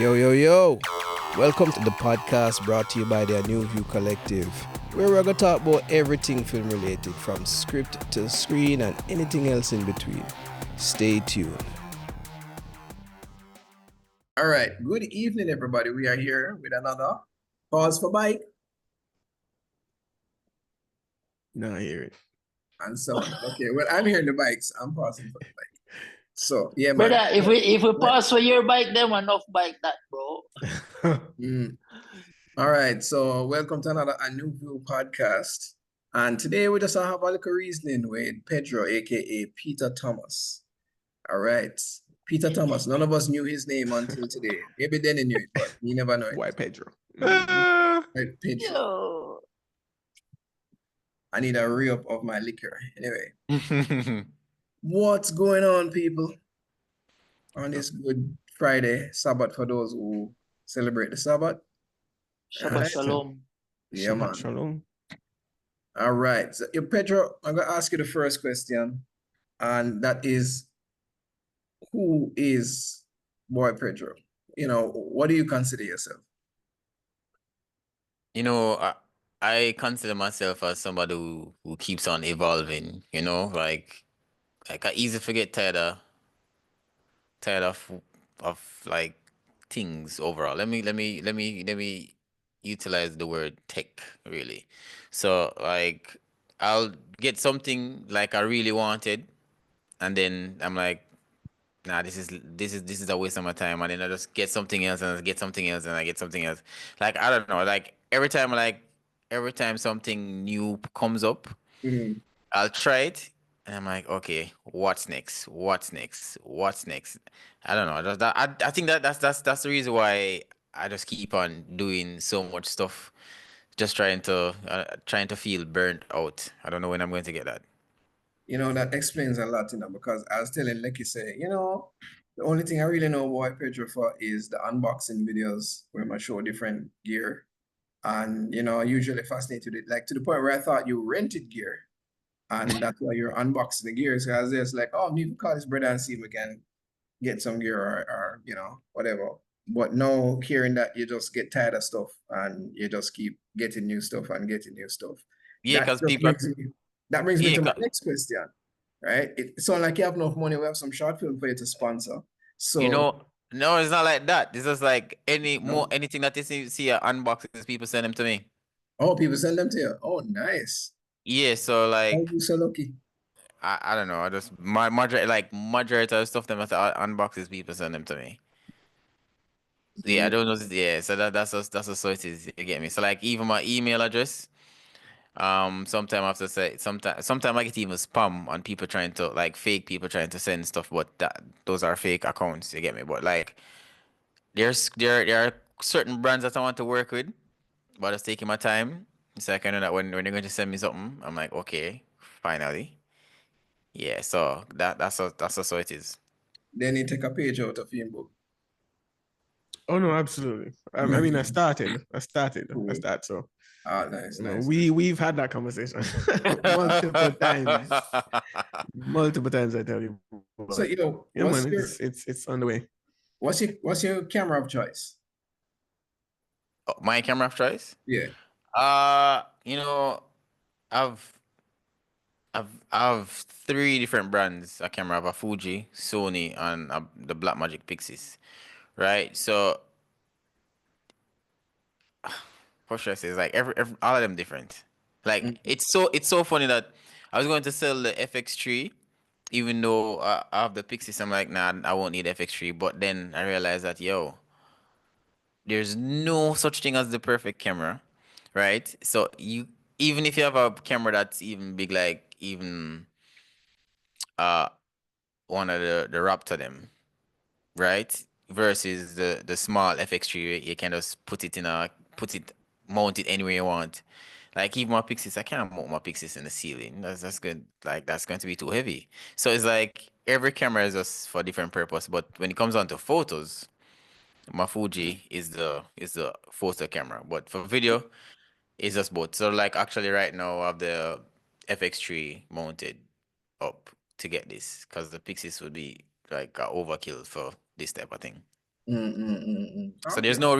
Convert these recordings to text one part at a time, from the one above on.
Yo, yo, yo. Welcome to the podcast brought to you by the ANOUVUE Collective, where we're going to talk about everything film related, from script to screen and anything else in between. Stay tuned. All right. Good evening, everybody. We are here with another Pause for Bike No, I hear it. and sound. Okay. Well, I'm hearing the bikes. I'm pausing for the bike. So, yeah, man. Brother, if we pass for your bike, them enough bike that, bro. All right. So, welcome to another ANOUVUE podcast. And today we just have a little reasoning with Pedro, aka Peter Thomas. All right. Peter Thomas. None of us knew his name until today. Maybe Denny knew it, but we never know it. Bwoy Pedro. Right, Pedro. Yo. I need a re-up of my liquor. Anyway. What's going on, people? On this Good Friday, Sabbath for those who celebrate the Sabbath. Shabbat Alright. shalom. Yeah, man. Shalom. All right. So, Pedro, I'm going to ask you the first question, and that is, who is Bwoy Pedro? What do you consider yourself? I consider myself as somebody who keeps on evolving, like I easily forget tired of like things overall. Let me utilize the word tech really. So like I'll get something like I really wanted, and then I'm like, nah, this is a waste of my time, and then I just get something else, and I get something else, and I get something else. Like I don't know, like every time something new comes up, I'll try it, and I'm like, okay, what's next? What's next? What's next? I don't know. I think that's the reason why I just keep on doing so much stuff, just trying to feel burnt out. I don't know when I'm going to get that. That explains a lot, because I was telling Lecky, say, the only thing I really know Bwoy Pedro for is the unboxing videos where I show different gear. And, I usually fascinated with it, like to the point where I thought you rented gear. And that's why you're unboxing the gear. So I was just like, oh, maybe call this brother and see if we can get some gear or whatever. But now hearing that you just get tired of stuff and you just keep getting new stuff and getting new stuff. Yeah, because people. That brings me Yeah, to my next question, right? It sounds like you have enough money. We have some short film for you to sponsor. So, no, it's not like that. It's just like anything that you see unboxings, people send them to me. oh, people send them to you. Oh, nice. Yeah, so How like are you so lucky? I don't know. I just majority of stuff them that unboxes, people send them to me. Yeah, I don't know. Yeah, so that's so it is. You get me? So like even my email address. Sometime I have to say sometime I get even spam on people trying to like fake people trying to send stuff, but those are fake accounts. You get me? But like there are certain brands that I want to work with, but it's taking my time. So I kind of know that when they're going to send me something, I'm like, okay, finally. Yeah, so that's so it is. Then you take a page out of your book. Oh no, absolutely. I mean, I started. So Nice, we've had that conversation multiple times. Multiple times, I tell you. So, it's on the way. What's your camera of choice? Oh, my camera of choice? Yeah. I've I've three different brands. A camera, I have a Fuji, Sony, and the Blackmagic Pixies, right? So what should I say? It's like every all of them different. Like it's so funny that I was going to sell the FX3, even though I have the Pixies. I'm like, nah, I won't need FX3. But then I realized that there's no such thing as the perfect camera, right? So even if you have a camera that's even big, like even uh one of the Raptor them, right? Versus the small FX3, you can just mount it anywhere you want. Like even my Pixies, I can't mount my Pixies in the ceiling. That's good. Like that's going to be too heavy. So it's like every camera is just for different purpose. But when it comes down to photos, my Fuji is the photo camera. But for video, it's just both. So like actually right now I have the FX3 mounted up to get this because the Pixies would be like overkill for this type of thing. So Okay. there's no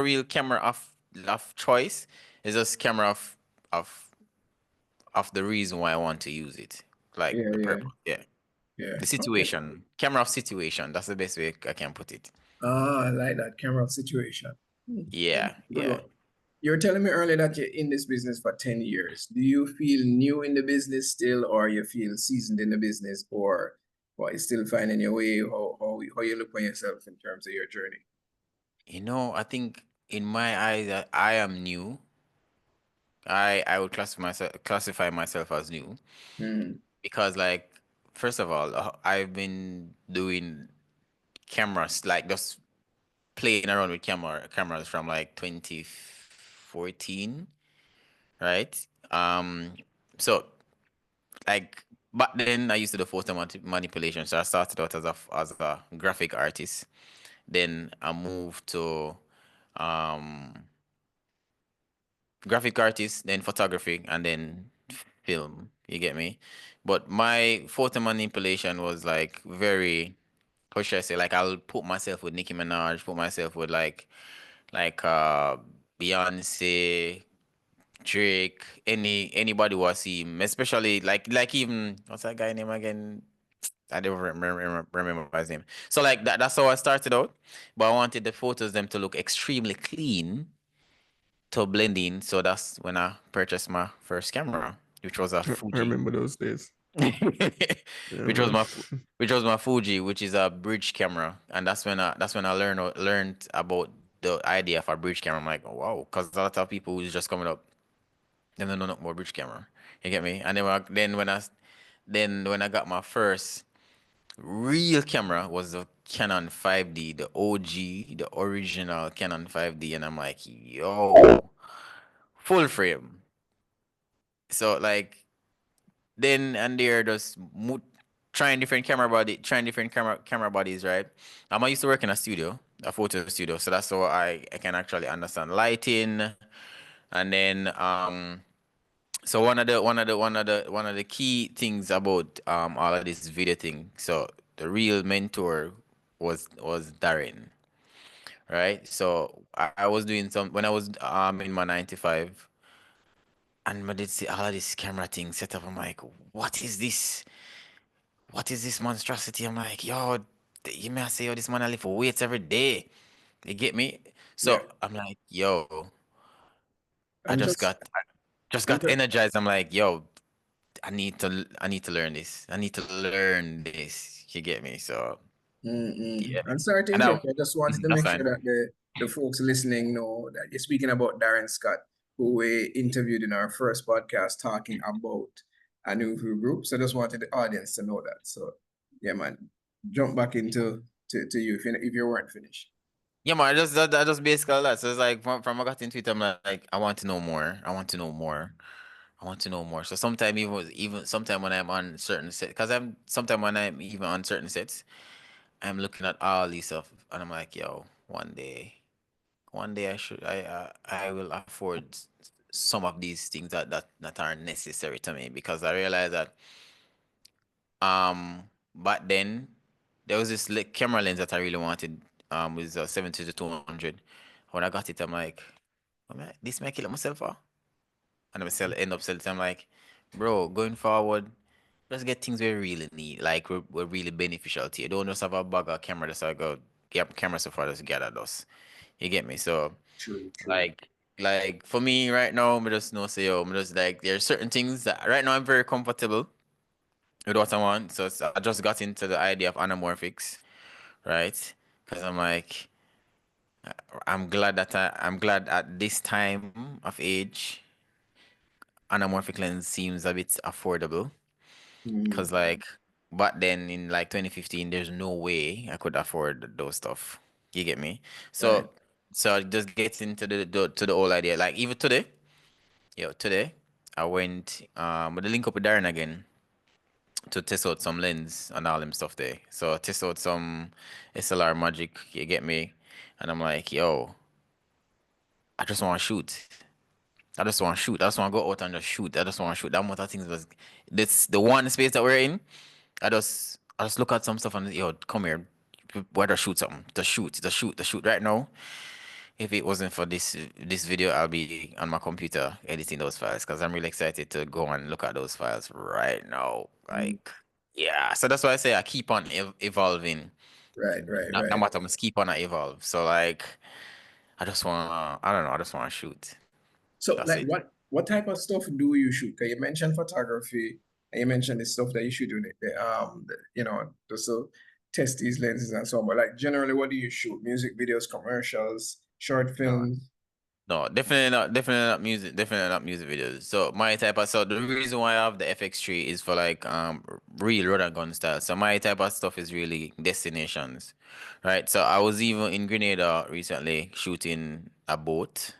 real camera of choice. It's just camera of of the reason why I want to use it. Like Yeah, the yeah, purpose. Yeah. yeah. The Okay. situation. Camera of situation. That's the best way I can put it. I like that camera situation. Yeah, Good yeah. one. You were telling me earlier that you're in this business for 10 years. Do you feel new in the business still, or you feel seasoned in the business, or you still finding your way? How you look on yourself in terms of your journey? I think in my eyes that I am new. I would classify myself as new Mm, because like first of all, I've been doing cameras like just playing around with cameras from like 2014, right? So like back then I used to do photo manipulation. So I started out as a graphic artist. Then I moved to um graphic artist, then photography, and then film. You get me? But my photo manipulation was like very, how should I say? Like I'll put myself with Nicki Minaj, put myself with like Beyonce, Drake, anybody who I see him, especially like even what's that guy name again? I don't remember his name. So like that's how I started out. But I wanted the photos them to look extremely clean to blend in. So that's when I purchased my first camera, which was a I Fuji. remember those days. Yeah, which was man. which was my Fuji, which is a bridge camera, and that's when I learned about the idea of a bridge camera. I'm like, oh, wow, because a lot of people who's just coming up, they don't know nothing about bridge camera. You get me? And then when I got my first real camera was the Canon 5D, the OG, the original Canon 5D, and I'm like, yo, full frame. So like then and there just trying different camera bodies, right? I used to work in a studio, a photo studio, so that's how I can actually understand lighting, and then so one of the key things about all of this video thing. So the real mentor was Darren, right? So I was doing some when I was in my 95. And I did see all of this camera thing set up. I'm like, what is this? What is this monstrosity? I'm like, yo, you may say, yo, this man I lift weights every day. You get me? yeah. So I'm like, yo, I And just just and got just energized. I'm like, yo, I need to learn this. I need to learn this. You get me? So yeah, And sorry to and that interrupt you. I just wanted to that's make sure fine. that the folks listening know that you're speaking about Darren Scott, who we interviewed in our first podcast talking about a new group. So I just wanted the audience to know that. So yeah, man, jump back into to you if you weren't finished. Yeah, man, I just basically that. So it's like from I got into it, I'm like, I want to know more. I want to know more. I want to know more. So sometimes even sometime when I'm on certain set, because I'm sometimes when I'm even on certain sets, I'm looking at all these stuff, and I'm like, yo, one day I will afford some of these things that are necessary to me because I realize that back then there was this camera lens that I really wanted with a 70 to 200. When I got it, I'm like, this may I kill myself for? And I end up selling it. I'm like, bro, going forward, just get things we really need, like we're really beneficial to you. Don't just have a bag of camera that's like go get camera so far just gather us. You get me? So True, true. like for me right now, I'm just no say yo, I'm just like there's certain things that right now I'm very comfortable with what I want. So I just got into the idea of anamorphics, right? Because I'm like I'm glad at this time of age, anamorphic lens seems a bit affordable. Mm, Cause like back then in like 2015, there's no way I could afford those stuff. You get me? right. So I just get into to the whole idea. Like even today, today I went with the link up with Darren again to test out some lens and all them stuff there. So I test out some SLR Magic. You get me? And I'm like, yo, I just want to shoot. I just want to shoot. I just want to go out and just shoot. I just want to shoot. That amount of things was this the one space that we're in. I just I just look at some stuff and yo, come here, whether shoot something, the shoot right now. If it wasn't for this video, I'll be on my computer editing those files because I'm really excited to go and look at those files right now. Like, yeah. So that's why I say I keep on evolving. Right, right, No right. matter, I must keep on evolve. So like, I don't know, I just wanna shoot. So, That's like, it. what type of stuff do you shoot? Because you mentioned photography, and you mentioned the stuff that you shoot with just to test these lenses and so on. But like, generally, what do you shoot? Music videos, commercials, short No, films? no, definitely not music videos. So my type of so the reason why I have the FX3 is for like real run and gun style. So my type of stuff is really destinations, right? So I was even in Grenada recently shooting a boat.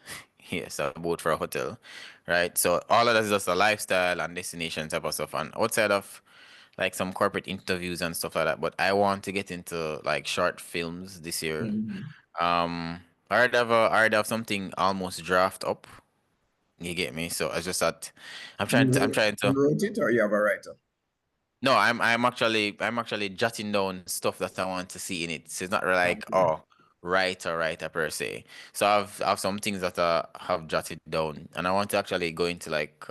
Yes, a boat for a hotel, right? So all of that is just a lifestyle and destination type of stuff. And outside of like some corporate interviews and stuff like that, but I want to get into like short films this year. Mhm. I already have something almost draft up. You get me? So it's just that I'm trying You to wrote it, or you have a writer? no, I'm actually jotting down stuff that I want to see in it. So it's not like Okay. oh writer per se. So I have some things that I have jotted down and I want to actually go into like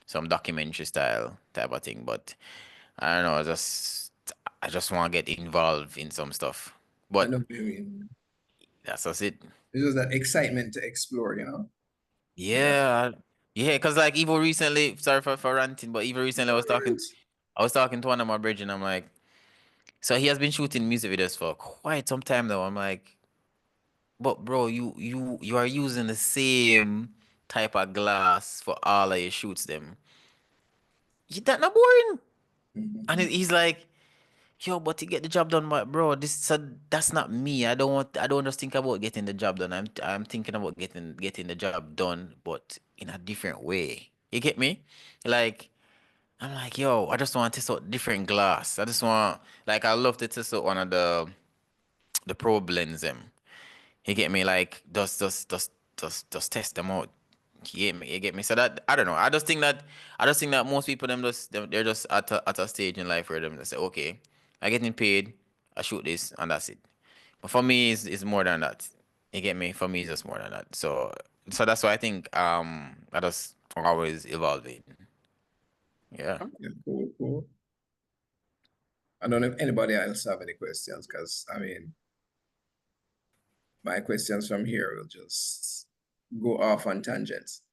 some documentary style type of thing. But I don't know, I just want to get involved in some stuff. I But know what you mean. that's it. It's just that excitement to explore, you know? Yeah. Yeah, yeah, cause like even recently, sorry for ranting, but even recently I was talking to one of my bridge and I'm like, so he has been shooting music videos for quite some time now. I'm like, but bro, you are using the same type of glass for all of your shoots them. You that not boring? And Mhm. he's like, yo, but to get the job done, but bro, that's not me. I don't just think about getting the job done. I'm thinking about getting the job done, but in a different way. You get me? Like I'm like, yo, I just want to test out different glass. I just want like I love to test out one of the Pro blends them. You get me? Like just test them out. You get me? You get me? So that I don't know. I just think that most people they're just at a stage in life where them they say, okay, I getting paid, I shoot this and that's it. But for me, it's more than that. You get me? For me, it's just more than that. So that's why I think I just always evolving. Yeah. Okay, cool, cool. I don't know if anybody else have any questions, because I mean, my questions from here will just go off on tangents.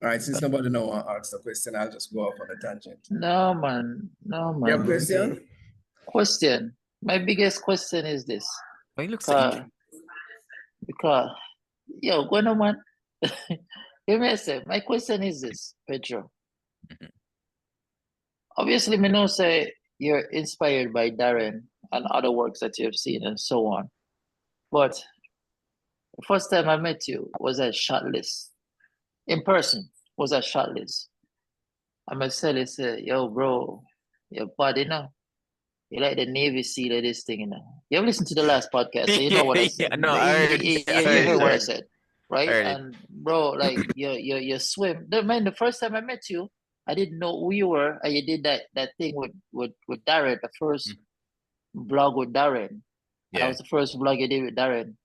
All right, since nobody know want to ask the question, I'll just go off on a tangent. No, man. No, You have a man. question? Question. My biggest question is this. Why you look so Because, because yo, go on, man. Give me a sec. My question is this, Pedro. Mhm. Obviously, me know say you're inspired by Darren and other works that you have seen and so on. But the first time I met you was at Shotlist. In person, was at Shotlist. I must tell you, say, yo, bro, your body now. You like the Navy SEAL of this thing, you know. You have listened to the last podcast, so you know what I said. Yeah, no, I heard, I You heard heard it, I what I heard it, said, right? I heard it. And bro, like you swim. Man, the first time I met you, I didn't know who you were, and you did that thing with Darren, the first Mm. vlog with Darren. And that Yeah. was the first vlog you did with Darren,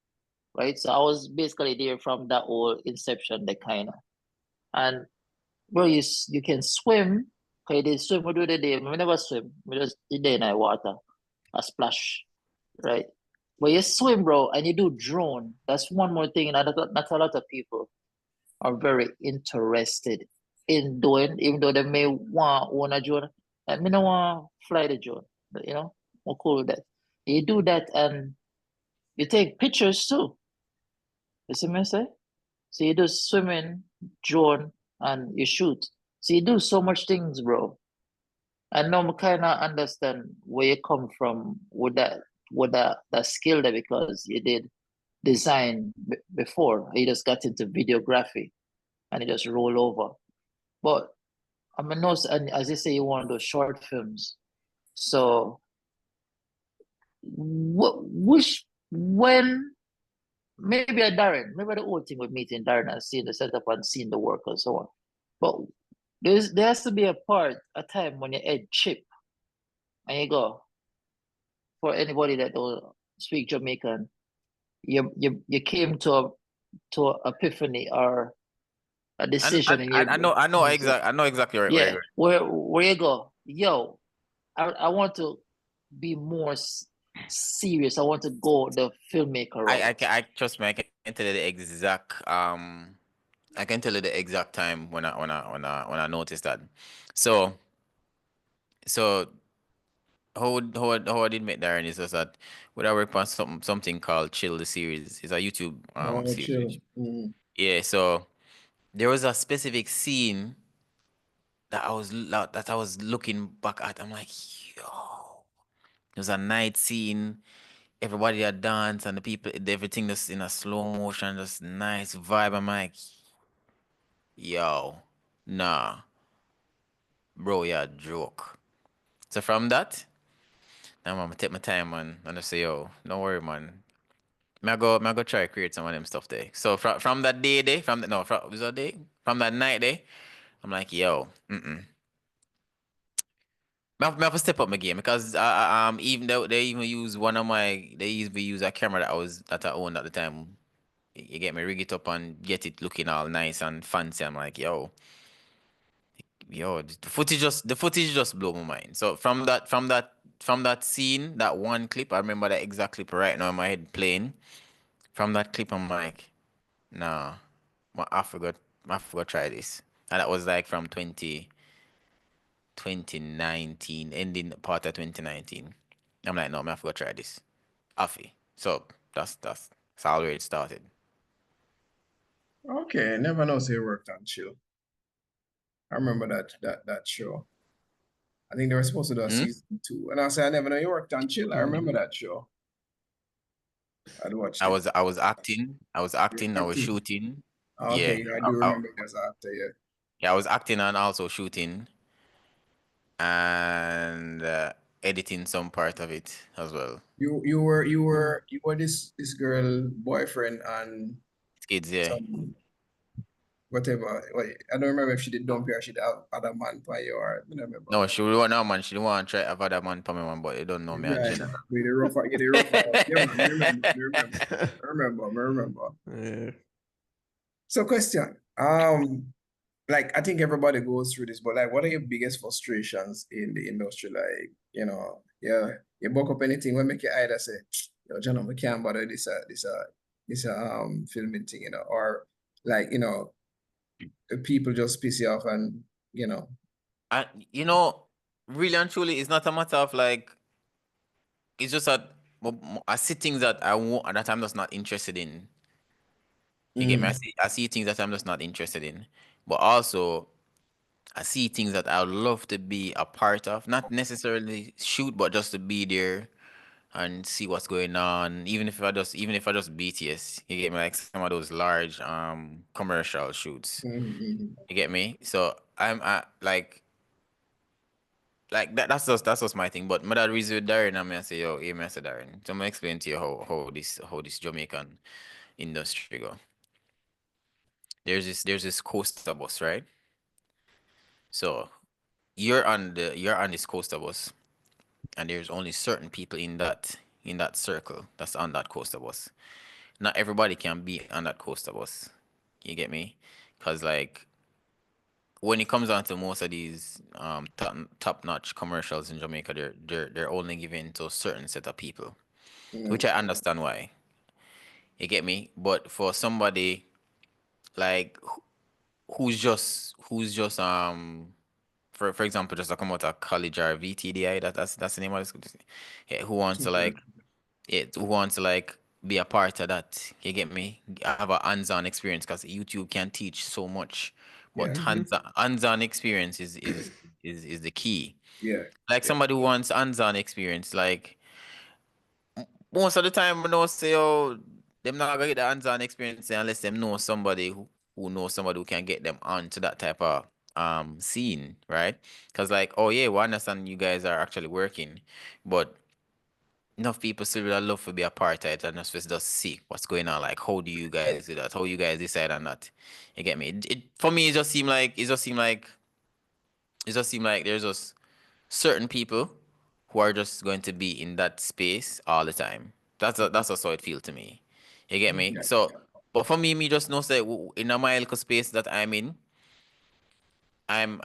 right? So I was basically there from that whole inception, the kind of. And bro, you can swim. Okay, they swim we do the day. We never swim. We just the day in the water. A splash, right? But you swim, bro, and you do drone. That's one more thing, and not a lot of people are very interested in doing, even though they may want own a drone. Like me no want fly the drone, but, you know, I'm cool with that. You do that and you take pictures too. You see me say? So you do swimming, drone, and you shoot. So you do so much things, bro. I know I kind of understand where you come from with that skill there because you did design before. You just got into videography and you just roll over. But I mean, no, and as you say, you want those short films. So, which when maybe the whole thing with meeting Darren and seeing the setup and seeing the work and so on. But there has to be a time when your head chip and you go. For anybody that don't speak Jamaican, you came to a epiphany or a decision in your I know exactly where you're yeah, going. where you go, yo, I want to be more serious. I want to go the filmmaker route. I trust me, I can tell you the exact I can tell you the exact time when I noticed that. So so how I did make Darren is just that when I work on something called Chill the series. It's a YouTube Oh, chill. series. Yeah, so there was a specific scene that I was looking back at. I'm like, yo, it was a night scene. Everybody had dance and the people, everything just in a slow motion, just nice vibe. I'm like, yo, nah, bro, you're a joke. So from that, I'm gonna take my time, man, and I say, yo, don't worry, man. Me I go try create some of them stuff there. So from that day, from the, no, from was that day, from that night day, I'm like, yo, me have to step up my game because even though they even use they even use a camera that I owned at the time. You get me, rig it up and get it looking all nice and fancy. I'm like, yo, the footage just blew my mind. So from that scene, that one clip, I remember that exact clip right now in my head playing. From that clip, I'm like, nah, I forgot try this. And that was like from 2019, ending part of 2019. I'm like, no, man, I forgot try this. Affy. So that's how it started. Okay, never know say you worked on chill. I remember that show. I think they were supposed to do a Hmm? season 2. And I said I never know you worked on chill. I remember that show. I'd watched it. I was acting, You're I was acting. shooting. Yeah, Okay, I do remember you as an actor, yeah. yeah, I was acting and also shooting and editing some part of it as well. You were this girl boyfriend and Kids, yeah. some whatever. Wait, I don't remember if she did dump you or she did have other man by you or I don't remember. No, she would want man. She don't want to try have other man for me, man, but they don't know me in Right. general. With the rough, yeah, the rough. Yeah, man, I remember, I remember. Yeah. So question, like I think everybody goes through this, but like what are your biggest frustrations in the industry? Like, yeah, you buck up anything when make your either say, yo, John, we can't bother this filming thing, or like, the people just piss you off and And you know, really and truly, it's not a matter of like. It's just that I see things that I want that I'm just not interested in. You get me? mm, I see things that I'm just not interested in, but also I see things that I would love to be a part of, not necessarily shoot, but just to be there and see what's going on. Even if I just BTS, you get me, like some of those large commercial shoots. mm. You get me? So I'm like that's just my thing. But my dad reason with Darren, I'm gonna say, yo, hey, man, I say Darren. So I'm gonna explain to you how this Jamaican industry go. There's this coaster bus, right? So you're on this coaster bus, and there's only certain people in that circle that's on that coaster bus. Not everybody can be on that coaster bus. You get me? Cause like when it comes down to most of these top notch commercials in Jamaica, they're only given to a certain set of people, which I understand why. You get me? But for somebody like who's just for example just to come out of college or VTDI, that's the name of this, yeah, who wants to like who wants to like be a part of that. You get me? Have a hands-on experience because YouTube can teach so much, but Yeah, hands-on experience is the key. yeah, Like yeah, somebody who wants hands-on experience, like most of the time, I know say, oh, them not gonna get the hands-on experience unless them know somebody who knows somebody who can get them onto that type of scene, right? Because like, oh yeah, we understand you guys are actually working, but enough people still would love to be a part of it and just see what's going on. Like, how do you guys do that? How you guys decide on that? You get me? For me, it just seemed like it just seems like there's just certain people who are just going to be in that space all the time. That's just how it feels to me. You get me? Yeah. So, but for me, me just know say in a my little space that I'm in, I'm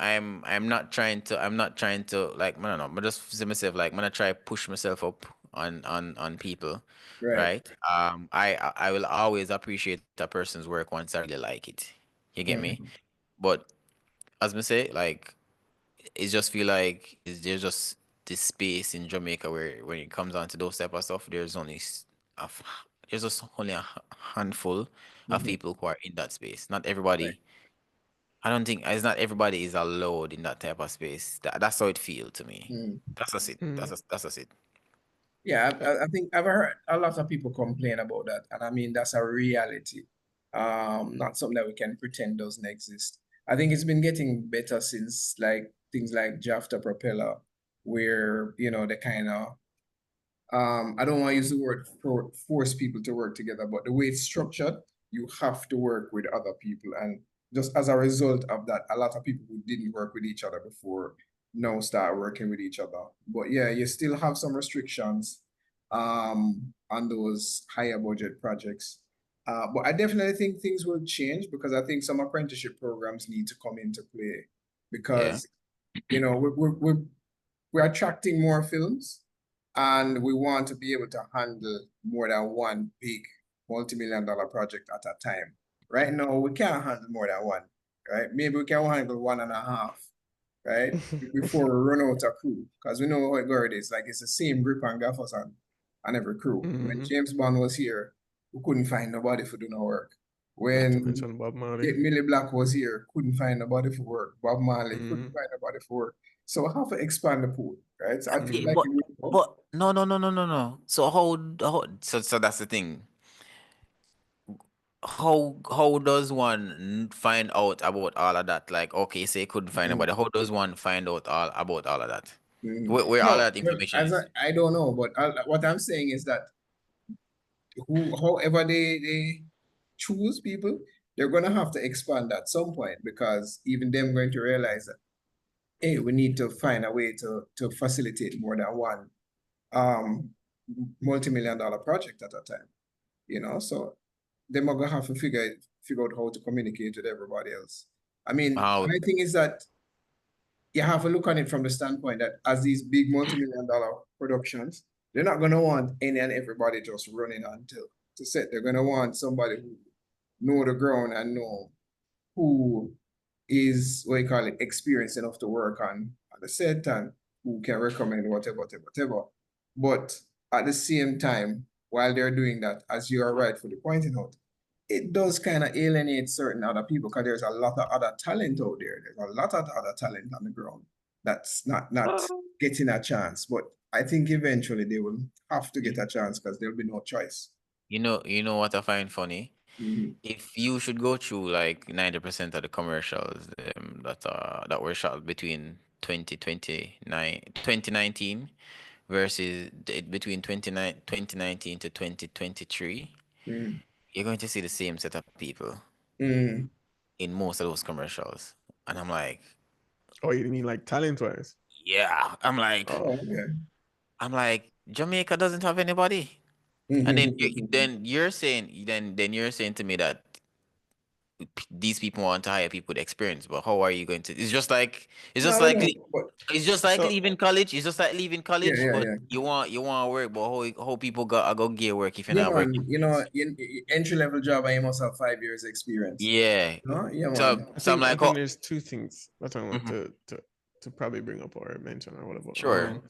not trying to like I don't know, but just see myself like I'm gonna try push myself up on people, Right. right? I will always appreciate a person's work once I really like it. You get me? Mm, But as me say, like it just feel like there's just this space in Jamaica where when it comes on to those type of stuff, there's just only a handful of mhm. people who are in that space. Not Right. everybody. I don't think it's not everybody is allowed in that type of space. That's how it feel to me. Mm. That's just it. Mm. That's just it. Yeah, I think I've heard a lot of people complain about that, and I mean that's a reality. Not something that we can pretend doesn't exist. I think it's been getting better since like things like Jafta Propeller, where they kind of I don't want to use the word force people to work together, but the way it's structured, you have to work with other people. And just as a result of that, a lot of people who didn't work with each other before now start working with each other. But yeah, you still have some restrictions on those higher budget projects. But I definitely think things will change because I think some apprenticeship programs need to come into play Yeah. because, we're attracting more films and we want to be able to handle more than one big multi-million-dollar project at a time. Right now, we can't handle more than one, right? Maybe we can handle one and a half, right? Before we run out of crew. Because we know how it is. Like it's the same grip and gaffers on every crew. When Mhm. James Bond was here, we couldn't find nobody for do no work. Not to When mention Bob Marley. Millie Black was here, couldn't find nobody for work. Bob Marley couldn't Mhm. find nobody for work. So I have to expand the pool, right? So I feel Yeah, like Mhm. it will come. but no. So so that's the thing. How does one find out about all of that? Like, okay, say you couldn't find Mm, anybody. How does one find out all about all of that? mm. Where all No, that well, information as is? I don't know, but what I'm saying is that however they choose people, they're gonna have to expand at some point because even them going to realize that, hey, we need to find a way to facilitate more than one um multi-million-dollar project at a time. So they're gonna have to figure out how to communicate with everybody else. I mean, How my thing is that you have to look on it from the standpoint that as these big multi-million-dollar productions, they're not gonna want any and everybody just running until to set. They're gonna want somebody who know the ground and know who is what you call it, experienced enough to work on the set and who can recommend whatever. But at the same time, while they're doing that, as you are rightfully pointing out, it does kind of alienate certain other people because there's a lot of other talent out there. There's a lot of other talent on the ground that's not getting a chance. But I think eventually they will have to get a chance because there'll be no choice. you know what I find funny? Mhm. If you should go through like 90% of the commercials that were shot between 2019 versus between 2019 to 2023, Mm. you're going to see the same set of people Mm. in most of those commercials. And Oh, you mean like talent wise? yeah, Oh, okay. I'm like, Jamaica doesn't have anybody. And then then you're saying to me that these people want to hire people with experience, but how are you going to? It's No, just I like know, but it's just like So leaving college. It's just like leaving yeah, college, yeah, but yeah. you want to work, but how people go get work if you're Yeah, not working man, experience? entry level job, I must have 5 years experience. Yeah. No, yeah, So man. so I'm I like, think oh, there's two things that I want mhm, to probably bring up or mention or whatever. sure.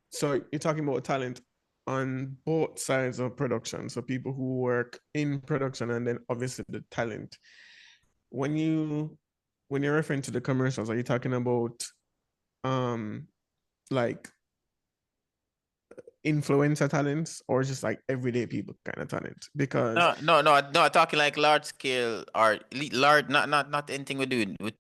So you're talking about talent on both sides of production. So people who work in production and then obviously the talent. When you're referring to the commercials, are you talking about um like influencer talents or just like everyday people kind of talent? Because No. Talking like large scale or large, not anything with doing with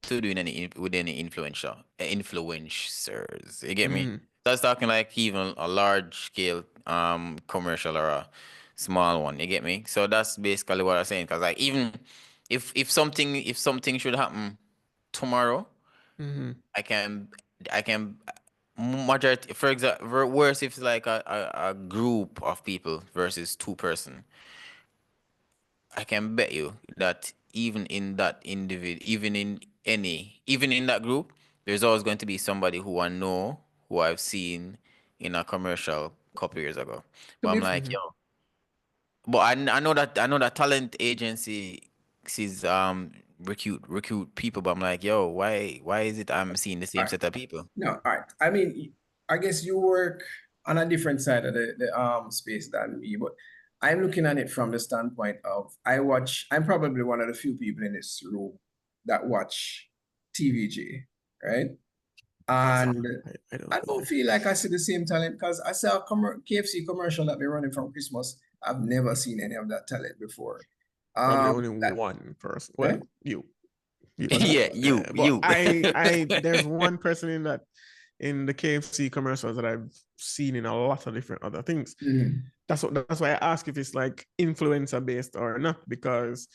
any influencers. You get me? mm, That's talking like even a large scale commercial or a small one. You get me? So that's basically what I'm saying. Cause like even if something should happen tomorrow, I can I can majority, for example, worse if it's like a group of people versus two-person. I can bet you that even in that individual, even in that group, there's always going to be somebody who I know, who I've seen in a commercial a couple years ago. To But be I'm like, yo, but I know that talent agency sees recruit people, but I'm like, yo, why is it I'm seeing the same fair. set of people? No, all right. I mean, I guess you work on a different side of the space than me, but I'm looking at it from the standpoint of I'm probably one of the few people in this room that watch TVG, right? And I don't I know. don't feel like I see the same talent because I saw a KFC commercial that they're running from Christmas. I've never seen any of that talent before. Probably only That, one person. eh? Well, you. What's that? Yeah, But you. there's one person in the KFC commercials that I've seen in a lot of different other things. Mhm. That's why I ask if it's like influencer based or not, because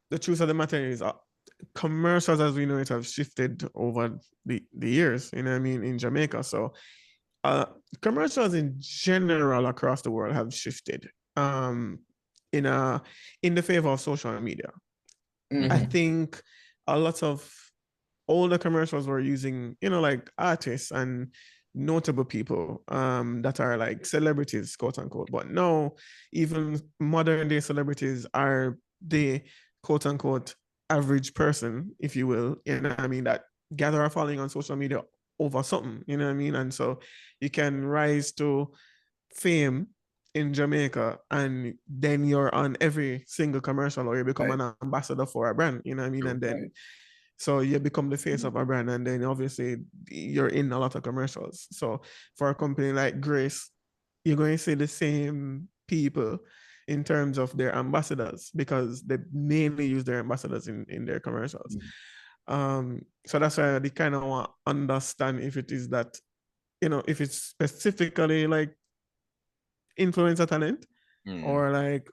the truth of the matter is commercials as we know it have shifted over the years, you know what I mean, in Jamaica. So uh commercials in general across the world have shifted in a in the favor of social media. I Mhm. think a lot of older commercials were using, like artists and notable people that are like celebrities, quote unquote. But now, even modern day celebrities are the quote unquote average person, if you will, what I mean, that gather a following on social media over something, you know what I mean? And so you can rise to fame in Jamaica and then you're on every single commercial or you become Right. an ambassador for a brand, you know what I mean? And then Right. so you become the face of a brand and then obviously you're in a lot of commercials. So for a company like Grace, you're going to see the same people in terms of their ambassadors because they mainly use their ambassadors in their commercials. So that's why they kind of want to understand if it is that, if it's specifically like influencer talent Hmm. or like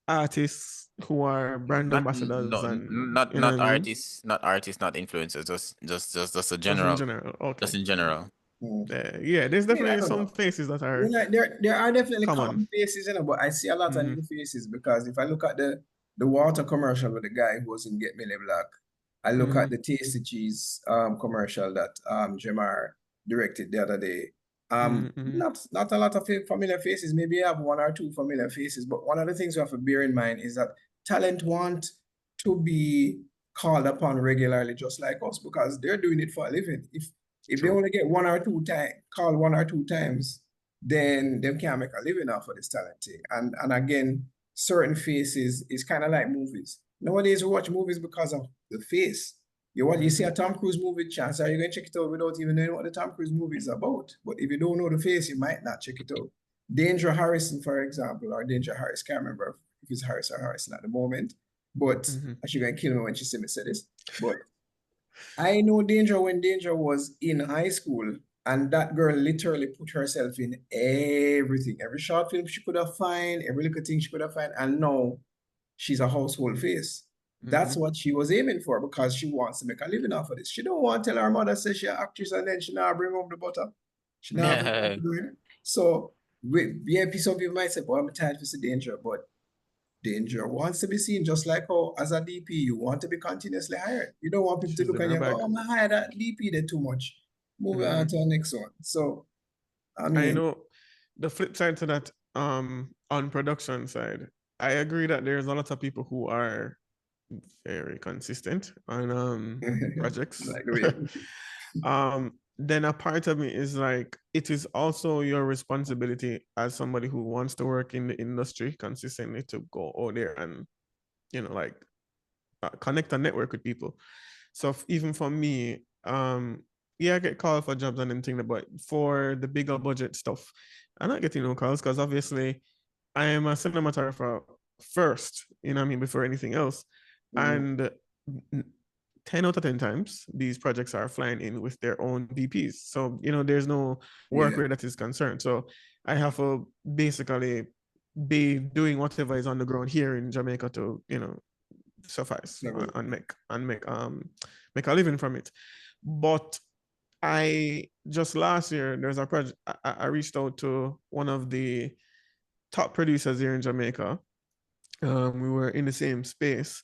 artists who are brand Not ambassadors no and not you know not what I mean? artists, not influencers, just a Just in general, general. Okay. just in general. Mhm. Yeah, there's I mean, I definitely don't some know. faces that You are know, there are definitely common. common faces, but I see a lot of Mm-hmm. new faces because if I look at the water commercial with the guy who was in Get Me Black, I look Mm-hmm. at the Tasty Cheese commercial that Jamar directed the other day. Mm-hmm. Not a lot of familiar faces. Maybe I have one or two familiar faces, but one of the things we have to bear in mind is that talent want to be called upon regularly, just like us, because they're doing it for a living. If they True. only get one or two times, call one or two times, then them can't make a living off of this talent thing. And again, certain faces is kind of like movies. Nowadays we watch movies because of the face. You see a Tom Cruise movie, chance are you gonna check it out without even knowing what the Tom Cruise movie is about. But if you don't know the face, you might not check it out. Danger Harrison, for example, or Danger Harris, can't remember if it's Harris or Harrison at the moment. But Mm-hmm. she's gonna kill me when she see me say this. But I know Danger when Danger was in high school, and that girl literally put herself in everything, every short film she could have find, every little thing she could have find, and now she's a household face. Mm-hmm. That's what she was aiming for because she wants to make a living off of this. She don't want to tell her mother say she an actress and then she now bring home the butter. She now bring home the bread. So yeah, some people might say, "Boy, I'm tired of the Danger," but Danger wants to be seen just like how as a DP you want to be continuously hired. You don't want people to She's look in at you her and go, bag. "Oh, I hired that DP there too much." Moving Mm-hmm. on to the next one. So I I mean, know the flip side to that, on production side, I agree that there's a lot of people who are very consistent on projects. like the way you put it. Then a part of me is like it is also your responsibility as somebody who wants to work in the industry consistently to go out there and like connect and network with people. So even for me, yeah, I get called for jobs and anything, but for the bigger budget stuff, I'm not getting no calls because obviously I am a cinematographer first, I mean, before anything else. Mhm. And 10 out of 10 times, these projects are flying in with their own VPs. So, there's no work Yeah. where that is concerned. So I have to basically be doing whatever is on the ground here in Jamaica to, suffice So good. and make a living from it. But I just last year, there's a project, I reached out to one of the top producers here in Jamaica. We were in the same space.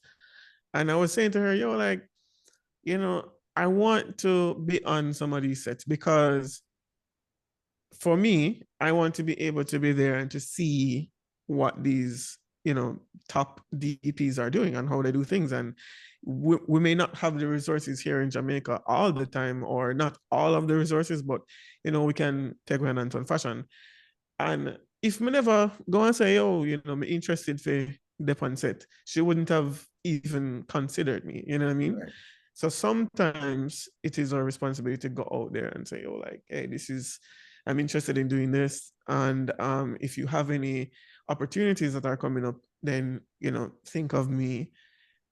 And I was saying to her, yo, like, I want to be on some of these sets because for me, I want to be able to be there and to see what these, top DPs are doing and how they do things. And we may not have the resources here in Jamaica all the time, or not all of the resources, but, we can take one hand on fashion. And if me never go and say, oh, I'm interested for dip on set, she wouldn't have even considered me, you know what I mean? Right. So sometimes it is our responsibility to go out there and say, oh, like, hey, I'm interested in doing this. And if you have any opportunities that are coming up, then, think of me.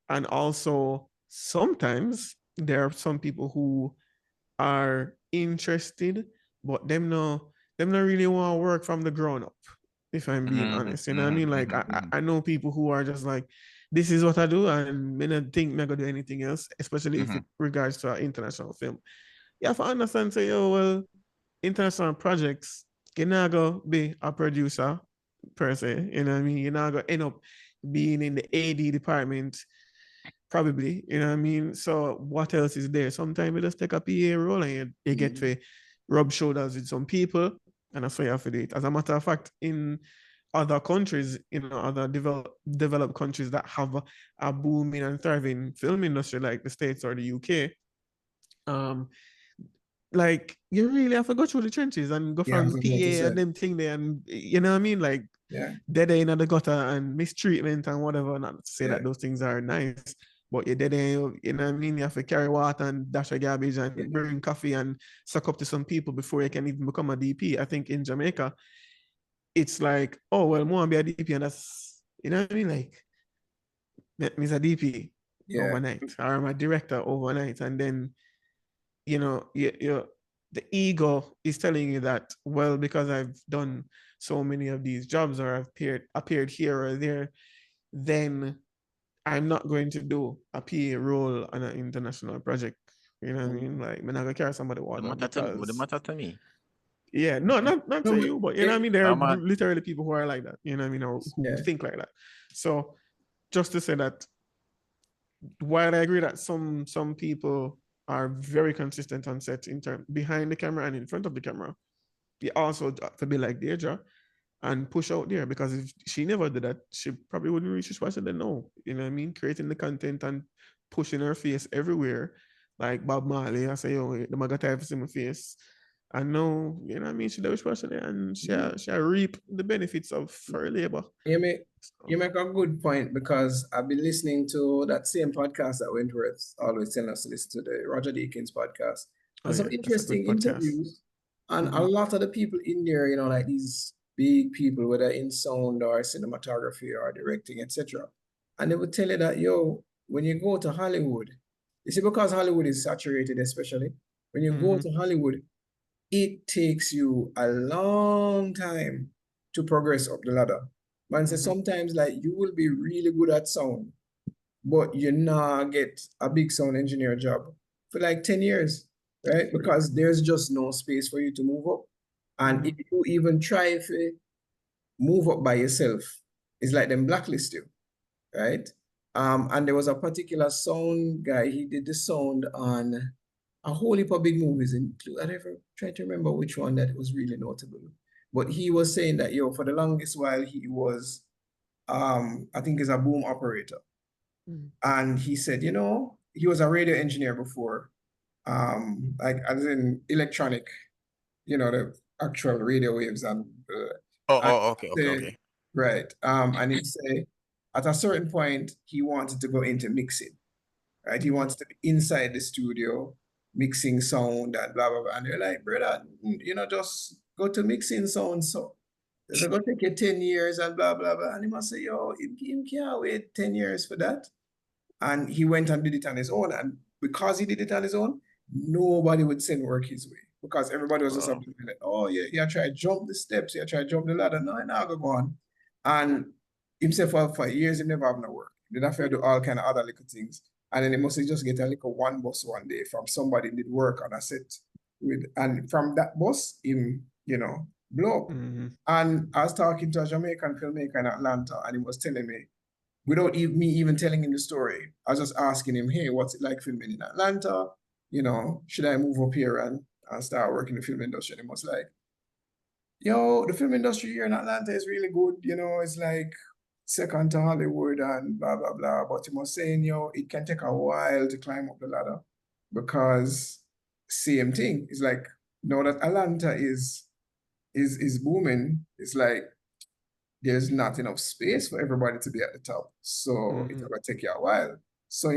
And also sometimes there are some people who are interested, but them not really want to work from the ground up, if I'm being honest. You know what I mean? Like I know people who are just like, this is what I do, and me not think me gonna do anything else, especially if it regards to an international film. You have to understand, say, oh well, international projects, you're not gonna be a producer per se, you know what I mean? You're not gonna end up being in the AD department, probably, you know what I mean? So what else is there? Sometimes you just take a PA role and you get to rub shoulders with some people, and that's what you have to do it. As a matter of fact, in other countries, other developed countries that have a booming and thriving film industry like the States or the UK, like you really have to go through the trenches and go Yeah, I from was PA about to say. and them thing there, and you know what I mean? Like dead in the gutter and mistreatment and whatever. Not to say that those things are nice, but you're dead in, you know what I mean? You have to carry water and dash a garbage and bring coffee and suck up to some people before you can even become a DP. I think in Jamaica, it's like, oh well, more be a DP, and that's, you know what I mean? Like, me's a DP overnight, or I'm a director overnight, and then the ego is telling you that, well, because I've done so many of these jobs, or I've appeared here or there, then I'm not going to do a PA role on an international project. You know what I mean? Like, I'm not gonna carry somebody water because the matter to me. Yeah, no, not to you, but you know what I mean? There are literally people who are like that, you know what I mean, or who think like that. So just to say that, while I agree that some people are very consistent on set in term behind the camera and in front of the camera, you also have to be like Deirdre and push out there, because if she never did that, she probably wouldn't reach this person. Then no, you know what I mean? Creating the content and pushing her face everywhere, like Bob Marley. I say, yo, the maga type see my face. I know, you know what I mean? She does person and she reap the benefits of her labor. You make a good point, because I've been listening to that same podcast that Wentworth always telling us to listen to, the Roger Deakins podcast. And some interesting interviews. And a lot of the people in there, like these big people, whether in sound or cinematography or directing, etc. And they would tell you that, yo, when you go to Hollywood, you see, because Hollywood is saturated, especially, when you go to Hollywood, it takes you a long time to progress up the ladder. Man says sometimes, like, you will be really good at sound, but you not get a big sound engineer job for like 10 years, right? Because there's just no space for you to move up. And if you even try to move up by yourself, it's like them blacklist you, right? And there was a particular sound guy, he did the sound on a whole heap of big movies, I never try to remember which one that was really notable. But he was saying that, for the longest while, he was, I think he's a boom operator. And he said, he was a radio engineer before, like as in electronic, the actual radio waves and Okay. Right. And he said at a certain point, he wanted to go into mixing, right? He wants to be inside the studio, mixing sound and blah, blah, blah. And they're like, brother, just go to mixing sound. So it's going to take you 10 years and blah, blah, blah. And he must say, yo, he can't wait 10 years for that. And he went and did it on his own. And because he did it on his own, nobody would send work his way, because everybody was just like, oh, yeah, he tried to jump the steps, he tried to jump the ladder. No, now go on. And himself for years, he never have no work. He did have to do all kind of other little things. And then he must just get a little one bus one day from somebody did work on a set and from that bus, him, blow up. Mm-hmm. And I was talking to a Jamaican filmmaker in Atlanta, and he was telling me, without me even telling him the story, I was just asking him, hey, what's it like filming in Atlanta? Should I move up here and start working in the film industry? And he was like, yo, the film industry here in Atlanta is really good. It's like second to Hollywood and blah, blah, blah. But he was saying, it can take a while to climb up the ladder because same thing. It's like, now that Atlanta is booming, it's like there's not enough space for everybody to be at the top. So it's gonna take you a while. So,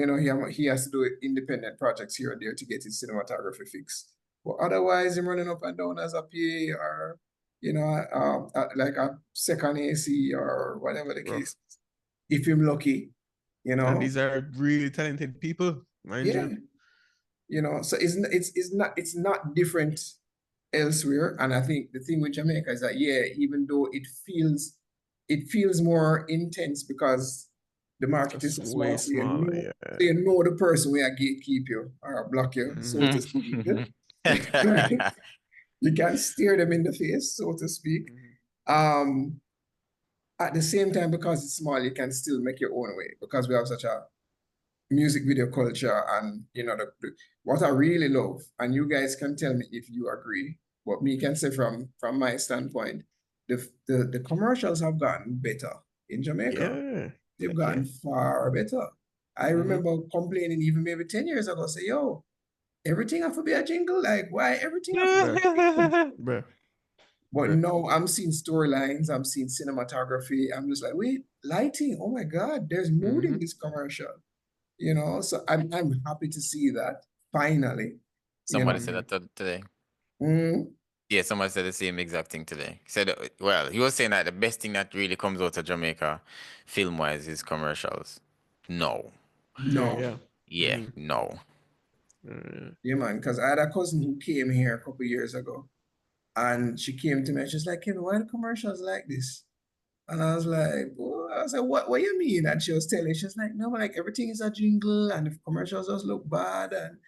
he has to do independent projects here and there to get his cinematography fixed. But otherwise, him running up and down as a PA or, like a second AC or whatever the case. If him lucky, And these are really talented people, mind you. So it's not different elsewhere. And I think the thing with Jamaica is that, even though it feels more intense because the market is so small, way so smaller, the person where gatekeep you or block you, so to speak. You can stare them in the face, so to speak. At the same time, because it's small, you can still make your own way because we have such a music video culture. And what I really love, and you guys can tell me if you agree, but me can say from my standpoint, the commercials have gotten better in Jamaica. They've gotten far better. I remember complaining even maybe 10 years ago, say, yo, everything have to be a jingle. Like, why everything have to be a jingle? But no, I'm seeing storylines, I'm seeing cinematography. I'm just like, wait, lighting, oh my God, there's mood in this commercial. So I'm happy to see that finally. Somebody said that today. Yeah, somebody said the same exact thing today. Said, well, he was saying that the best thing that really comes out of Jamaica, film-wise, is commercials. No. No. Yeah, no. Yeah, man, because I had a cousin who came here a couple years ago, and she came to me and she's like, Kevin, why the commercials like this? And I was like, I was like, what you mean? And she was telling, she's like, no, like everything is a jingle and the commercials just look bad and,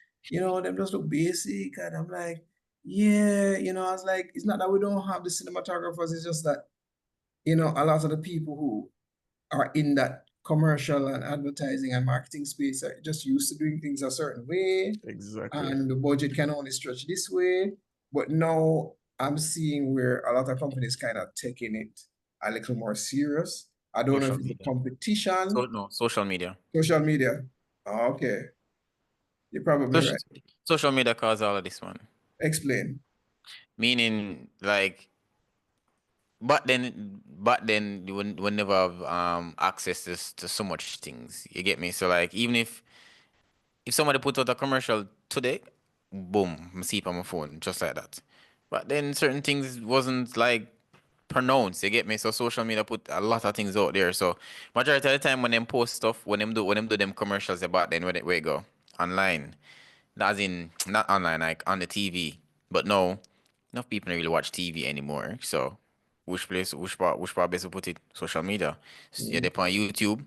them just look basic. And I'm like, yeah, I was like, it's not that we don't have the cinematographers, it's just that, a lot of the people who are in that commercial and advertising and marketing space are just used to doing things a certain way. Exactly. And the budget can only stretch this way. But now I'm seeing where a lot of companies kind of taking it a little more serious. I don't know if it's a competition. No, social media. Social media. Oh, okay. You're probably right. Social media caused all of this one. Explain. Meaning, like, but then you would never have access to so much things. You get me? So like, even if somebody put out a commercial today, boom, I see it on my phone just like that. But then certain things wasn't like pronounced. You get me? So social media put a lot of things out there. So majority of the time when them post stuff, when them do them commercials about then where it go online, as in not online, like on the TV. But no, enough people don't really watch TV anymore. So which part best to put it? Social media. So you're there on YouTube.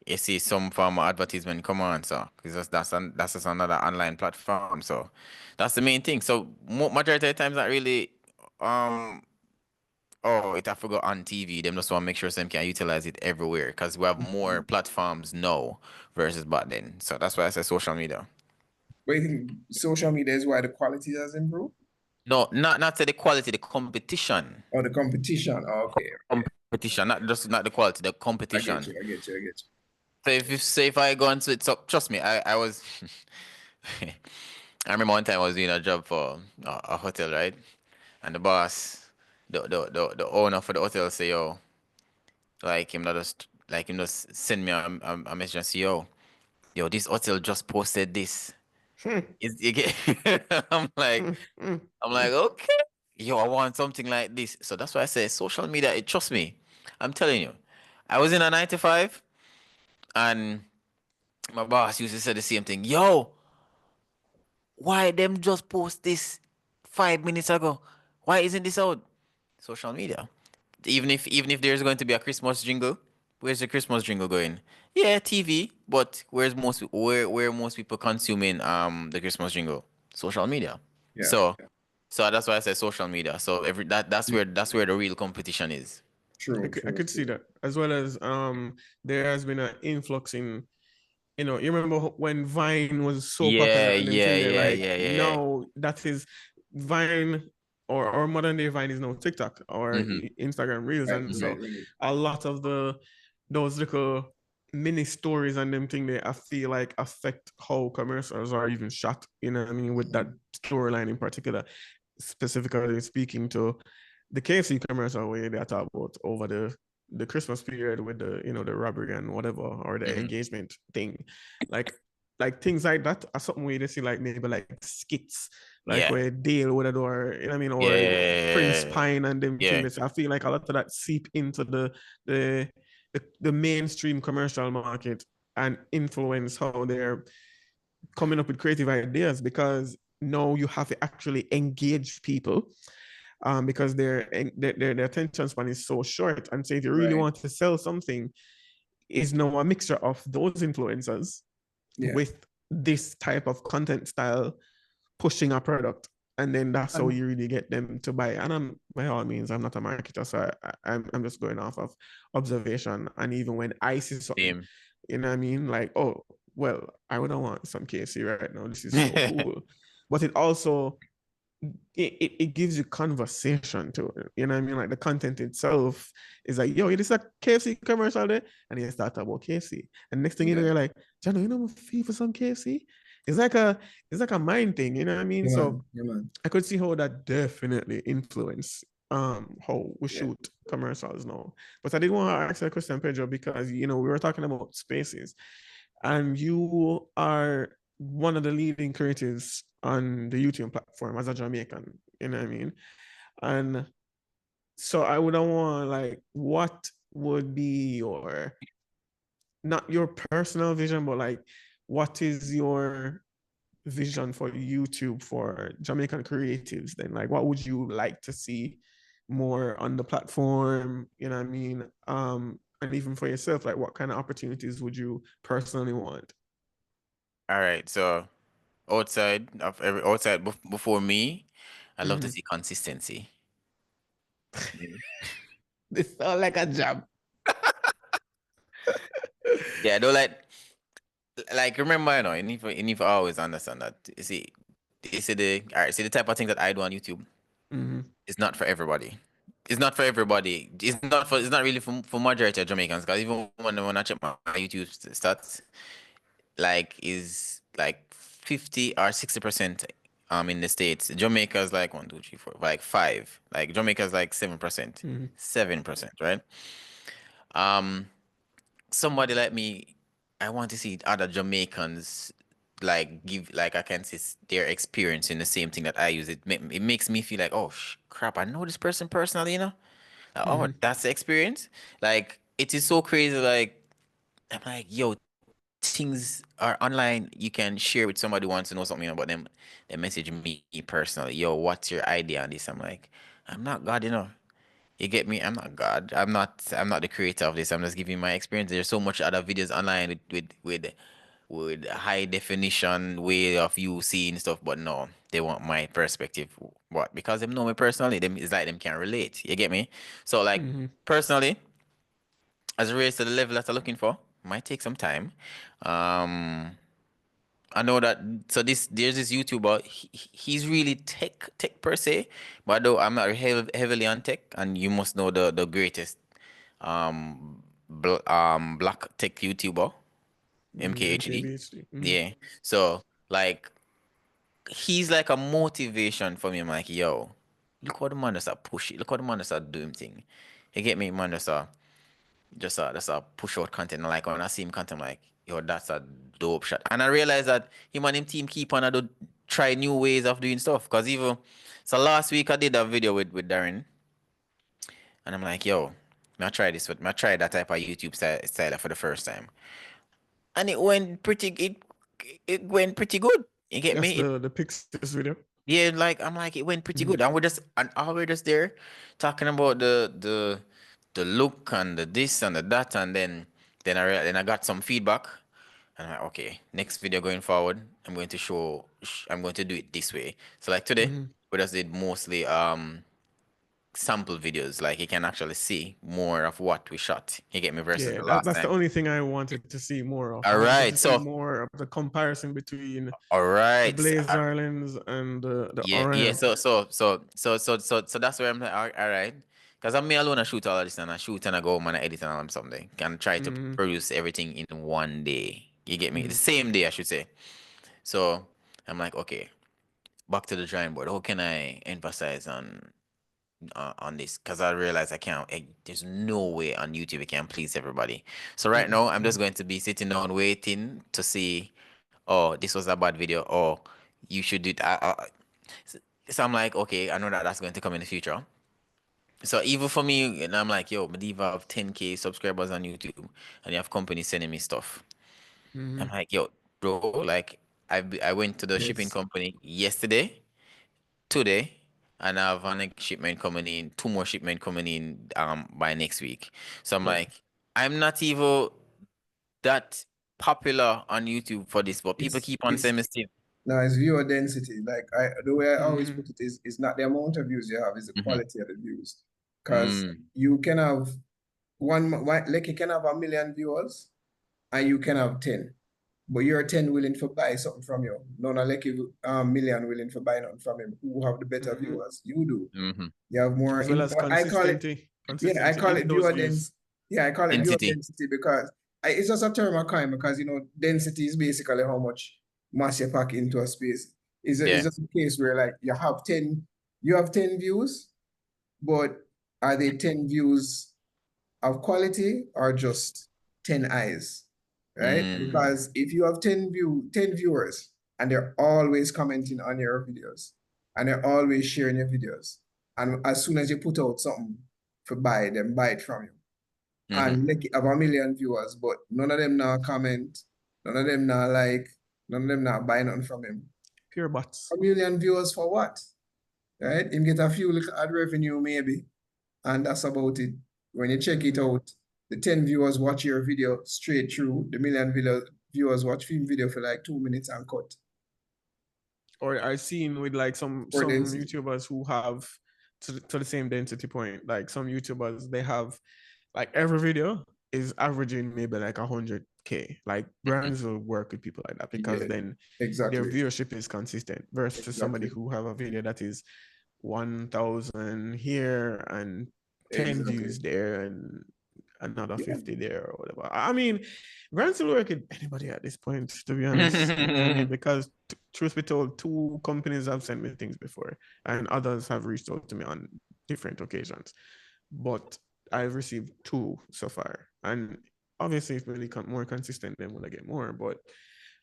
You see some form of advertisement come on, so because that's just another online platform. So that's the main thing. So majority of the times not really it have to go on TV. Them just want to make sure some can utilize it everywhere because we have more platforms now versus back then. So that's why I say social media. But you think social media is why the quality has improved? No, not to the quality, the competition. Or the competition. Oh, okay. Competition, not the quality, the competition. I get you. So if I go into it, so trust me, I was I remember one time I was doing a job for a hotel, right? And the boss, the owner for the hotel say, yo, like him just send me a message and say, yo, this hotel just posted this. You get I'm like, okay. Yo, I want something like this. So that's why I say social media, trust me. I'm telling you. I was in a 9 to 5 and my boss used to say the same thing. Yo, why them just post this 5 minutes ago? Why isn't this out? Social media. Even if there's going to be a Christmas jingle, where's the Christmas jingle going? Yeah, TV, but where most people consuming the Christmas jingle? Social media. Yeah. So that's why I said social media. So that's where the real competition is. True. I could see that, as well as there has been an influx in, you remember when Vine was so popular Yeah, and them thing there, yeah, like yeah, yeah. now that is Vine, or modern day Vine is now TikTok or Instagram Reels, and so a lot of those little mini stories and them thing there, I feel like affect how commercials are even shot. You know what I mean? With that storyline in particular, specifically speaking to the KFC commercial where they talk about over the Christmas period with the the robbery and whatever, or the engagement thing, like things like that are something where they see like maybe like skits, like Yeah. where Dale would or you know what I mean, or Prince Yeah. Pine and them Yeah. things. I feel like a lot of that seep into the the mainstream commercial market and influence how they're coming up with creative ideas, because now you have to actually engage people, because their attention span is so short. And so if you really want to sell something, is now a mixture of those influencers with this type of content style pushing a product. And then that's how you really get them to buy. And I'm, by all means, I'm not a marketer, so I'm just going off of observation. And even when I see something, you know what I mean? Like, oh, well, I wouldn't want some KFC right now. This is so cool. But it also, it gives you conversation to it. You know what I mean? Like the content itself is like, yo, it is a KFC commercial there. And you start talking about KFC. And next thing you know, you're like, Jano, you know I'm fee for some KFC? It's like a mind thing, you know what I mean? So I could see how that definitely influence how we shoot commercials now. But I did want to ask a question, Pedro, because we were talking about spaces, and you are one of the leading creatives on the YouTube platform as a Jamaican, you know what I mean? And so I would want, like, what would be your, not your personal vision, but like, what is your vision for YouTube for Jamaican creatives then? Like, what would you like to see more on the platform? You know what I mean? And even for yourself, like, what kind of opportunities would you personally want? All right, so before me, I love to see consistency. This sounds like a job. Yeah, I don't like remember, and if I always understand that. See the type of thing that I do on YouTube is not for everybody. It's not for everybody. It's not really for majority of Jamaicans, because even when I check my YouTube stats, like is like 50 or 60% in the States. Jamaica's like 1, 2, 3, 4, like 5. Like Jamaica's like 7%. 7%, right? Somebody like me, I want to see other Jamaicans like give, like, I can see their experience in the same thing that I use. It makes me feel like, oh crap, I know this person personally, Like, oh, that's the experience. Like, it is so crazy. Like, I'm like, yo, things are online. You can share with somebody who wants to know something about them. They message me personally, yo, what's your idea on this? I'm like, I'm not God, You get me? I'm not God. I'm not the creator of this. I'm just giving my experience. There's so much other videos online with high definition way of you seeing stuff, but no, they want my perspective. What? Because they know me personally, them it's like them can't relate. You get me? So, like, personally, as it relates to the level that I'm looking for, might take some time. I know that. So there's this YouTuber. He's really tech per se, but though I'm not heavily on tech, and you must know the greatest black tech YouTuber, MKHD. Yeah. So, like, he's like a motivation for me. I'm like, yo, look what the man just push it. Look what the man just doing thing. You get me, man? Just push out content. And like, when I see him content, I'm like, yo, that's a dope shot. And I realized that him and him team keep on try new ways of doing stuff. Cause even so, last week I did a video with Darren, and I'm like, yo, I try that type of YouTube style for the first time, and it went pretty good. You get That's me? the Pixels video. Yeah, like, I'm like, it went pretty good, and we're just there talking about the the look and the this and the that, and then I got some feedback, and I'm like, okay, next video going forward, I'm going to I'm going to do it this way. So like today, we just did mostly sample videos, like you can actually see more of what we shot. You get me versus Yeah, the last that's the time. only thing I wanted to see more of. All I wanted right, to see so more of the comparison between all the right, Blaze Darlings and the yeah, Orion. so that's where I'm like, all right, because I'm me alone. I shoot all of this, and I shoot and I go home and I edit and all something, and try to produce everything in one day. You get me? The same day, I should say. So I'm like, okay, back to the drawing board. How can I emphasize on this? Because I realize there's no way on YouTube I can please everybody. So right now, I'm just going to be sitting down waiting to see, oh, this was a bad video, or you should do it. So I'm like, okay, I know that that's going to come in the future. So even for me, and I'm like, yo, Mediva have 10K subscribers on YouTube, and you have companies sending me stuff. I'm like, yo, bro, like I went to the shipping Yes. company yesterday, today, and I have one shipment coming in, two more shipment coming in by next week. So I'm like, I'm not even that popular on YouTube for this, but people keep on It's saying me still. now it's viewer density. Like the way I always put it is not the amount of views you have, is the quality of the views. Because you can have like you can have 1 million viewers and you can have 10. But you're 10 willing to buy something from you. None are like you million willing to buy nothing from him. Who have the better viewers? You do. You have more As well as I call it I call in it those viewer views. density. Yeah, I call it viewer Density. density because it's just a term of kind, because density is basically how much mass you pack into a space. It's Yeah. just a case where like you have 10 views, but are they 10 views of quality or just 10 eyes? Right? Because if you have 10 viewers and they're always commenting on your videos and they're always sharing your videos, and as soon as you put out something for buy, them buy it from you. And like you have 1 million viewers, but none of them now comment, none of them now like, none of them now buy nothing from him. Pure bots. 1 million viewers for what? Right? Him get a few little ad revenue maybe, and that's about it. When you check it out, the 10 viewers watch your video straight through, the million viewers watch film video for like 2 minutes and cut. Or I've seen with like some density. YouTubers who have to the same density point. Like some YouTubers, they have like every video is averaging maybe like 100K. Like brands will work with people like that because then their viewership is consistent versus somebody who have a video that is 1,000 here and 10 views there and another 50 there or whatever. I mean, brands will work with anybody at this point, to be honest. You know what I mean? Because truth be told, 2 companies have sent me things before and others have reached out to me on different occasions. But I've received 2 so far. And obviously, if really more consistent, then will I get more. But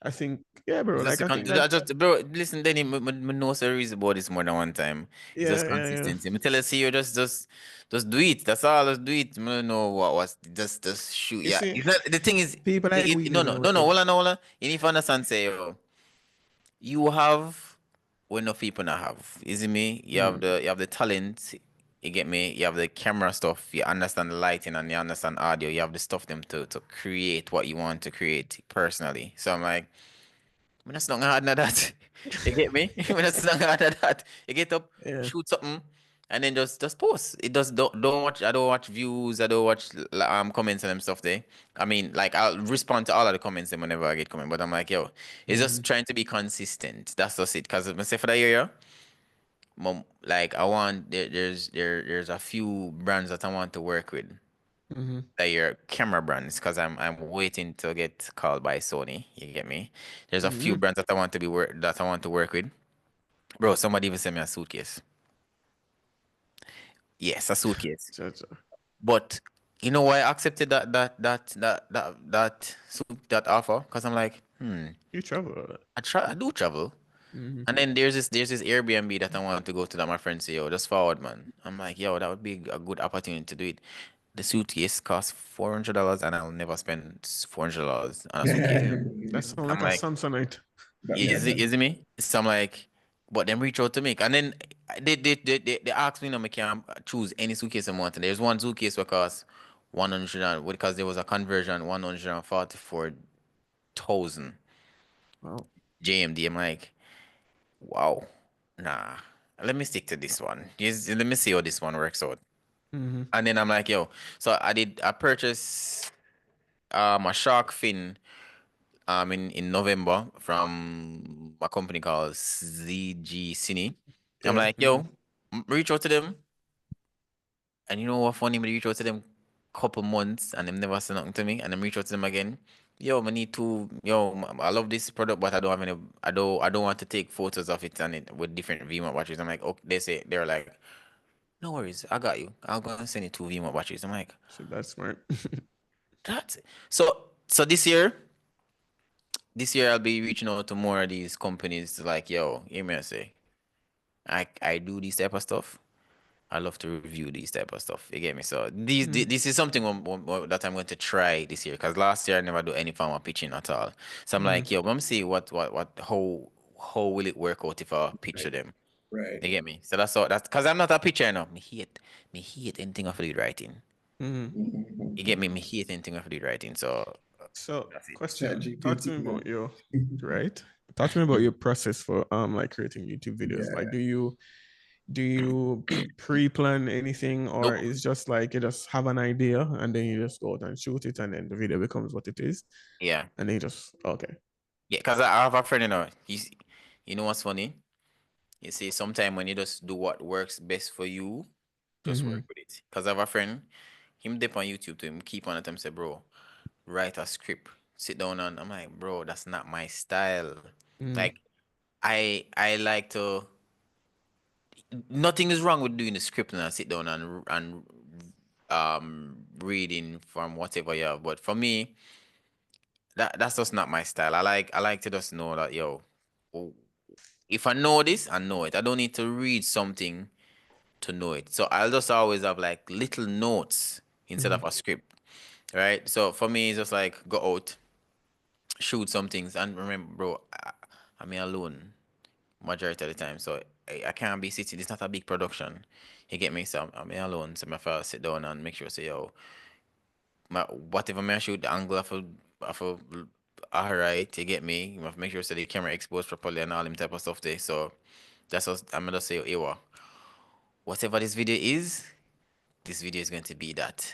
I think, yeah, bro. Like I think that, bro, listen, Danny, me know series about this more than one time. It's just consistency. Me tell you, see, you just do it. That's all. Just do it. Me don't know what just shoot. Yeah, see, the thing is, people like no. Hold on. You need to understand, say, you have what enough people not have. Is it me? You have the talent. You get me? You have the camera stuff. You understand the lighting and you understand audio. You have the stuff them to create what you want to create personally. So I'm like, I'm not gonna hard na that. You get me? I'm not gonna hard na that. You get up, shoot something, and then just post. It does don't watch. I don't watch views. I don't watch comments and them stuff there. I mean, like I'll respond to all of the comments then whenever I get comment. But I'm like, yo, it's just trying to be consistent. That's just it. Cause I say for the year, like I want there's a few brands that I want to work with. That your camera brands, because I'm waiting to get called by Sony. You get me? There's a few brands that I want to work with. Bro, somebody even sent me a suitcase. Yes, a suitcase. But you know why I accepted that offer? Because I'm like, you travel. I do travel. And then there's this Airbnb that I want to go to that my friend say, yo, just forward, man. I'm like, yo, that would be a good opportunity to do it. The suitcase costs $400 and I'll never spend $400 on a suitcase. That sounds like a Samsonite. Is it me? So I'm like, but them reach out to me. And then they asked me, no, I can choose any suitcase I want. And there's one suitcase that costs 100 because there was a conversion 144,000 Wow. JMD. I'm like, wow, nah. Let me stick to this one. Let me see how this one works out. Mm-hmm. And then I'm like, yo, so I purchased a shark fin in November from a company called ZG Cine. I'm Yeah. like, yo, reach out to them. And you know what funny? Me reach out to them couple months and them never say nothing to me. And then reach out to them again. Yo, I need to. I love this product, but I don't have any. I don't want to take photos of it and it with different VMAT watches. I'm like, okay. They're like, no worries, I got you. I'll go and send you two VMAT watches. I'm like, So that's smart. that's it. So this year I'll be reaching out to more of these companies to like, yo, hear me I say, I do this type of stuff. I love to review these type of stuff. You get me? So this is something that I'm going to try this year because last year I never do any form of pitching at all. So I'm like, yo, let me see how will it work out if I pitch to them. Right. You get me? So that's all. That's because I'm not a pitcher enough. Me hate anything of lead writing. Mm-hmm. You get me? Me hate anything of lead writing. So So, that's it. question. ChatGPT, Talk to me man. about your right. Talk to me about your process for like creating YouTube videos. Yeah. Like, do you pre-plan anything, or Nope. is just like you just have an idea and then you just go out and shoot it, and then the video becomes what it is, Yeah. and then you just okay. Yeah. Because I have a friend, you know what's funny? You see, sometimes when you just do what works best for you, just Mm-hmm. work with it. Because I have a friend, him dip on YouTube to him, keep on at him, say, bro, write a script. Sit down and I'm like, bro, that's not my style. Mm-hmm. Like, I like to. Nothing is wrong with doing the script and sit down and reading from whatever you have. But for me, that's just not my style. I like to just know that oh, if I know this, I know it. I don't need to read something to know it. So I'll just always have like little notes instead of a script, right? So for me, it's just like go out, shoot some things, and remember, bro, I'm here alone majority of the time, so I can't be sitting. It's not a big production. You get me? So I'm here alone, so my first sit down and make sure say yo, whatever me I shoot, the angle of a all right. You get me? You have to make sure so the camera exposed properly and all them type of stuff there. So that's what I'm gonna say. Yo, whatever this video is going to be that.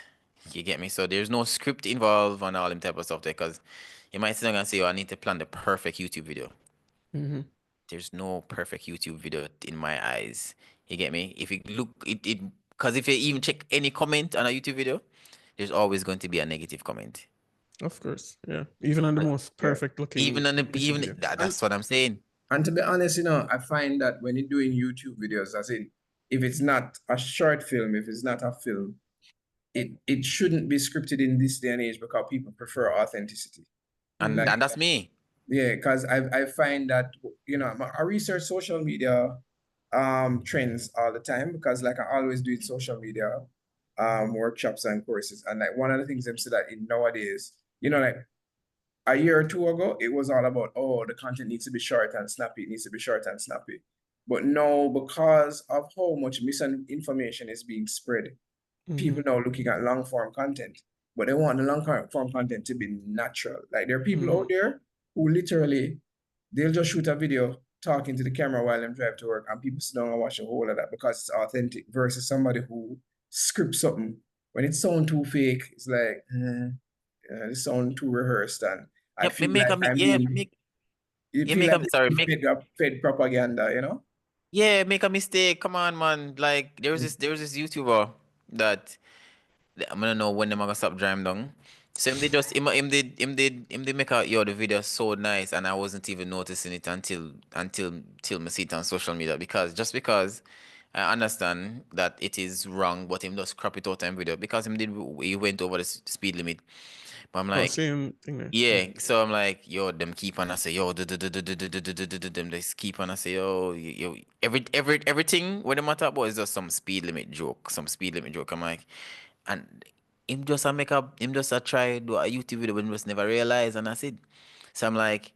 You get me? So there's no script involved and all them type of stuff there because you might sit down and say, oh, I need to plan the perfect YouTube video. Mm-hmm. There's no perfect YouTube video in my eyes. You get me? If you look it because if you even check any comment on a YouTube video, there's always going to be a negative comment. Of course, yeah. Even on the most Yeah. perfect looking Even on the YouTube video. that's what I'm saying. And to be honest, I find that when you're doing YouTube videos, as in, if it's not a short film, if it's not a film, it shouldn't be scripted in this day and age because people prefer authenticity. And Like, that's me. yeah, because I find that, I research social media trends all the time because like I always do social media workshops and courses. And like one of the things I'm saying that in nowadays, like a year or two ago, it was all about, oh, the content needs to be short and snappy. It needs to be short and snappy. But now, because of how much misinformation is being spread, people now looking at long form content, but they want the long form content to be natural. Like there are people out there who literally, they'll just shoot a video talking to the camera while they drive to work, and people sit down and watch a whole of that because it's authentic versus somebody who scripts something. When it sounds too fake, it's like, it sounds too rehearsed, and I Yep, me feel make like a you yeah, feel make like a sorry, it's fed propaganda. yeah, make a mistake. Come on, man. Like there was this YouTuber that I'm gonna know when them are gonna stop driving down. So him they just him did make a the video so nice and I wasn't even noticing it until me see it on social media because I understand that it is wrong, but him just crop it out in video because he went over the speed limit. But I'm Oh, like, same thing there. yeah, so I'm like, yo, them keep on I say, yo, them just keep on I say, yo, everything when them talk about is just some speed limit joke, some speed limit joke. I'm like, and him just a try do a YouTube video when he just never realized, and I said, so I'm like,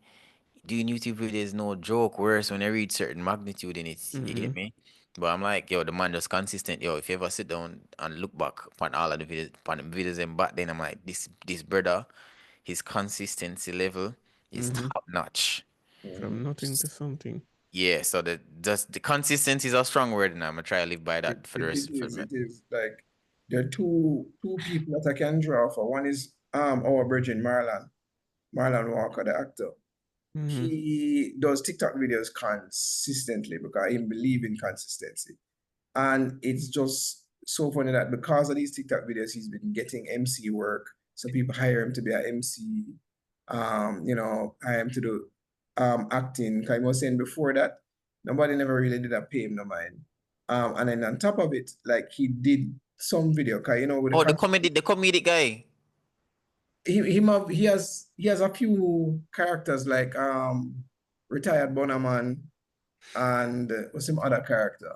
doing YouTube videos is no joke. Whereas when I reach certain magnitude in it, you get me? But I'm like, yo, the man just consistent. Yo, if you ever sit down and look back upon all of the videos, upon the videos and back then, I'm like, this brother, his consistency level is top notch. From nothing to something. Yeah, so the consistency is a strong word, and I'm gonna try to live by that for the rest of It it. is like there are two people that I can draw for. One is our Virgin Marlon Walker, the actor. He does TikTok videos consistently because he believe in consistency. And it's just so funny that because of these TikTok videos, he's been getting MC work. So people hire him to be an MC, hire him to do acting. Because I was saying before that, nobody never really did that pay him no mind. And then on top of it, like he did some video, cause with the comedic guy. He has a few characters like retired Bonaman and what's some other character.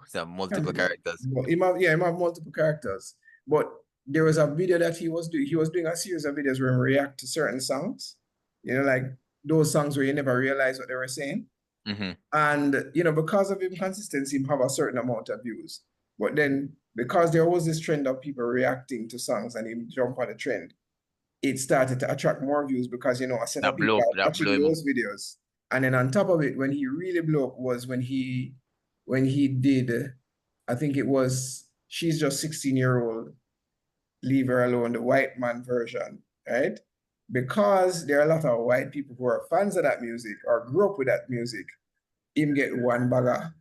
Some multiple characters. But he have multiple characters. But there was a video that he was doing. He was doing a series of videos where he react to certain songs. Like those songs where you never realize what they were saying. And because of him consistency, he have a certain amount of views. But then because there was this trend of people reacting to songs and him jump on the trend, it started to attract more views because a set of people are watching those videos. And then on top of it, when he really blew up was when he did, I think it was She's Just 16-Year-Old, Leave Her Alone, the white man version, right? Because there are a lot of white people who are fans of that music or grew up with that music, him get one bagger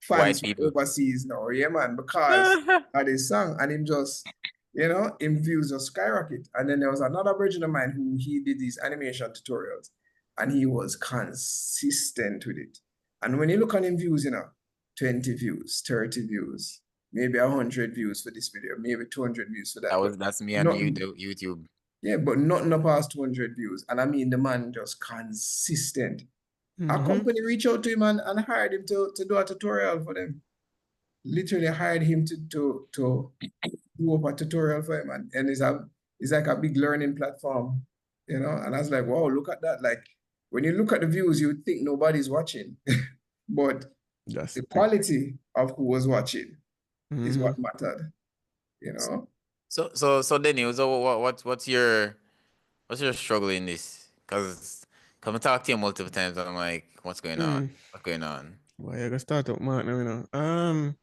fans from overseas now, yeah man, because of this song, and him just, him views just skyrocket. And then there was another version of mine who he did these animation tutorials, and he was consistent with it. And when you look on him views, 20 views, 30 views, maybe 100 views for this video, maybe 200 views for that. That's me on YouTube. Yeah, but nothing past 200 views. And I mean, the man just consistent. A company reached out to him and hired him to do a tutorial for them. Literally hired him to do up a tutorial for him, and it's like a big learning platform, And I was like, wow, look at that. Like when you look at the views, you would think nobody's watching, but the quality of who was watching is what mattered, So Denny, so what's your struggle in this? Because I talk to you multiple times, and I'm like, what's going on? What's going on? Well, I gotta start up, Mark. Now,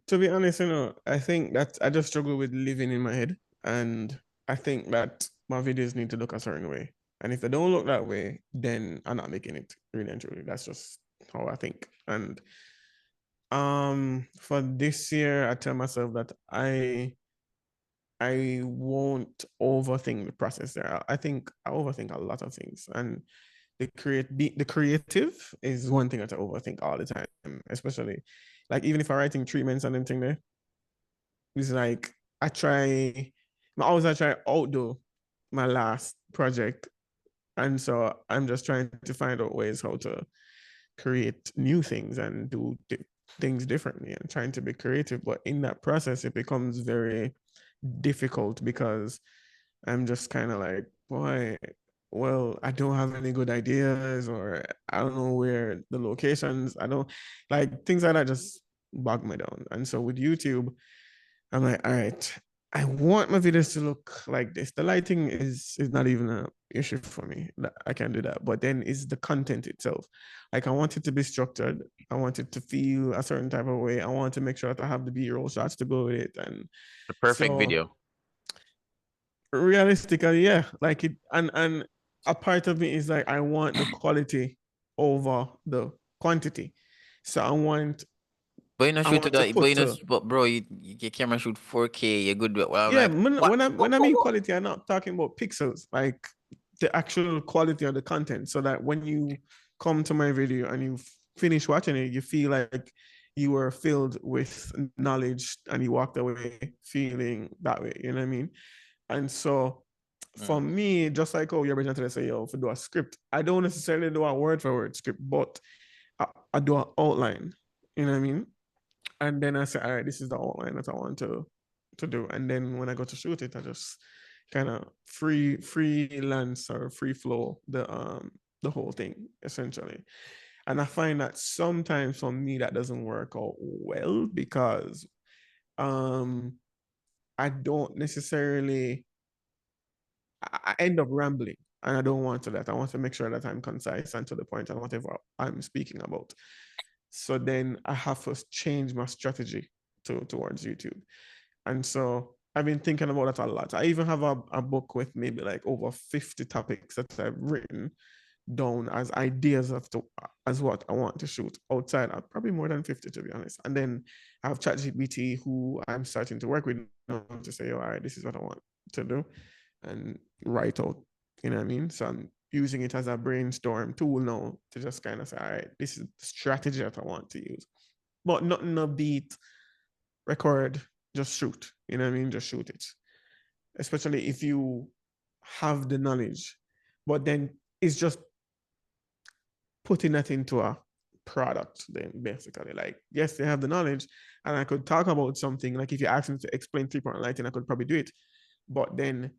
to be honest, I think that I just struggle with living in my head, and I think that my videos need to look a certain way. And if they don't look that way, then I'm not making it, really and truly. That's just how I think. And for this year, I tell myself that I won't overthink the process there. I think I overthink a lot of things, and the creative is one thing that I overthink all the time, especially like even if I'm writing treatments and anything there, it's like I try outdo my last project, and so I'm just trying to find out ways how to create new things and do things differently and trying to be creative. But in that process, it becomes very difficult because I'm just kind of like, boy, well, I don't have any good ideas, or I don't know where the locations, I don't like things like that just bog me down. And so with YouTube, I'm like, all right, I want my videos to look like this. The lighting is not even an issue for me. I can do that. But then it's the content itself. Like I want it to be structured. I want it to feel a certain type of way. I want to make sure that I have the B-roll shots to go with it. And the perfect video. Realistically, yeah. Like it, and a part of me is like I want the quality over the quantity. So I want. But you not shoot to that. But bro, you camera shoot 4K. You're good. Well, yeah. like, when I mean quality, I'm not talking about pixels. Like the actual quality of the content, so that when you come to my video and you finish watching it, you feel like you were filled with knowledge and you walked away feeling that way. You know what I mean? And so for me, just like you're originally say, if I do a script, I don't necessarily do a word for word script, but I do an outline. You know what I mean? And then I say, all right, this is the outline that I want to do. And then when I go to shoot it, I just kind of freelance or free flow the whole thing essentially. And I find that sometimes for me that doesn't work out well because I don't necessarily I end up rambling, and I don't want to that. I want to make sure that I'm concise and to the point on whatever I'm speaking about. So then I have to change my strategy towards YouTube. And so I've been thinking about that a lot. I even have a book with maybe like over 50 topics that I've written down as ideas as what I want to shoot outside. Probably more than 50 to be honest. And then I have ChatGPT who I'm starting to work with now to say, all right, this is what I want to do and write out. You know what I mean? So I'm using it as a brainstorm tool now to just kind of say, all right, this is the strategy that I want to use. But nothing no beat, record, just shoot. You know what I mean? Just shoot it. Especially if you have the knowledge. But then it's just putting that into a product then basically. Like, yes, they have the knowledge and I could talk about something. Like if you ask me to explain 3-point lighting, I could probably do it. But then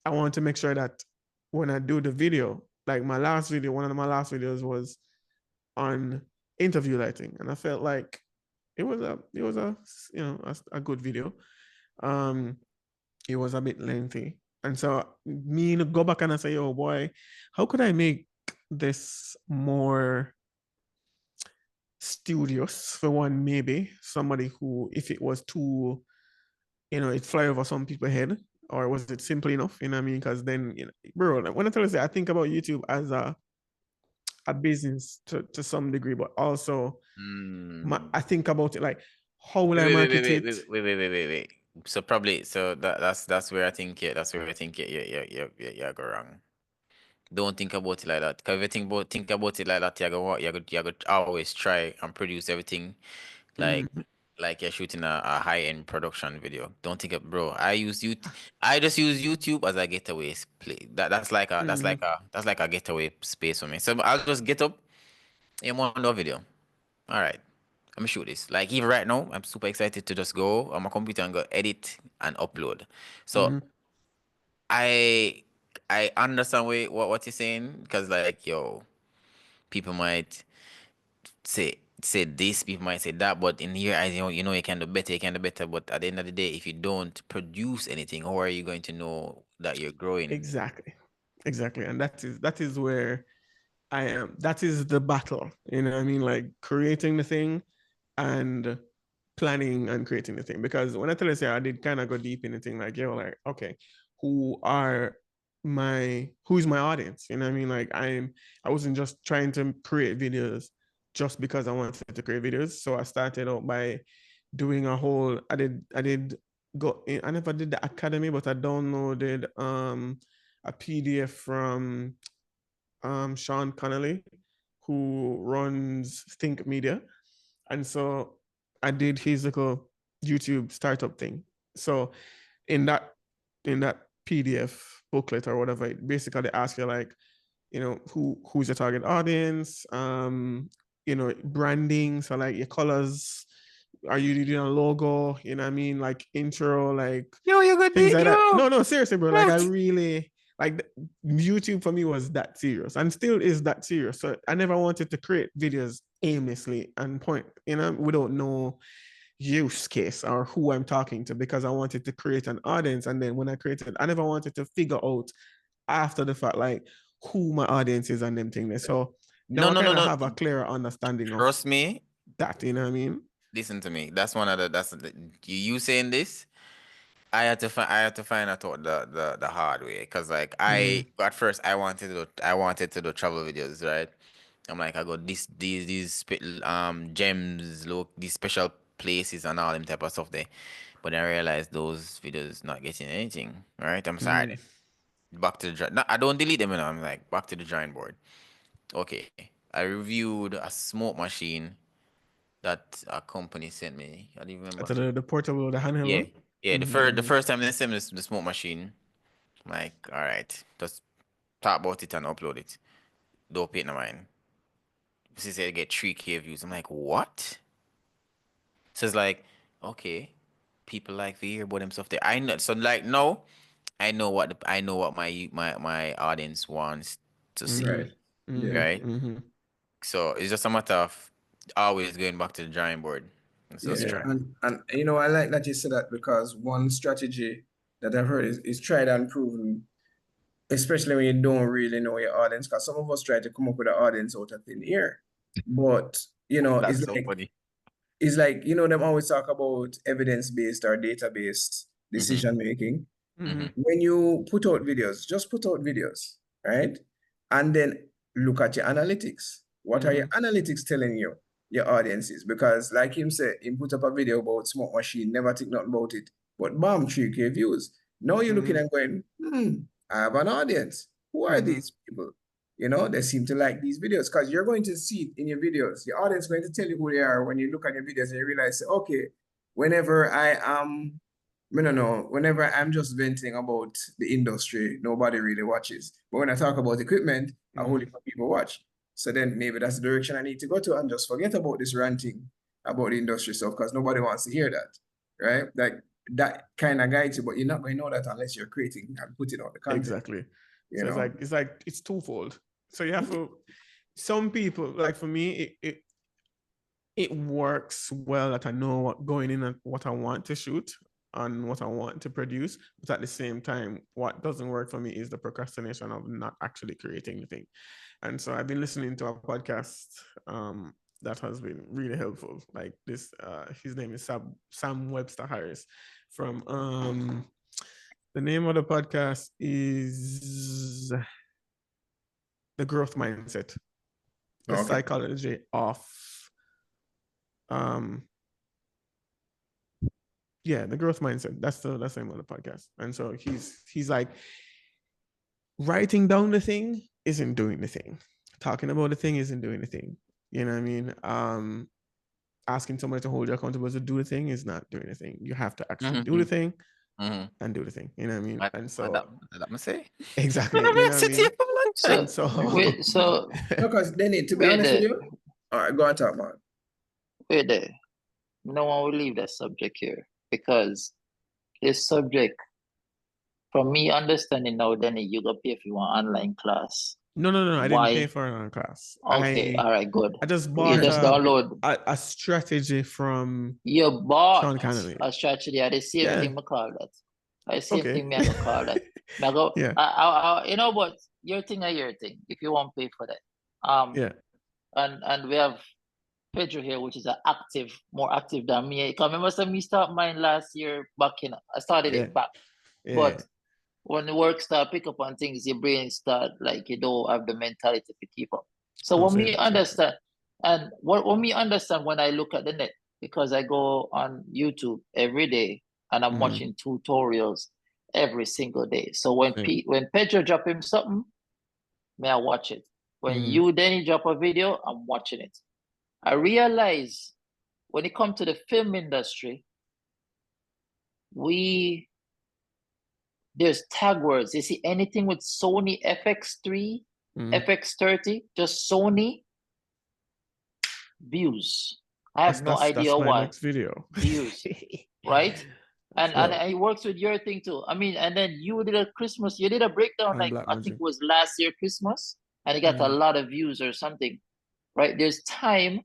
I want to make sure that when I do the video, like my last video, one of my last videos was on interview lighting. And I felt like it was a a good video. It was a bit lengthy. And so me go back and I say, oh boy, how could I make this more studious for one? Maybe somebody who, if it was too, it fly over some people's head, or was it simple enough? You know what I mean? Because then, bro, like, when I tell you, I think about YouTube as a business to some degree, but also I think about it like, how will I market it? Wait. So probably that's where I think you go wrong. Don't think about it like that. Because if you think about it like that, you're gonna always try and produce everything like you're shooting a high-end production video. Don't think of, bro. I just use YouTube as a getaway play. That's like a getaway space for me. So I'll just get up and want to do a video. All right. Let me shoot this. Like even right now, I'm super excited to just go on my computer and go edit and upload. So I understand what you're saying because like yo, people might say this, people might say that, but in here, I you can do better, you can do better. But at the end of the day, if you don't produce anything, how are you going to know that you're growing? Exactly. And that is where I am. That is the battle. You know what I mean? Like creating the thing and planning and creating the thing. Because when I tell you, say I did kind of go deep in the thing, like, like, okay, who's my audience? You know what I mean? Like I wasn't just trying to create videos just because I wanted to create videos. So I started out by doing a whole, I did go in, I never did the academy, but I downloaded a PDF from Sean Connolly, who runs Think Media. And so I did his little YouTube startup thing. So in that PDF booklet or whatever, it basically asks you like, who's your target audience, branding, so like your colors, are you doing a logo, you know what I mean, like intro, like You got things like that. No, seriously, bro. Like I really like YouTube for me was that serious and still is that serious. So I never wanted to create videos aimlessly and without no use case or who I'm talking to, because I wanted to create an audience. And then when I created, I never wanted to figure out after the fact like who my audience is and them things. So now I kind of have a clearer understanding Trust me. That, you know what I mean? Listen to me. That's you saying this. I had to find out the hard way because like at first I wanted to do travel videos, right? I'm like, I got these gems, look, these special places and all them type of stuff there. But I realized those videos not getting anything, right? I'm sorry. Back to the no, I don't delete them, I'm like back to the drawing board. Okay, I reviewed a smoke machine that a company sent me. I don't even remember. The portable, the handheld Yeah, one? yeah. The first time they sent me the smoke machine, I'm like, all right, just talk about it and upload it. Don't pay it no mind. She said get 3K views. I'm like, what? So it's like, okay, people like to hear about themselves there. I know. So like, no, I know what my audience wants to see, Right. Yeah. right? So it's just a matter of always going back to the drawing board and just Yeah. try. And you know, I like that you said that because one strategy that I've heard is tried and proven, especially when you don't really know your audience, because some of us try to come up with an audience out of thin air. But you know, That's so funny. it's like, you know, them always talk about evidence-based or data-based decision making. When you put out videos, just put out videos, right? And then look at your analytics. What are your analytics telling you, your audiences? Because like him said, he put up a video about smoke machine, never think nothing about it, but bam, 3K views. Now you're looking and going, I have an audience. Who are these people? You know, they seem to like these videos because you're going to see it in your videos. Your audience is going to tell you who they are when you look at your videos and you realize, okay, whenever I am, whenever I'm just venting about the industry, nobody really watches. But when I talk about equipment, a whole lot of people watch. So then maybe that's the direction I need to go to and just forget about this ranting about the industry stuff because nobody wants to hear that, right? Like that kind of guides you, but you're not going to know that unless you're creating and putting out the content. Exactly. You So know? it's twofold. So you have to, some people, like for me, it works well that I know what going in and what I want to shoot and what I want to produce. But at the same time, what doesn't work for me is the procrastination of not actually creating the thing. And so I've been listening to a podcast that has been really helpful. Like this, his name is Sam Webster Harris from the name of the podcast is The Growth Mindset, the psychology of the growth mindset. That's the name of the podcast. And so he's like, writing down the thing isn't doing the thing. Talking about the thing isn't doing the thing. You know what I mean? Asking somebody to hold you accountable to do the thing is not doing the thing. You have to actually do the thing and do the thing. You know what I mean? And so that must say exactly. You know what I mean? So because they need to be honest with you. All right, go on top, man. Wait there. No one will leave that subject here because this subject, from me understanding now, then you go pay for your online class. No, I didn't pay for an online class. Okay, all right, good. I just bought a strategy from you bought Sean Connolly. A strategy. I the same thing I call that. I same thing me I go call that. I go, you know, but your thing. If you want to pay for that. And we have Pedro here, which is more active than me. I can remember me start mine last year back in. I started it back, but when the work start pick up on things, your brain start like you don't have the mentality to keep up. So when we understand, and when we understand when I look at the net, because I go on YouTube every day and I'm watching tutorials every single day. So when Pedro drop him something, may I watch it. When you Danny drop a video, I'm watching it. I realize when it comes to the film industry, there's tag words. You see anything with Sony FX3, FX30, just Sony, views. I have no idea why. My next video. Views, right? And it works with your thing too. I mean, and then you did a breakdown like I think it was last year Christmas, and it got a lot of views or something, right? There's time.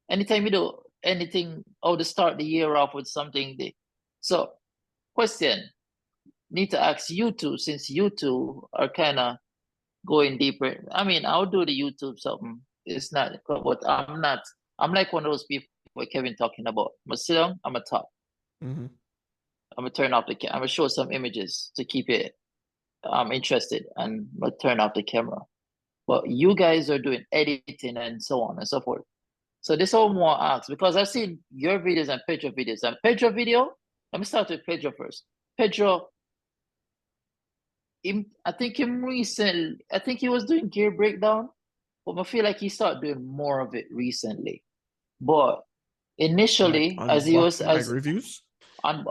Anytime you do anything, to start the year off with something. So, question. Need to ask you two, since you two are kind of going deeper. I mean, I'll do the YouTube something. It's not, but I'm not. I'm like one of those people what Kevin talking about. I'm gonna sit down, I'm gonna talk. I'm gonna turn off the camera. I'm gonna show some images to keep it interested, and I'm gonna turn off the camera. But you guys are doing editing and so on and so forth. So this all more asks because I've seen your videos and Pedro videos. And Pedro video, let me start with Pedro first. Pedro, I think he was doing gear breakdown, but I feel like he started doing more of it recently. But initially, reviews. Oh,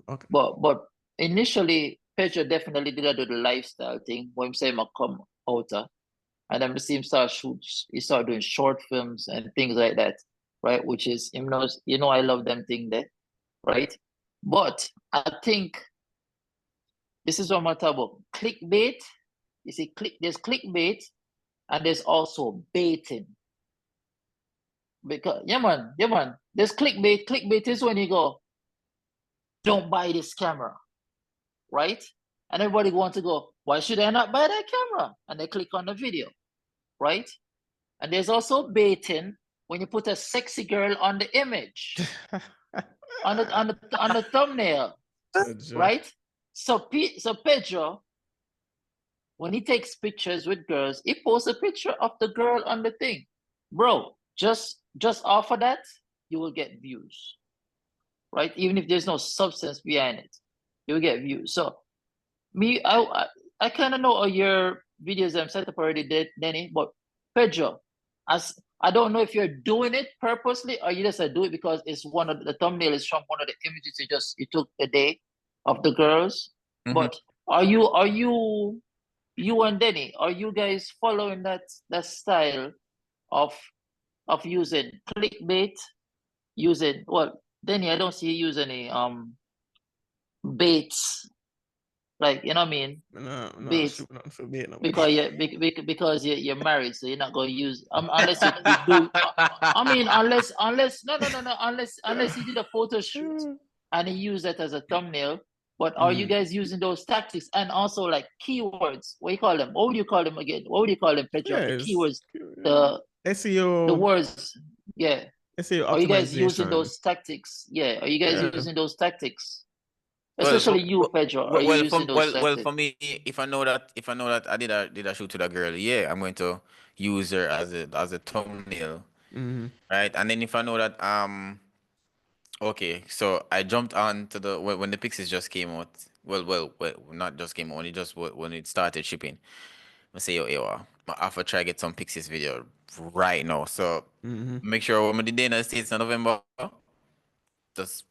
okay. But initially, Pedro definitely did do the lifestyle thing. When say I come out, and then we see him he started doing short films and things like that, right? Which is I love them thing there, right? But I think this is what I'm talking about. Clickbait. You see, there's clickbait and there's also baiting. Because yeah man, there's clickbait. Clickbait is when you go, don't buy this camera, right? And everybody wants to go, why should I not buy that camera? And they click on the video, right? And there's also baiting when you put a sexy girl on the image, on the thumbnail, right? So Pedro, when he takes pictures with girls, he posts a picture of the girl on the thing. Bro, just off of that, you will get views, right? Even if there's no substance behind it, you will get views. So I kind of know all your videos I'm set up already, Denny, but Pedro, as I don't know if you're doing it purposely or you just do it because it's one of the thumbnail is from one of the images you took the day of the girls. But are you and Denny, are you guys following that style of using clickbait, Denny, I don't see you use any baits, like, you know what I mean? No, Baits. not for bait, no. Because you're married, so you're not going to use unless you do. I mean, unless unless you did a photo shoot and you use that as a thumbnail. But are you guys using those tactics and also like keywords? What do you call them? What would you call them again? What would you call them, Pedro? Yeah, The it's keywords, the SEO, words. Yeah. SEO Are you guys using optimization. those tactics? Yeah. Are you guys Yeah. using those tactics? Well, Especially you, Pedro. Are you using those well, tactics? for me, if I know that I did a shoot with a girl, yeah, I'm going to use her as a thumbnail, right? And then if I know that okay, so I jumped on to the when the Pixies just came out. Well, not just came out. When it just when it started shipping, I say yo, I have to try get some Pixies video right now. So make sure when the day in the States in November, just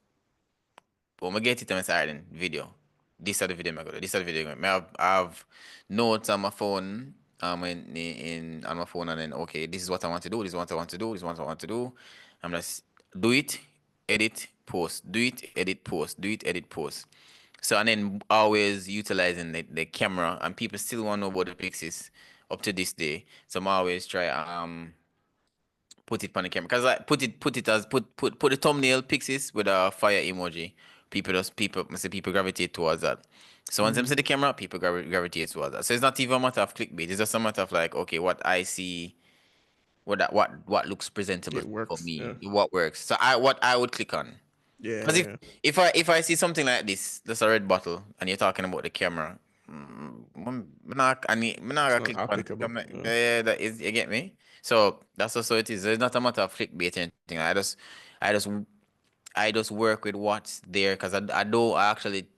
when I get it, I'm starting video. This are the video I go. This are the video. I have notes on my phone. In on my phone, and then okay, this is what I want to do. This is what I want to do. This is what I want to do. I'm just do it, edit, post. Do it, edit, post. Do it, edit, post. So and then always utilizing the camera, and people still want to know about the Pixies up to this day. So I'm always try put it on the camera because like put the thumbnail Pixies with a fire emoji. People gravitate towards that. So once them see the camera, people gravitate towards that. So it's not even a matter of clickbait. It's just a matter of like, okay, what I see, what looks presentable It works, for me, yeah. what works. So what I would click on. Because Yeah. if I see something like this, that's a red bottle, and you're talking about the camera, I'm not gonna click on. applicable, I'm like, yeah. yeah, that is, you get me. So that's also it is. It's not a matter of clickbait or anything. I just work with what's there because I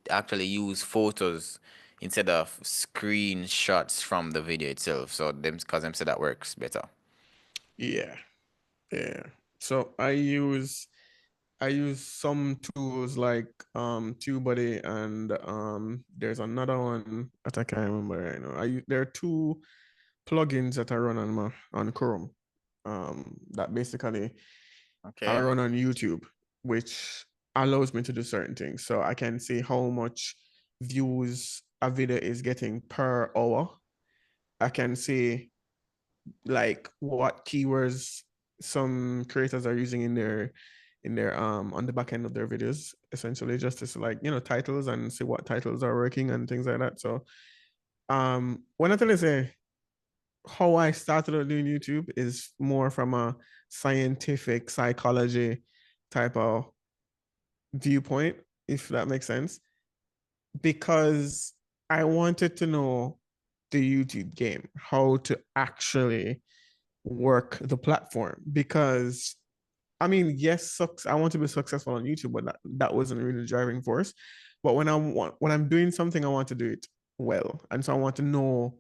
actually use photos instead of screenshots from the video itself. So because them say that works better. Yeah. Yeah. So I use some tools like TubeBuddy and there's another one that I can't remember right now. There are two plugins that I run on Chrome that basically I run on YouTube, which allows me to do certain things. So I can see how much views a video is getting per hour. I can see like what keywords some creators are using in their on the back end of their videos, essentially just to like, titles and see what titles are working and things like that. So when I tell you say how I started out doing YouTube is more from a scientific psychology type of viewpoint, if that makes sense, because I wanted to know the YouTube game, how to actually work the platform. Because I mean, yes, I want to be successful on YouTube, but that wasn't really the driving force. But when I'm doing something, I want to do it well, and so I want to know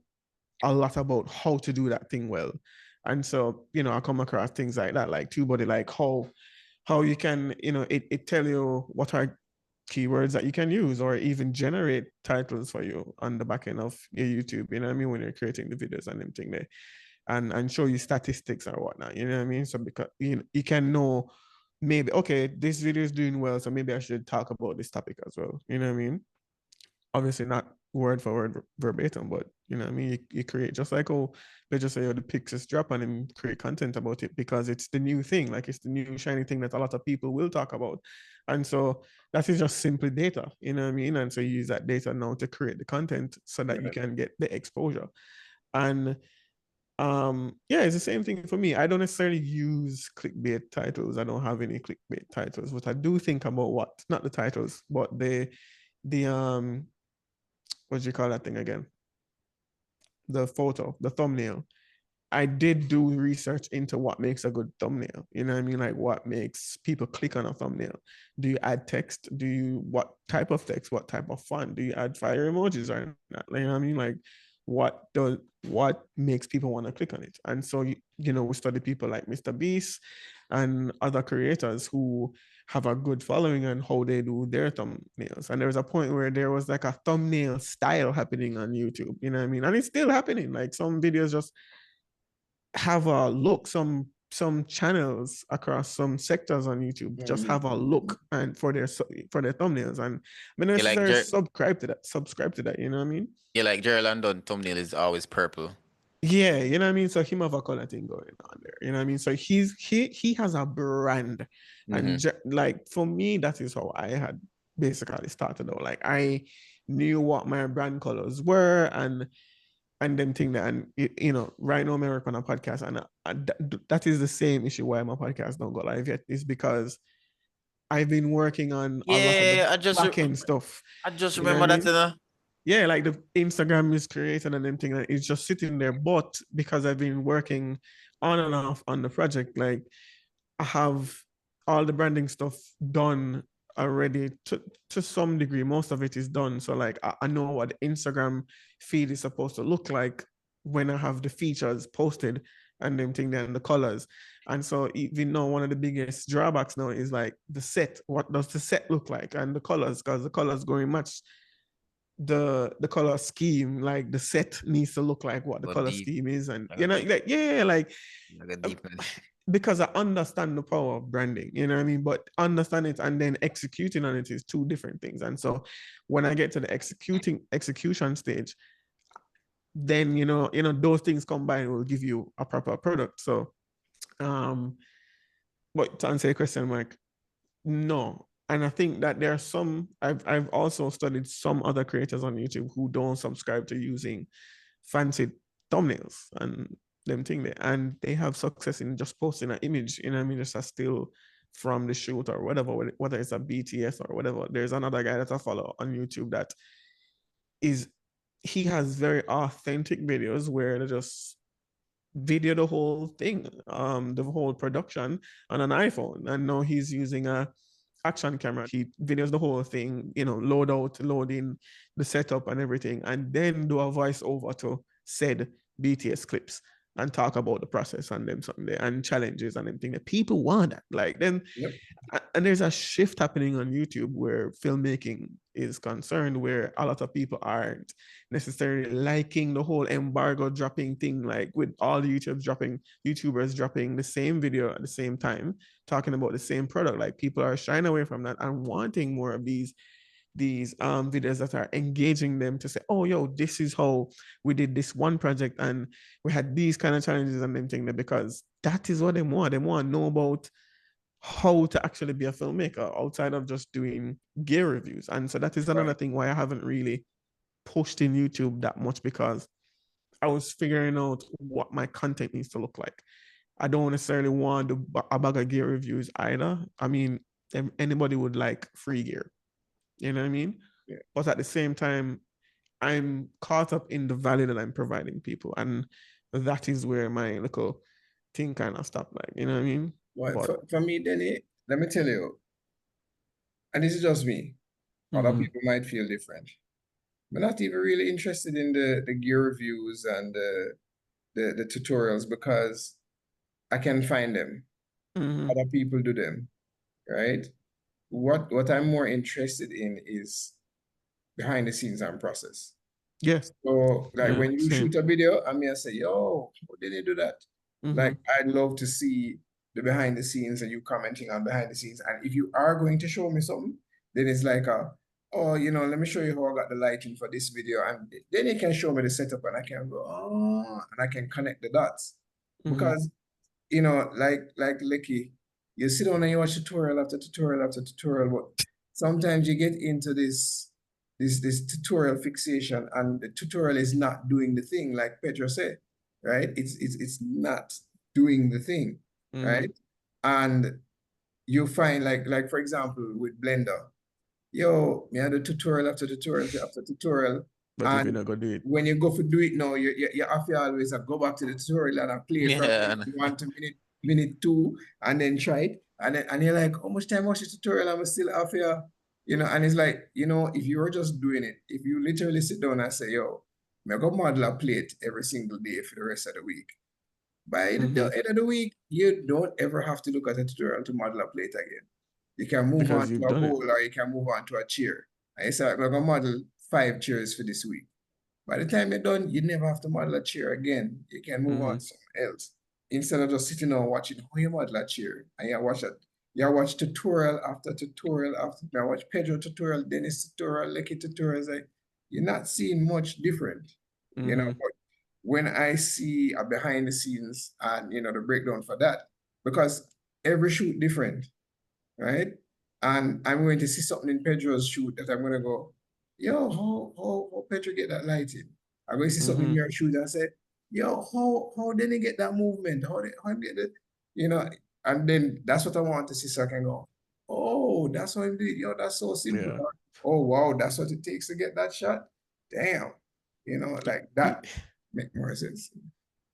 a lot about how to do that thing well. And so, I come across things like that, like TubeBuddy, like how you can, it tell you what are keywords that you can use, or even generate titles for you on the back end of your YouTube, you know what I mean, when you're creating the videos and everything there, and show you statistics or whatnot, you know what I mean? So because you can know maybe, okay, this video is doing well, so maybe I should talk about this topic as well, you know what I mean? Obviously not word for word verbatim, but you know what I mean, you create just like, oh, they just say, oh, the pictures drop and then create content about it because it's the new thing, like it's the new shiny thing that a lot of people will talk about. And so that is just simply data, you know what I mean? And so you use that data now to create the content so that you can get the exposure. And yeah, it's the same thing for me. I don't necessarily use clickbait titles. I don't have any clickbait titles, but I do think about what, not the titles, but the what do you call that thing again? The photo, the thumbnail. I did do research into what makes a good thumbnail. You know what I mean? Like what makes people click on a thumbnail. Do you add text? What type of text? What type of font? Do you add fire emojis or not? You know what I mean? Like what makes people want to click on it? And so, you know, we study people like Mr. Beast and other creators who have a good following and how they do their thumbnails. And there was a point where there was like a thumbnail style happening on YouTube, you know what I mean? And it's still happening. Like some videos just have a look, some channels across some sectors on YouTube just have a look and for their thumbnails, and I mean necessarily subscribe to that, you know what I mean? Yeah, like Jerry London thumbnail is always purple. Yeah, you know what I mean? So him have a color thing going on there, you know what I mean? So he has a brand, and like for me, that is how I had basically started out. Like I knew what my brand colors were, and them thing that, and you know, right now I'm on a podcast, and that is the same issue why my podcast don't go live yet, is because I've been working on a lot of the back end stuff. I just remember that, you know? Yeah, like the Instagram is created and them thing that it's just sitting there, but because I've been working on and off on the project, like I have all the branding stuff done already to some degree. Most of it is done. So like I know what the Instagram feed is supposed to look like when I have the features posted and them thing there and the colors. And so even though one of the biggest drawbacks now is like the set. What does the set look like? And the colors, because the colors going much the color scheme, like the set needs to look like what the color scheme is. And you know, like like because I understand the power of branding, you know what I mean? But understand it and then executing on it is two different things. And so when I get to the execution stage, then you know those things combined will give you a proper product. So but to answer your question, Mike, no. And I think that there are some, I've also studied some other creators on YouTube who don't subscribe to using fancy thumbnails and them thing there, and they have success in just posting an image, you know what I mean, just a still from the shoot or whatever, whether it's a BTS or whatever. There's another guy that I follow on YouTube that he has very authentic videos where they just video the whole thing, the whole production on an iPhone, and now he's using a action camera. He videos the whole thing, you know, load in the setup and everything, and then do a voiceover to said BTS clips and talk about the process and them something there and challenges and everything that people want that. Like then, and there's a shift happening on YouTube where filmmaking is concerned, where a lot of people aren't necessarily liking the whole embargo dropping thing, like with all the YouTubers dropping the same video at the same time, talking about the same product. Like people are shying away from that and wanting more of these videos that are engaging them to say, oh yo, this is how we did this one project and we had these kind of challenges and them thing, because that is what they want. They want to know about how to actually be a filmmaker outside of just doing gear reviews. And so that is another thing why I haven't really pushed in YouTube that much, because I was figuring out what my content needs to look like. I don't necessarily want a bag of gear reviews either. I mean, anybody would like free gear, you know what I mean? Yeah. But at the same time, I'm caught up in the value that I'm providing people, and that is where my little thing kind of stopped. Like, you know what I mean? Well, for me, Denny, let me tell you, and this is just me. Other people might feel different. I'm not even really interested in the gear reviews and the tutorials, because I can find them. Other people do them, right? What I'm more interested in is behind the scenes and process. Yes. So like when you shoot a video, I may say, yo, how did they do that? Like I'd love to see the behind the scenes and you commenting on behind the scenes. And if you are going to show me something, then it's like oh, let me show you how I got the lighting for this video. And then you can show me the setup and I can go, oh, and I can connect the dots. Because, like Licky, you sit down and you watch tutorial after tutorial after tutorial, but sometimes you get into this tutorial fixation and the tutorial is not doing the thing, like Pedro said, right? It's not doing the thing, right? And you find like for example with Blender, yo, me had a tutorial after tutorial after tutorial. But if you're not gonna do it, When you go for do it now, you have to always go back to the tutorial and play from Yeah. minute 1 to minute 2 and then try it. And you're like, how much time watch the tutorial? I'm still have here, and it's like, if you were just doing it, if you literally sit down and say, yo, I'm gonna model a plate every single day for the rest of the week. By the end of the week, you don't ever have to look at a tutorial to model a plate again. You can move Because on to you've a done it. bowl or you can move on to a chair. And you say, I'm going to model 5 chairs for this week. By the time you're done, you never have to model a chair again. You can move on to something else. Instead of just sitting there watching how you model a chair. And you watch it. You watch tutorial after tutorial after. You watch Pedro tutorial, Dennis tutorial, Lecky tutorials. Like, you're not seeing much different. But when I see a behind the scenes and the breakdown for that, because every shoot different, right? And I'm going to see something in Pedro's shoot that I'm gonna go, yo, how Pedro get that lighting? I'm going to see something in your shoot and say, yo, how did he get that movement? How did it, and then that's what I want to see so I can go, oh, that's how he did it. Yo, that's so simple. Yeah. Oh wow, that's what it takes to get that shot. Damn. Like that make more sense.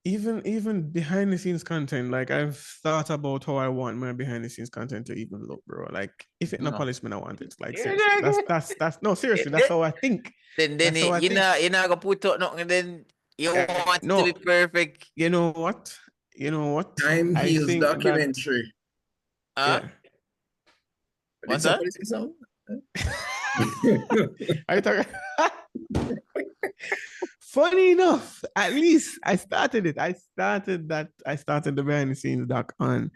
Even behind the scenes content, like I've thought about how I want my behind the scenes content to even look, bro. Like if it's not polished, man, I want it. Like seriously, that's no, seriously, that's how I think. Then That's how I you're think. not gonna put out nothing, and then you want it No. to be perfect. You know what? Time I heals think that documentary. Huh? yeah. Did What's that? somebody say something? Are you talking? Funny enough, at least I started it. I started the behind the scenes doc on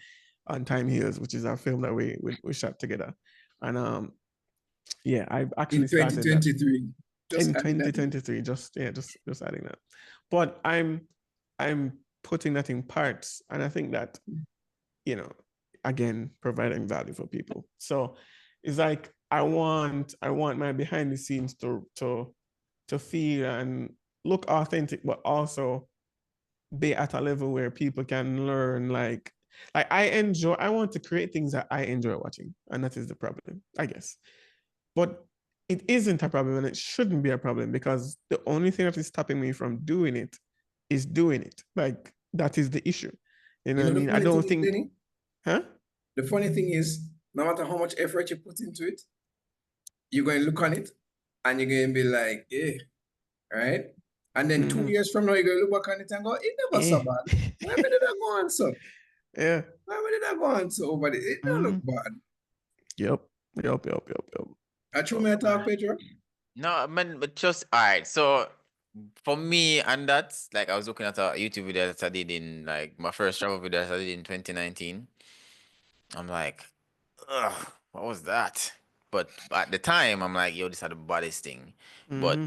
Time Heals, which is our film that we shot together. And yeah, I've actually In started that 2023. Just in adding that. 2023. Just adding that. But I'm putting that in parts, and I think that again, providing value for people. So it's like I want my behind the scenes to feel and look authentic, but also be at a level where people can learn. Like I want to create things that I enjoy watching, and that is the problem, I guess. But it isn't a problem, and it shouldn't be a problem, because the only thing that is stopping me from doing it is doing it. Like that is the issue. You know what I mean? I don't think, Denny, huh? the funny thing is, no matter how much effort you put into it, you're going to look on it and you're going to be like, yeah, right? And then 2 years from now, you're going to look back on it and go, it never so bad. Why did I go on so? Yeah. Why did I go on so? But it don't look bad. Yep. Are you may talk, Pedro? No, man, but just all right. So for me, and that's like I was looking at a YouTube video that I did in like my first travel video that I did in 2019. I'm like, ugh, what was that? But at the time, I'm like, yo, this is the baddest thing. But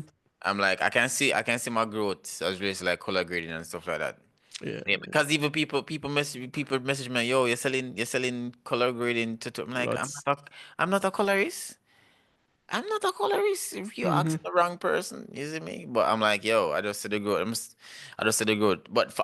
I'm like, I can see my growth as relates to like color grading and stuff like that. Yeah. Because even people message me, yo, you're selling color grading I'm like, Lots. I'm not a colorist. I'm not a colorist. If you're asking the wrong person, you see me? But I'm like, yo, I just said the growth. I just said the growth. But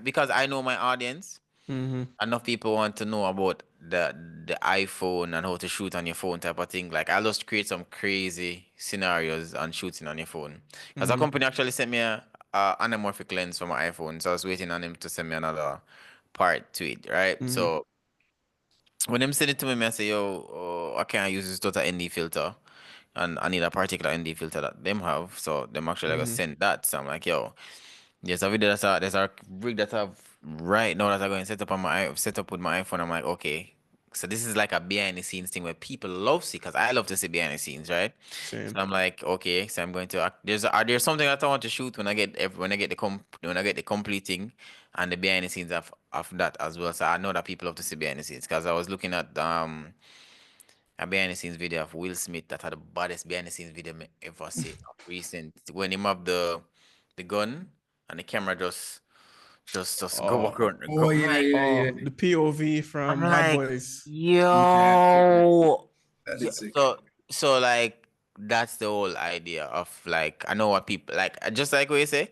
because I know my audience. Enough people want to know about the iPhone and how to shoot on your phone type of thing. Like I just create some crazy scenarios on shooting on your phone. Because a company actually sent me a anamorphic lens for my iPhone, so I was waiting on him to send me another part to it, right? So when them send it to me, I say, yo, I can't use this total ND filter. And I need a particular ND filter that them have. So them actually like send that. So I'm like, yo, there's a video there's a rig that I have right now that I'm going to set up with my iPhone. I'm like, okay. So this is like a behind the scenes thing where people love see, because I love to see behind the scenes, right? Same. So I'm like, okay, so I'm going to there's something that I want to shoot when I get the completing and the behind the scenes of that as well. So I know that people love to see behind the scenes, because I was looking at a behind the scenes video of Will Smith that had the baddest behind the scenes video me ever see of recent. When him have the gun and the camera just go Oh, walk around. Oh yeah, My, yeah, yeah. the POV I'm from Bad like, Boys. Yeah, yo, that yeah. is sick. So like that's the whole idea of like I know what people like. Just like what you say,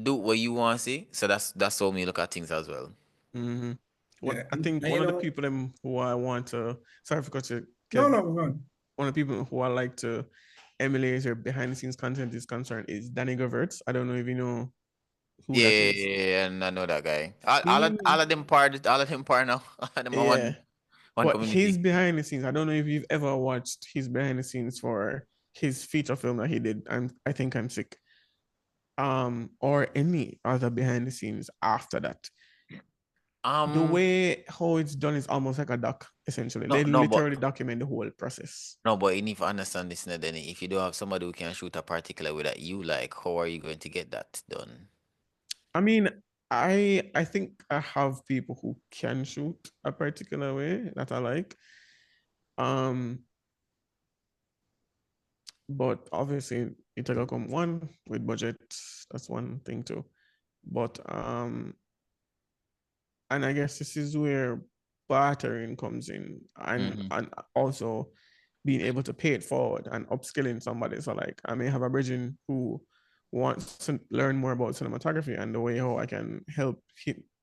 do what you want to see. So that's how me look at things as well. Mm-hmm. Yeah, I think and one you of the know, people who I want to, sorry for cutting you, no, Kev, no, go on. one of the people who I like to emulate or behind the scenes content is concerned is Danny Govertz. I don't know if you know who Yeah, that yeah, is. yeah, yeah, and I know that guy. All He, of them part, all of them part now. All of them are yeah, one but his community. behind the scenes, I don't know if you've ever watched his behind the scenes for his feature film that he did. I think I'm sick. Or any other behind the scenes after that. The way how it's done is almost like a doc, essentially. No, They no, but literally document the whole process. no, but you need to understand this, now, then if you don't have somebody who can shoot a particular way that you like, how are you going to get that done? I mean, I think I have people who can shoot a particular way that I like. But obviously it will come one with budget. That's one thing too. But and I guess this is where bartering comes in, and also being able to pay it forward and upskilling somebody. So like I may have a bridging who wants to learn more about cinematography, and the way how I can help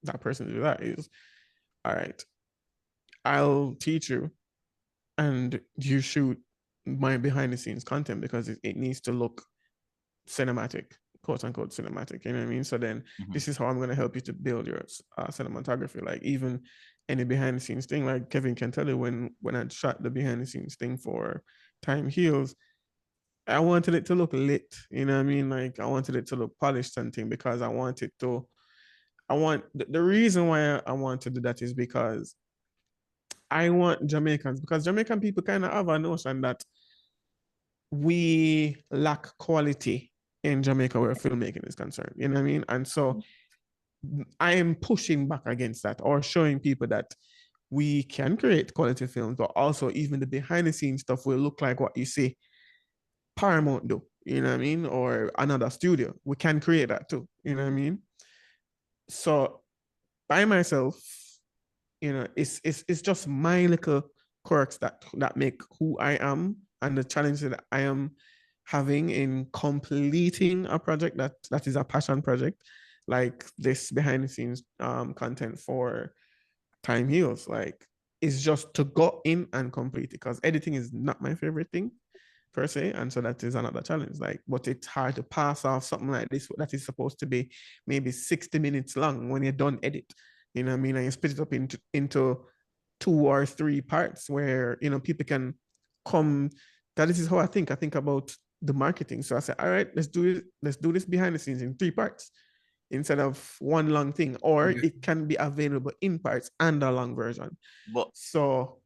that person do that is, all right, I'll teach you and you shoot my behind the scenes content because it needs to look cinematic, quote unquote cinematic. You know what I mean? So then this is how I'm going to help you to build your cinematography. Like even any behind the scenes thing, like Kevin can tell you when I shot the behind the scenes thing for Time Heals, I wanted it to look lit. You know what I mean? Like I wanted it to look polished and thing because I wanted to. I want the reason why I want to do that is because I want Jamaicans, because Jamaican people kind of have a notion that we lack quality in Jamaica where filmmaking is concerned. You know what I mean? And so I am pushing back against that, or showing people that we can create quality films, but also even the behind the scenes stuff will look like what you see Paramount do. You know what I mean? Or another studio. We can create that too. You know what I mean? So by myself, it's just my little quirks that make who I am and the challenges that I am having in completing a project that is a passion project, like this behind the scenes content for Time Heals. Like it's just to go in and complete it, because editing is not my favorite thing per se, and so that is another challenge. Like, but it's hard to pass off something like this that is supposed to be maybe 60 minutes long when you're done edit. You know what I mean? And you split it up into 2 or 3 parts where people can come. That is how I think. I think about the marketing. So I said, all right, let's do it. Let's do this behind the scenes in 3 parts instead of one long thing, or Yeah. it can be available in parts and a long version. But So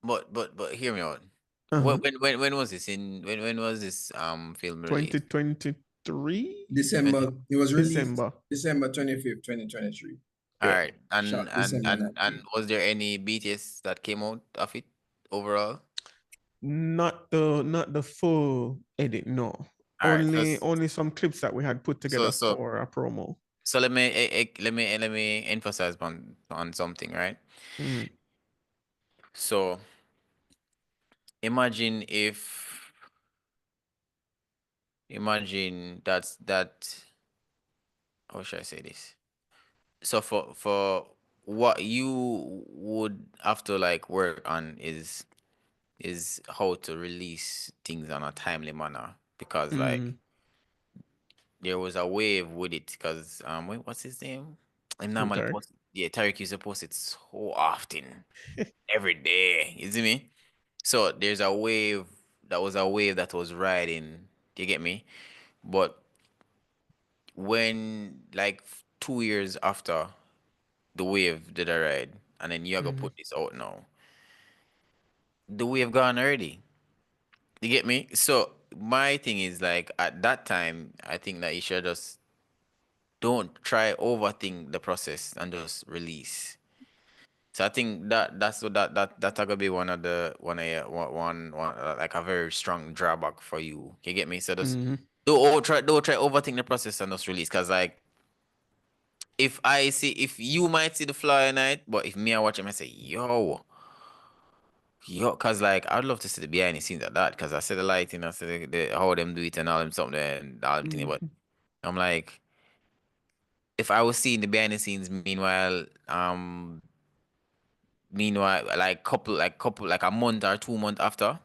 but hear me out. uh-huh. When was this when was this film released? 2023 December, it was released December. December 25th, 2023. All Yeah. right, Shot December and 19th. was there any BTS that came out of it overall? Not the full edit, no. All right, Only some clips that we had put so together so for a promo. so let me emphasize on something, right? Mm, So imagine if that how should I say this? So for what you would have to like work on is how to release things on a timely manner, because like mm. there was a wave with it, because what's his name? I Who, normally Tarek? post, yeah, Tariq used to post it so often, every day. You see me? So there's a wave, that was a wave that was riding. Do you get me? But when like 2 years after the wave did a ride, and then you are gonna Mhm. put this out now, the wave gone already. You get me? So my thing is like at that time, I think that you should just don't try overthink the process and just release. So I think that's what that's gonna be one of like a very strong drawback for you. You get me? So just don't try overthink the process and just release. Cause like if you might see the flaw in it, but if me I watch him, I say, yo, cause like I'd love to see the behind the scenes of that. Cause I see the lighting, I see how them do it and all them something and all them thing. But I'm like, if I was seeing the behind the scenes, meanwhile, like a month or 2 months after,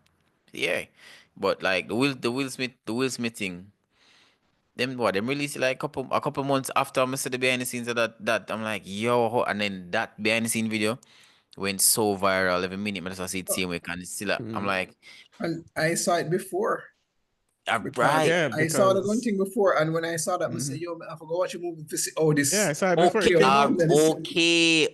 yeah. But like the Will Smith thing, them released like a couple months after I see the behind the scenes of that I'm like, and then that behind the scene video went so viral every minute, man. I see it same week and it's still I'm like, And I saw it before. Because right. Yeah, I saw the gun because thing before, and when I saw that, I say, yo, man, I forgot what you movie to see. Oh, this. yeah, I saw it before it Okay, came out. Then it's- okay.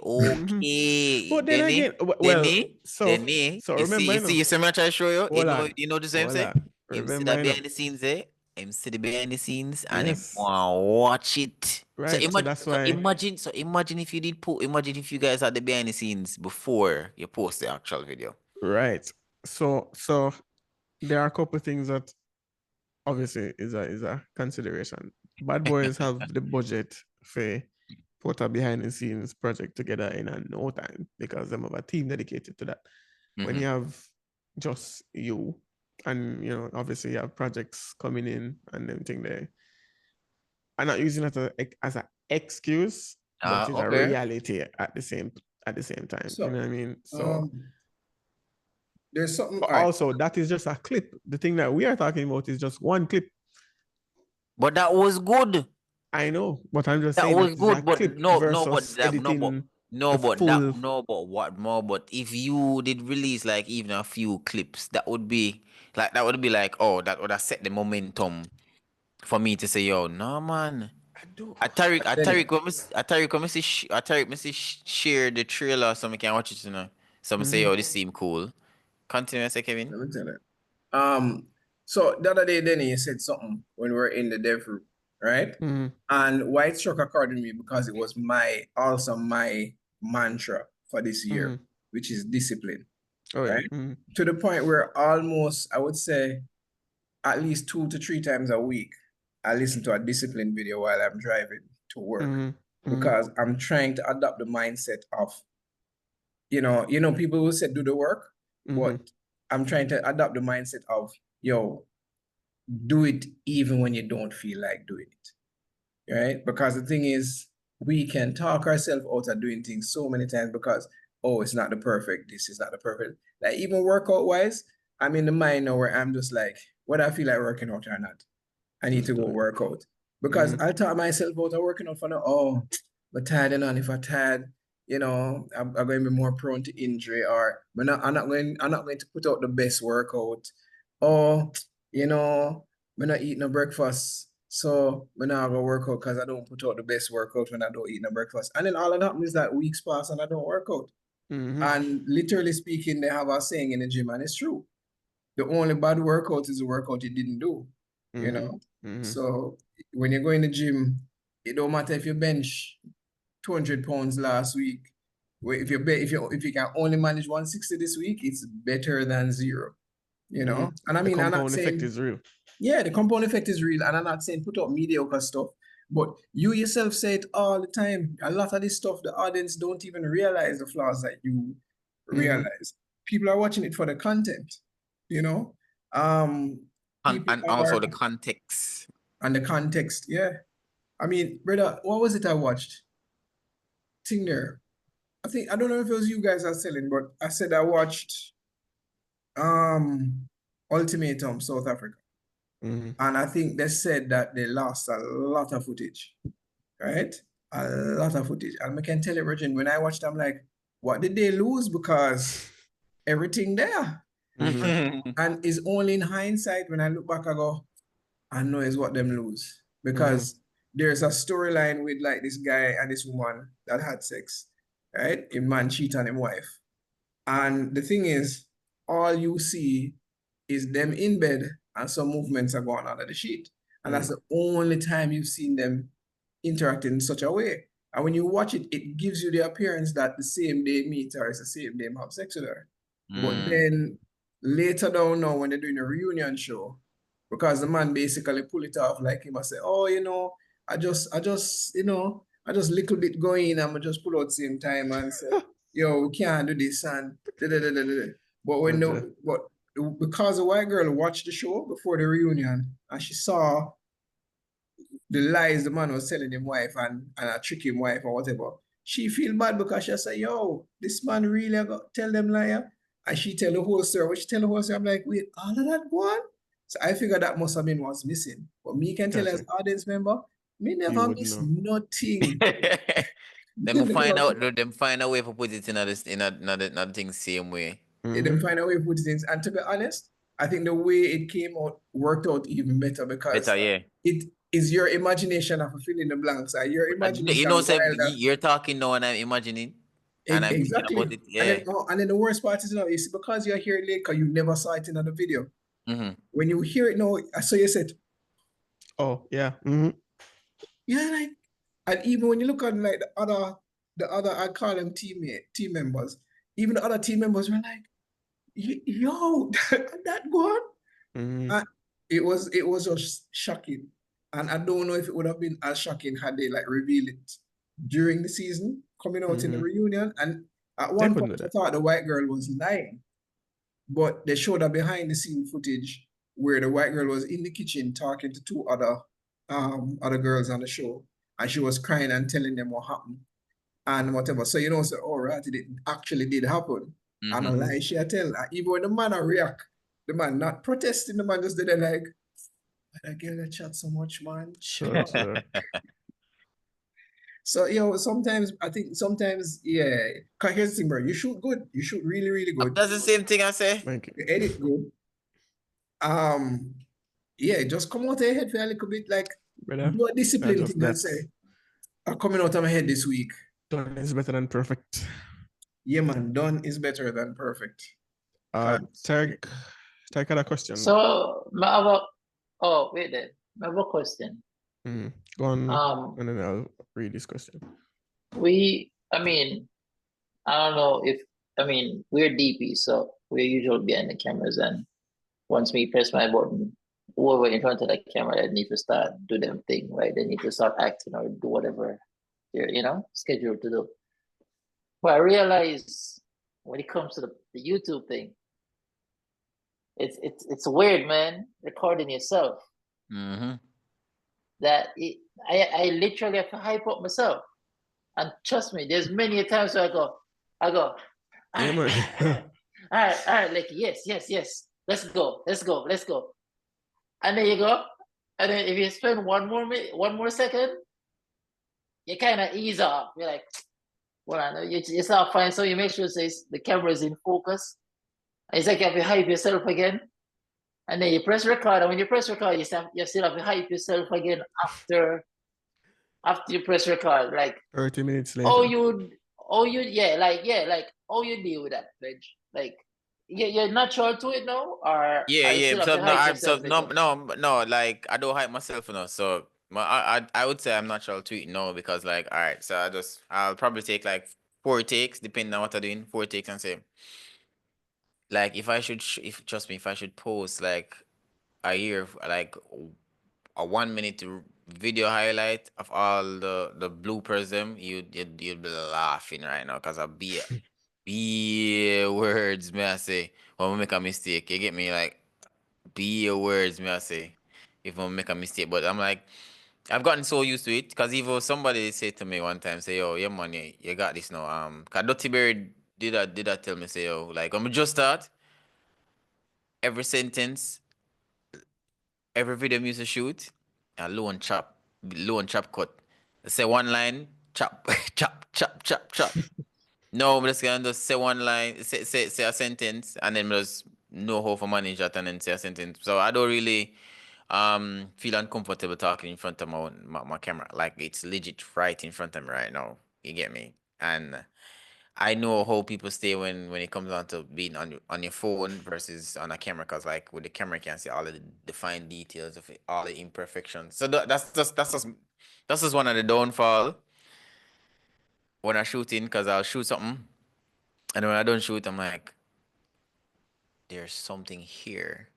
But then Denny, again, well, Denny, so Denny. so You see, remember, you see me I try to show you. hold on, You know the same hold say? on. Him see Remember, that behind the scenes there. Him see the behind the scenes and him yes, wanna watch it. So right. So that's why, imagine if you did put imagine if you guys had the behind the scenes before you post the actual video. right. So there are a couple things that obviously is a consideration. Bad Boys have the budget for put a behind the scenes project together in a no time because them have a team dedicated to that. When you have just you and obviously you have projects coming in and them thing there. I'm not using it as an excuse, but it's a Okay. reality at the same time. So, you know what I mean? So there's something. but All right. also that is just a clip. The thing that we are talking about is just one clip. But that was good. I know, but I'm just That saying was that is a good, but clip but versus that, editing the full. what more? But if you did release like even a few clips, that would be like, oh, that would have set the momentum for me to say, yo, no man. I do. Ataric, when me see share the trailer so I can watch it, So I say, yo, this seem cool. Continue, I say, Kevin. Let me tell you. So the other day, Denny said something when we were in the dev room, right? And why it struck a chord with me because it was my mantra for this year, which is discipline, Oh yeah. right? To the point where almost, I would say, at least 2 to 3 times a week, I listen to a discipline video while I'm driving to work because I'm trying to adopt the mindset of, people will say do the work, but I'm trying to adopt the mindset of, yo, do it even when you don't feel like doing it, right? Because the thing is, we can talk ourselves out of doing things so many times because, oh, it's not the perfect, this is not the perfect. Like even workout wise, I'm in the mind now where I'm just like, whether I feel like working out or not, I need to go work out. Because I taught myself out of working out for now, oh, but tired and if I'm tired, I'm going to be more prone to injury or I'm not going to put out the best workout. Or, I'm not eating a breakfast. So I'm not going to work out because I don't put out the best workout when I don't eat no breakfast. And then all that happens is that weeks pass and I don't work out. And literally speaking, they have a saying in the gym, and it's true. The only bad workout is the workout you didn't do, So when you go in the gym, it don't matter if you bench 200 pounds last week. If you can only manage 160 this week, it's better than zero, And I mean, the I'm not compound effect saying, is real. yeah, the compound effect is real, and I'm not saying put up mediocre stuff, but you yourself say it all the time. A lot of this stuff, the audience don't even realize the flaws that you realize. People are watching it for the content, people And also are, the context. and the context, yeah. I mean, brother, what was it I watched? Thing there. I don't know if it was you guys are selling, but I said I watched Ultimatum South Africa. And I think they said that they lost a lot of footage, right? A lot of footage. And I can tell you, Virgin, when I watched, I'm like, what did they lose? Because everything there. And it's only in hindsight when I look back, I go, I know it's what them lose. Because there's a storyline with like this guy and this woman that had sex, right? A man cheat on his wife. And the thing is, all you see is them in bed and some movements are going on under the sheet. And that's the only time you've seen them interact in such a way. And when you watch it, it gives you the appearance that the same day meet her is the same day have sex with her. But then later down now, when they're doing a reunion show, because the man basically pull it off like him, I say, oh, I just little bit going, I'm just pull out same time and say, yo, we can't do this and da, da, da, da, da. But because the white girl watched the show before the reunion and she saw the lies the man was telling him wife and a trick him wife or whatever, she feel bad because she say, yo, this man really got tell them liar. And she tell the whole story. When she tell the whole story, I'm like, wait, all of that one? So I figured that must have been what's missing. But me can tell as audience member, me never miss nothing. Them find a way to put it in another thing same way. Them find a way to put things. And to be honest, I think the way it came out worked out even better because it is your imagination of filling the blanks. Your imagination. You're talking now and I'm imagining. And I'm thinking about it. Yeah. And then the worst part is, you see, because you're here late, because you never saw it in the video. When you hear it now, so you said, oh, yeah. Yeah, like, and even when you look at like the other, I call them team members, even the other team members were like, yo, that gone. It was just shocking. And I don't know if it would have been as shocking had they like revealed it during the season, coming out in the reunion. And at one point, I thought the white girl was lying, but they showed a behind the scene footage where the white girl was in the kitchen talking to two other girls on the show, and she was crying and telling them what happened and whatever. So right, it actually did happen. And a lie she tell. Even when the man react, the man not protesting, the man just did it like, I get that chat so much, man. Sure. So, sometimes, yeah. Cause here's the thing, bro. You shoot good. You shoot really, really good. That's the same thing I say. Thank you. You edit good. Yeah, just come out of your head for a little bit, like, do a discipline thing and say, I'm coming out of my head this week. Done is better than perfect. Yeah, man. Done is better than perfect. Tarek had a question. So, wait there. I have a question. Go on, and then I'll read this question. I don't know we're DP, so we're usually behind the cameras, and once we press my button, whoever in front of the camera, they need to start do them thing, right? They need to start acting or do whatever they're, scheduled to do. But I realize when it comes to the YouTube thing, it's weird, man, recording yourself. That I literally have to hype up myself. And trust me, there's many times where I go, all right, like, yes, let's go. And there you go. And then if you spend one more second, you kind of ease off. You're like, well, I know you start fine. So you make sure the camera is in focus. And it's like you have to hype yourself again. And then you press record. And when you press record, you still have to hype yourself again after you press record. Like 30 minutes later. how you deal with that, Reg? Like, you're natural to it now, or no, like I don't hype myself enough. So I would say I'm natural to it now because, like, all right, so I'll probably take like 4 takes depending on what I'm doing, 4 takes, and say, like, if I should post like a year, like a 1 minute video highlight of all the bloopers, them, you'd be laughing right now because I'll be words, may I say, when we make a mistake. You get me? Like, be words, may I say, if we make a mistake. But I'm like, I've gotten so used to it because even somebody said to me one time, say, yo, yeah, man, you got this now. Cause Dirty Bird did that tell me, say, yo, like, when we just start, every sentence, every video we used to shoot, a low and chop cut. Say one line, chop, chop, chop, chop, chop. No, I'm just gonna just say one line, say a sentence, and then just know how to manage that, and then say a sentence. So I don't really feel uncomfortable talking in front of my camera. Like, it's legit right in front of me right now. You get me? And I know how people stay when it comes down to being on your phone versus on a camera, because, like, with the camera you can see all the defined details of it, all the imperfections. So that's just one of the downfall. when I shooting, because I'll shoot something, and when I don't shoot, I'm like, there's something here,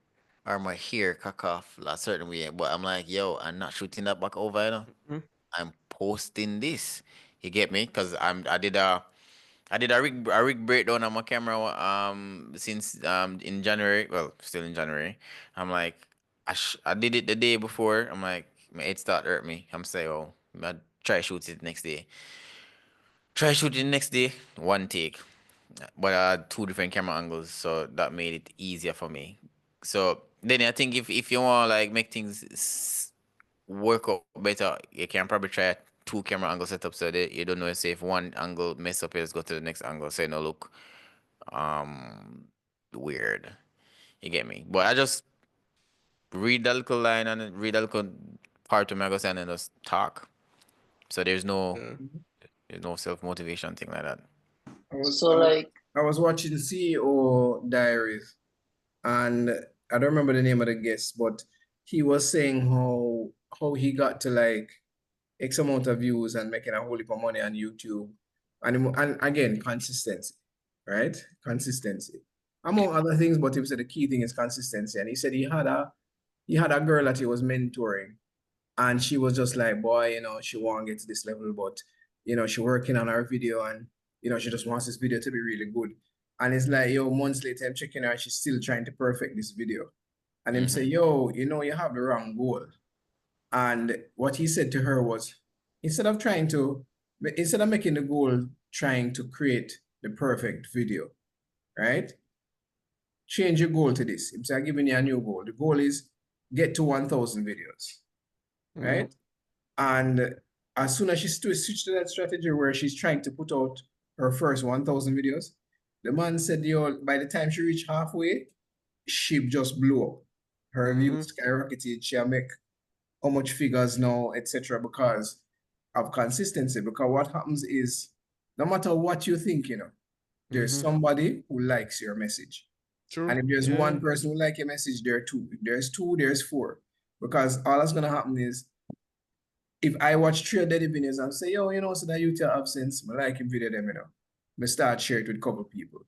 or my hair cock off a certain way. But I'm like, yo, I'm not shooting that back over, you know. Mhm. I'm posting this. You get me? Because I did a rig breakdown on my camera since in January. Well, still in January. I'm like, I did it the day before. I'm like, my head start hurt me. I'm saying, oh, I try shoot it next day. Try shoot it next day, one take. But I had two different camera angles, so that made it easier for me. So then I think if you want like make things work out better, you can probably try two camera angle setup so that you don't know say if one angle mess up, you just go to the next angle. Say no look um weird. You get me? But I just read the little line and then read the little part of my go say and then just talk. So Yeah. there's no self motivation thing like that. So like, I was watching CEO Diaries, and I don't remember the name of the guest, but he was saying how he got to like X amount of views and making a whole heap of money on YouTube. And again, consistency, right? Consistency. Among other things, but he said the key thing is consistency. And he said he had a girl that he was mentoring, and she was just like, boy, she won't get to this level, but she working on her video, and she just wants this video to be really good. And it's like, yo, months later, I'm checking her, she's still trying to perfect this video. And him say, yo, you have the wrong goal. And what he said to her was, instead of making the goal trying to create the perfect video, right? Change your goal to this. He said, I'm giving you a new goal. The goal is get to 1,000 videos, right? And as soon as she switched to that strategy where she's trying to put out her first 1,000 videos, the man said, yo, by the time she reached halfway, she just blew up. Her views skyrocketed. She'll make how much figures now, etc. because of consistency. Because what happens is, no matter what you think, there's somebody who likes your message. True. And if there's Yeah. one person who likes your message, there are two. If there's two, there's four. Because all that's gonna happen is, if I watch 3 daily videos and say, yo, so that you have sense, I like your video them, I start share it with a couple people.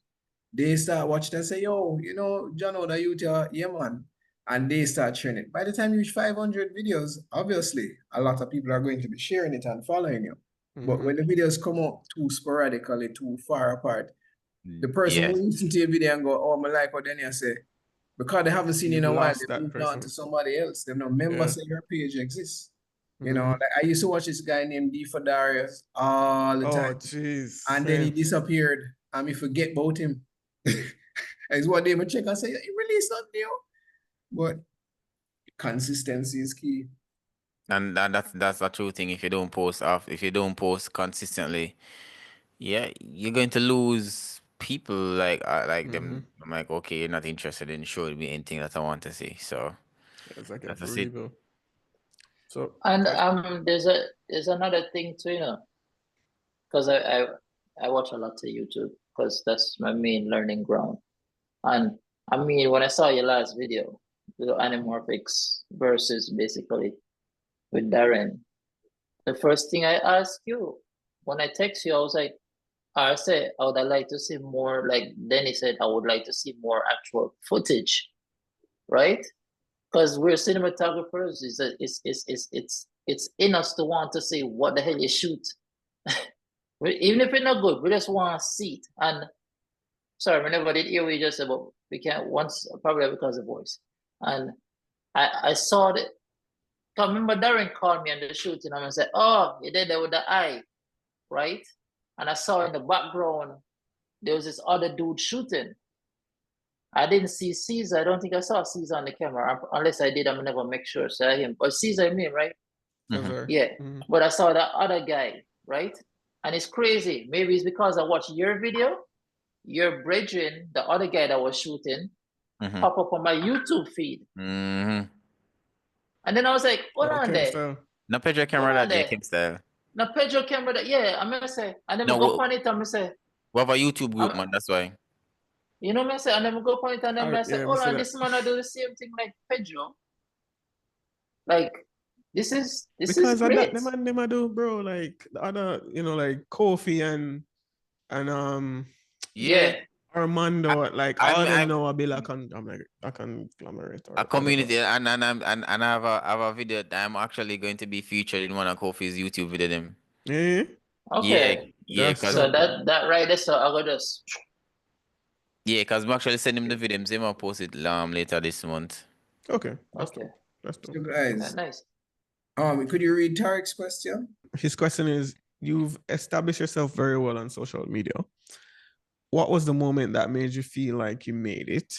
They start watching and say, yo, John, that you yeah, man. And they start sharing it. By the time you reach 500 videos, obviously, a lot of people are going to be sharing it and following you. But when the videos come out too sporadically, too far apart, the person who listens to your video and go, oh, I like what then you say, because they haven't seen you in a while, they moved on to somebody else. They don't remember say your page exists. Like I used to watch this guy named D for Darius all the time. Oh, jeez. And then he disappeared, and we forget about him. It's one day I check and say, he released something new. But consistency is key. And that's a true thing. If you don't post consistently, yeah, you're going to lose people like them. I'm like, okay, you're not interested in showing me anything that I want to see. So It's like a that's it. So and there's another thing too, because I watch a lot of YouTube because that's my main learning ground. And I mean, when I saw your last video, the anamorphics versus basically with Darren, the first thing I asked you when I text you, I was like, I said I would like to see more. Like Denny said, I would like to see more actual footage, right? Because we're cinematographers. It's in us to want to see what the hell you shoot. Even if it's not good, we just want to see it. And sorry, whenever did hear we just said, but we can't once, probably because of voice. And I saw that. I remember Darren called me on the shooting and I said, oh, you did that with the eye, right? And I saw in the background, there was this other dude shooting. I didn't see Caesar. I don't think I saw Caesar on the camera. Unless I did, I'm gonna never make sure. So him. But Caesar, I mean, right? Yeah. But I saw that other guy, right? And it's crazy. Maybe it's because I watched your video, your brethren, the other guy that was shooting, pop up on my YouTube feed. And then I was like, hold on there. No Pedro camera that day, Kim style. No Pedro camera that, yeah, I'm gonna say. And then I go on it and I say, we have a YouTube group, man, that's why. You know what I say? And then I go on it and then I say, hold on, this man I do the same thing like Pedro. Like, This is Because of that, great. them a do, bro. Like the other, like Kofi and Yeah. Armando, like all of them I'm know a bill a conglomerate a or whatever. community, and I have a video that I'm actually going to be featured in one of Kofi's YouTube video them. Yeah, Okay. Yeah, that's cause So dope. that right there, so I got just I'm actually sending him the video. I'm gonna post it later this month. Okay, that's okay. dope. That's dope. So guys, Nice. could you read Tarek's question? His question is: you've established yourself very well on social media. What was the moment that made you feel like you made it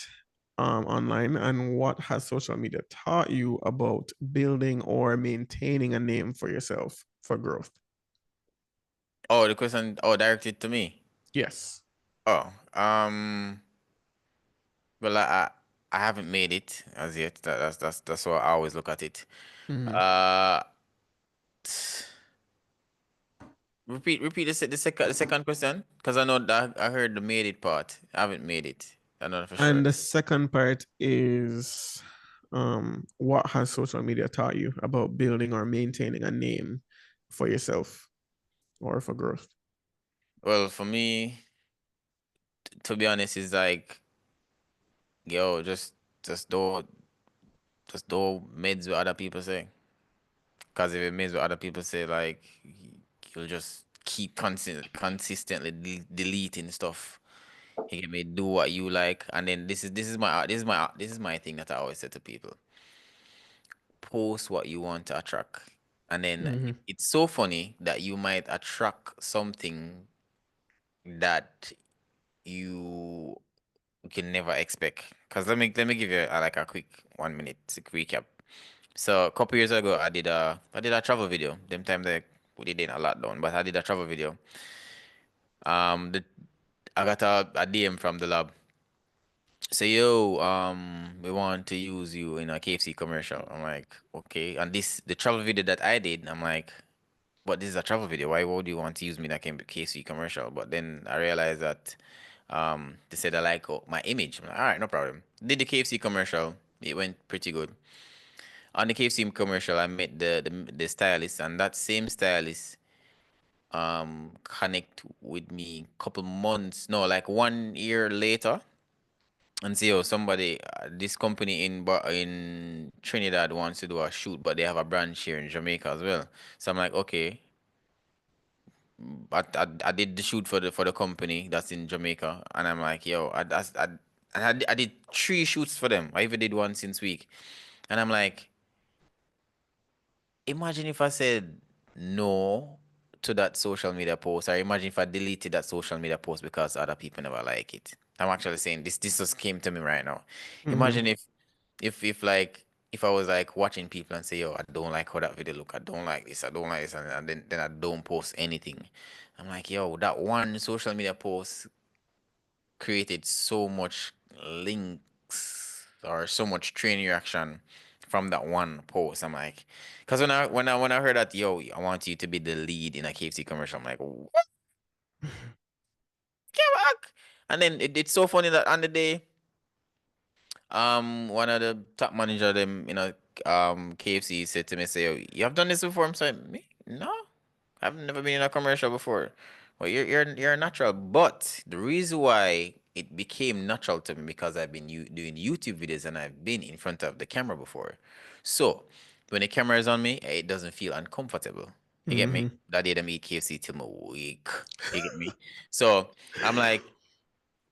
online, and what has social media taught you about building or maintaining a name for yourself for growth? Oh, the question, directed to me. Yes. Oh, well, I haven't made it as yet. That's how I always look at it. Mhm. Uh, repeat the second question, because I know that I heard the made it part. I haven't made it. I know that for sure. And the second part is what has social media taught you about building or maintaining a name for yourself or for growth? Well, for me, to be honest, it's like, yo, just don't meds what other people say. Because if it meds what other people say, like, you'll just keep consistently deleting stuff. You get me? Do what you like, and then this is my thing that I always say to people: post what you want to attract, and then Mhm. it's so funny that you might attract something that you can never expect. Cause let me give you like a quick 1 minute recap. So a couple years ago, I did a travel video. Them time that we did a lot down, but I did a travel video. The I got a DM from the lab. Say, yo, we want to use you in a KFC commercial. I'm like, okay. And the travel video that I did, I'm like, but this is a travel video. Why would you want to use me in a KFC commercial? But then I realized that they said I like my image. I'm like, all right, no problem. Did the KFC commercial. It went pretty good. On the KFC commercial, I met the stylist, and that same stylist connect with me couple months, no, like 1 year later, and say, oh, somebody, this company in Trinidad wants to do a shoot, but they have a branch here in Jamaica as well. So I'm like, okay. But I did the shoot for the company that's in Jamaica, and I'm like, yo, I did 3 shoots for them. I even did one since week, and I'm like, imagine if I said no to that social media post, or imagine if I deleted that social media post because other people never like it. I'm actually saying this just came to me right now. Mhm. Imagine if I was like watching people and say, yo, I don't like how that video look, I don't like this, I don't like this, and then I don't post anything. I'm like, yo, that one social media post created so much links or so much train reaction from that one post. I'm like, because when I heard that, yo, I want you to be the lead in a KFC commercial, I'm like, what? Get back. And then it's so funny that on the day, one of the top manager them, KFC said to me, say, yo, you have done this before? I'm saying, me? No. I've never been in a commercial before. Well, you're a natural, but the reason why it became natural to me because I've been doing YouTube videos and I've been in front of the camera before. So when the camera is on me, it doesn't feel uncomfortable. You get me? Mhm. That day I eat KFC till my week. You get me? So I'm like,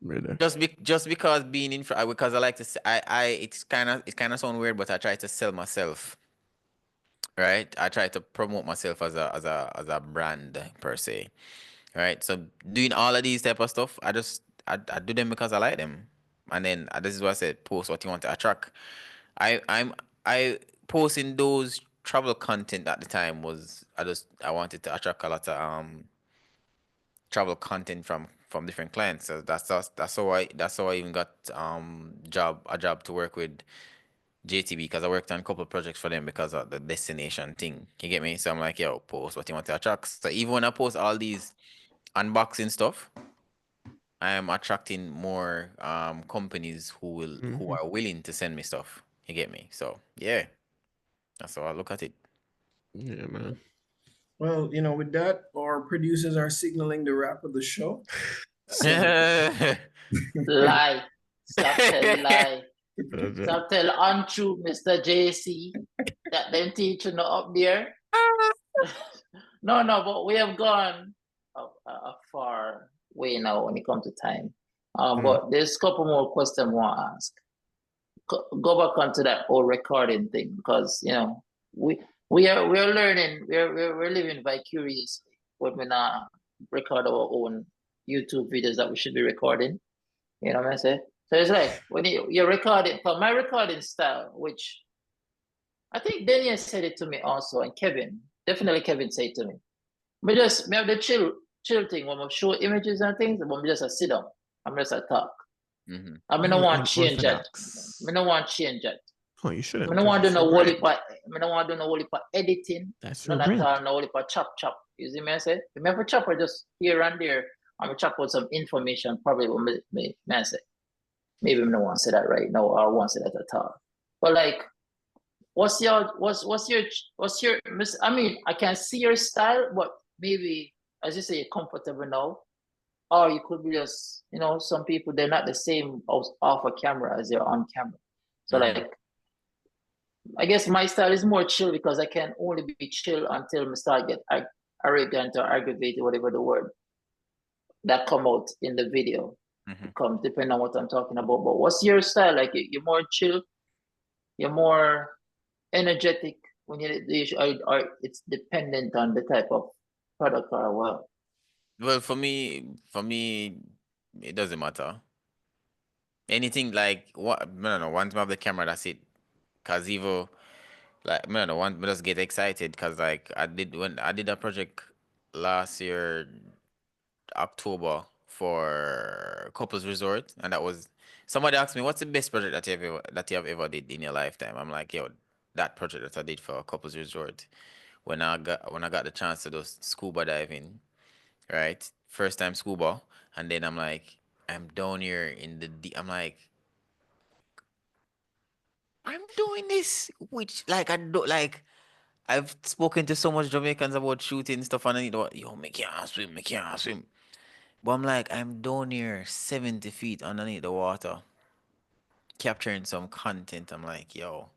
Brother. just because being in front, because I like to, it's kind of sound weird, but I try to sell myself, right? I try to promote myself as a brand per se, right? So doing all of these type of stuff, I do them because I like them, and then this is what I said: post what you want to attract. I posting those travel content at the time was I wanted to attract a lot of travel content from different clients. So that's how I even got a job to work with JTB, because I worked on a couple of projects for them because of the destination thing. You get me? So I'm like, yo, post what you want to attract. So even when I post all these unboxing stuff, I am attracting more companies who Mhm. are willing to send me stuff. You get me? So yeah, that's how I look at it. Yeah, man. Well, with that, our producers are signaling the wrap of the show. So Lie. Stop telling lie. Okay. Stop tell untrue, Mr. JC. That them teaching up there. No, but we have gone a far way now when it comes to time. But there's a couple more questions I want to ask. Go back onto that whole recording thing because we're learning, we're living vicariously when we not record our own YouTube videos that we should be recording. You know what I'm saying? So it's like when you're recording, for my recording style, which I think Daniel said it to me also, and definitely Kevin said it to me. We have the chill thing when we show images and things, and when we just sit down, I'm just a talk. Mm-hmm. I mean, I don't want change that. Unorthodox. I don't want change that. Oh, you shouldn't. I don't want to do That's no your whole brand. heap of, I don't want to do no whole heap of editing. That's your None at brand. all, no whole heap of chop. You see me I say? Remember chop or just here and there, I'm gonna chop out some information probably what me I say. Maybe I don't want to say that right now or I want to say that at all. But like what's your I mean, I can see your style, but maybe as you say you're comfortable now. Or you could be just, some people they're not the same off a camera as they're on camera. So like I guess my style is more chill because I can only be chill until I start get arrogant or aggravated, whatever the word that come out in the video. Come depending on what I'm talking about. But what's your style? Like you're more chill, you're more energetic when or it's dependent on the type of product or what? Well, for me, it doesn't matter. Anything like what? No, once I have the camera, that's it. Cause even like no, once I just get excited, cause like when I did a project last year, October for couples resort, and that was somebody asked me what's the best project that you have ever did in your lifetime. I'm like, yo, that project that I did for couples resort when I got the chance to do scuba diving, right? First time scuba, and then I'm like, I'm down here in the I'm like, I'm doing this, which like I do like. I've spoken to so much Jamaicans about shooting stuff, and yo, me can't swim. But I'm like, I'm down here 70 feet underneath the water, capturing some content. I'm like, yo,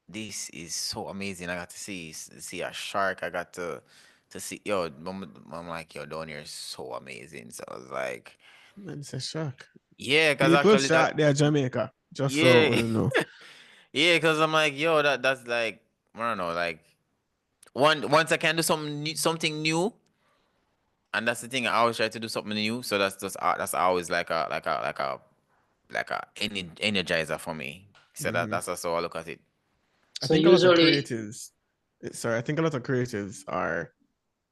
this is so amazing. I got to see a shark. I got to see, yo, I'm like, yo, down here is so amazing. So I was like, Man, it's a shock. yeah, because People actually shot there, Jamaica. Just so yeah, you know. yeah, because I'm like, yo, that's like, I don't know, like, once I can do something new. And that's the thing. I always try to do something new. So that's always like a energizer for me. So that's also how I look at it. I So think a lot of usually creatives. Sorry, I think a lot of creatives are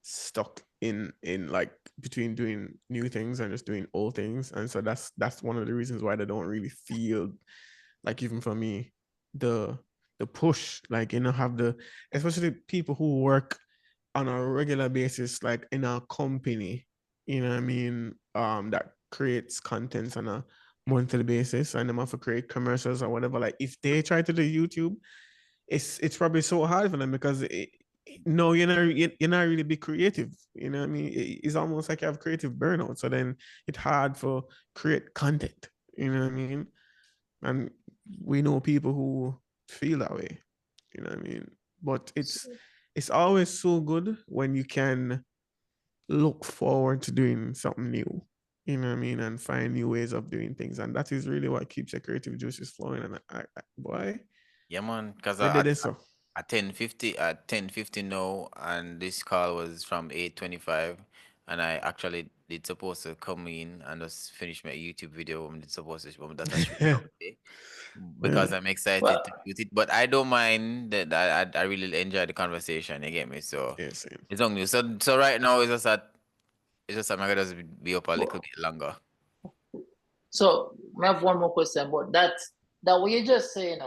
stuck in like between doing new things and just doing old things, and so that's one of the reasons why they don't really feel like, even for me, the push, like, have the, especially people who work on a regular basis, like in a company, what I mean, that creates contents on a monthly basis, and them have to create commercials or whatever. Like if they try to do YouTube, it's probably so hard for them because no, you're not really be creative. What I mean? It's almost like you have creative burnout. So then it's hard for create content. What I mean? And we know people who feel that way. What I mean? But it's always so good when you can look forward to doing something new. What I mean? And find new ways of doing things. And that is really what keeps the creative juices flowing. And boy, Yeah, man. Because we did it so. at 10:50 now, and this call was from 8:25, and I actually did supposed to come in and just finish my YouTube video. I'm supposed to, that I shoot now today because I'm excited to shoot it. But I don't mind that. I really enjoy the conversation. You get me? So Yeah, same. it's only so right now it's just that I'm gonna just be up a little bit longer. So I have one more question, but that what you just say,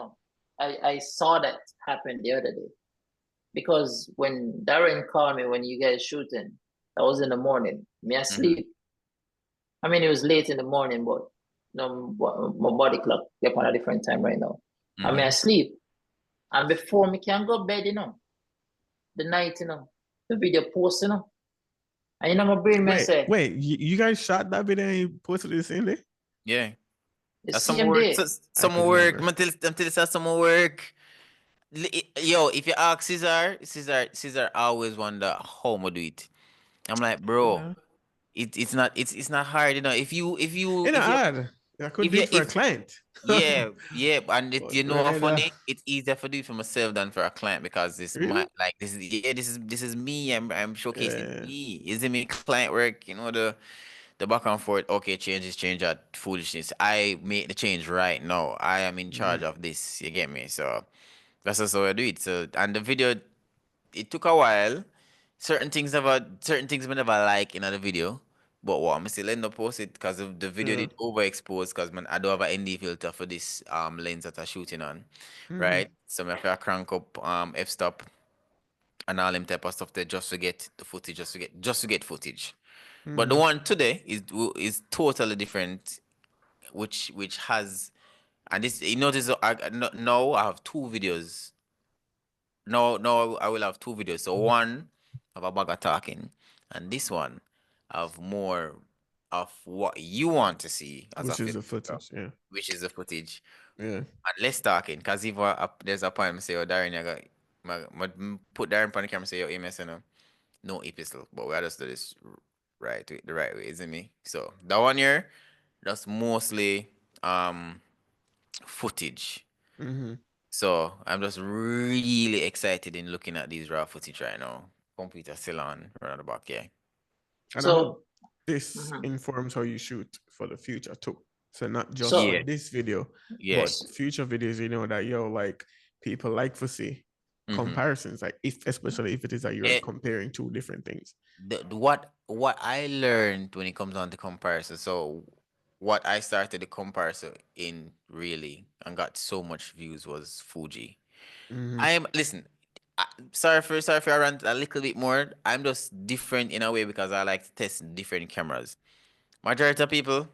I saw that happen the other day. Because when Darren called me when you guys shooting, that was in the morning. Me asleep. I mean it was late in the morning, but my body clock get on a different time right now. I mean asleep. And before me can go bed, the night, the video post, and my brain may say, Wait, you guys shot that video and you posted it the same day? Yeah. the That's same some work. day. Some could work. never. I'm telling you, some work. Yo, if you ask Caesar always wonder how I do it. I'm like, bro, Yeah. it's not hard, If you In an ad, I could if do you it for a client. yeah, and But you know what right, funny? It's easier for do it for myself than for a client because this really? this is me. I'm showcasing Yeah. me. Is it me client work? The back and forth. Okay, change that foolishness. I make the change right now. I am in charge of this. You get me? So that's just how I do it. So and the video, it took a while. Certain things I never like in the video. But what I'm still end up post it because the video Yeah. did overexpose because man I don't have an ND filter for this lens that I'm shooting on. Right? So I have to crank up f stop and all them type of stuff there just to get the footage, just to get footage. But the one today is totally different, which has, and this you notice now I have two videos. No, I will have two videos. So one of a bag of talking, and this one of more of what you want to see as a Which is the filmmaker, footage, yeah. which is the footage. Yeah. And less talking, cause if there's a point I say, oh Darren, put Darren on the camera, say, yo, MS, no epistle, but we are just do this the right way, isn't me? So that one here, that's mostly footage. So I'm just really excited in looking at these raw footage right now. Computer still on right at the back, yeah. And I hope So, this informs how you shoot for the future too. So not just So- for Yeah. this video, Yeah. but future videos, that like people like to see comparisons, like especially if it is that you're comparing two different things. What I learned when it comes on to comparison, so what I started the comparison in really and got so much views was Fuji. Listen, sorry for I rant a little bit more. I'm just different in a way because I like to test different cameras. Majority of people,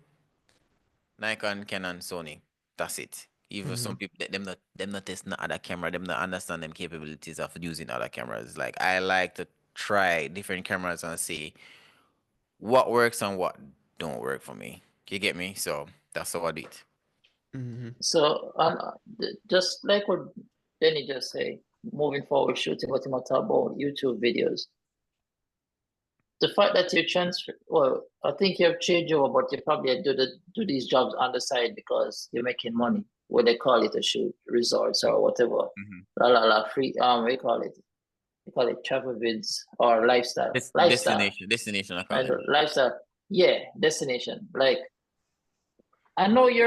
Nikon, Canon, Sony. That's it. Even some people them not test no other camera, them not understand them capabilities of using other cameras. Like I like to try different cameras and see what works and what don't work for me. You get me? So that's how I do it. So, just like what Danny just said, moving forward, shooting what you talk about YouTube videos. The fact that you transfer, well, I think you have changed over, but you probably do these jobs on the side because you're making money. What they call it a shoot, resorts or whatever. Free. We call it. We call it travel vids or lifestyle. Destination. I call And it. lifestyle. Yeah, destination. Like, I know you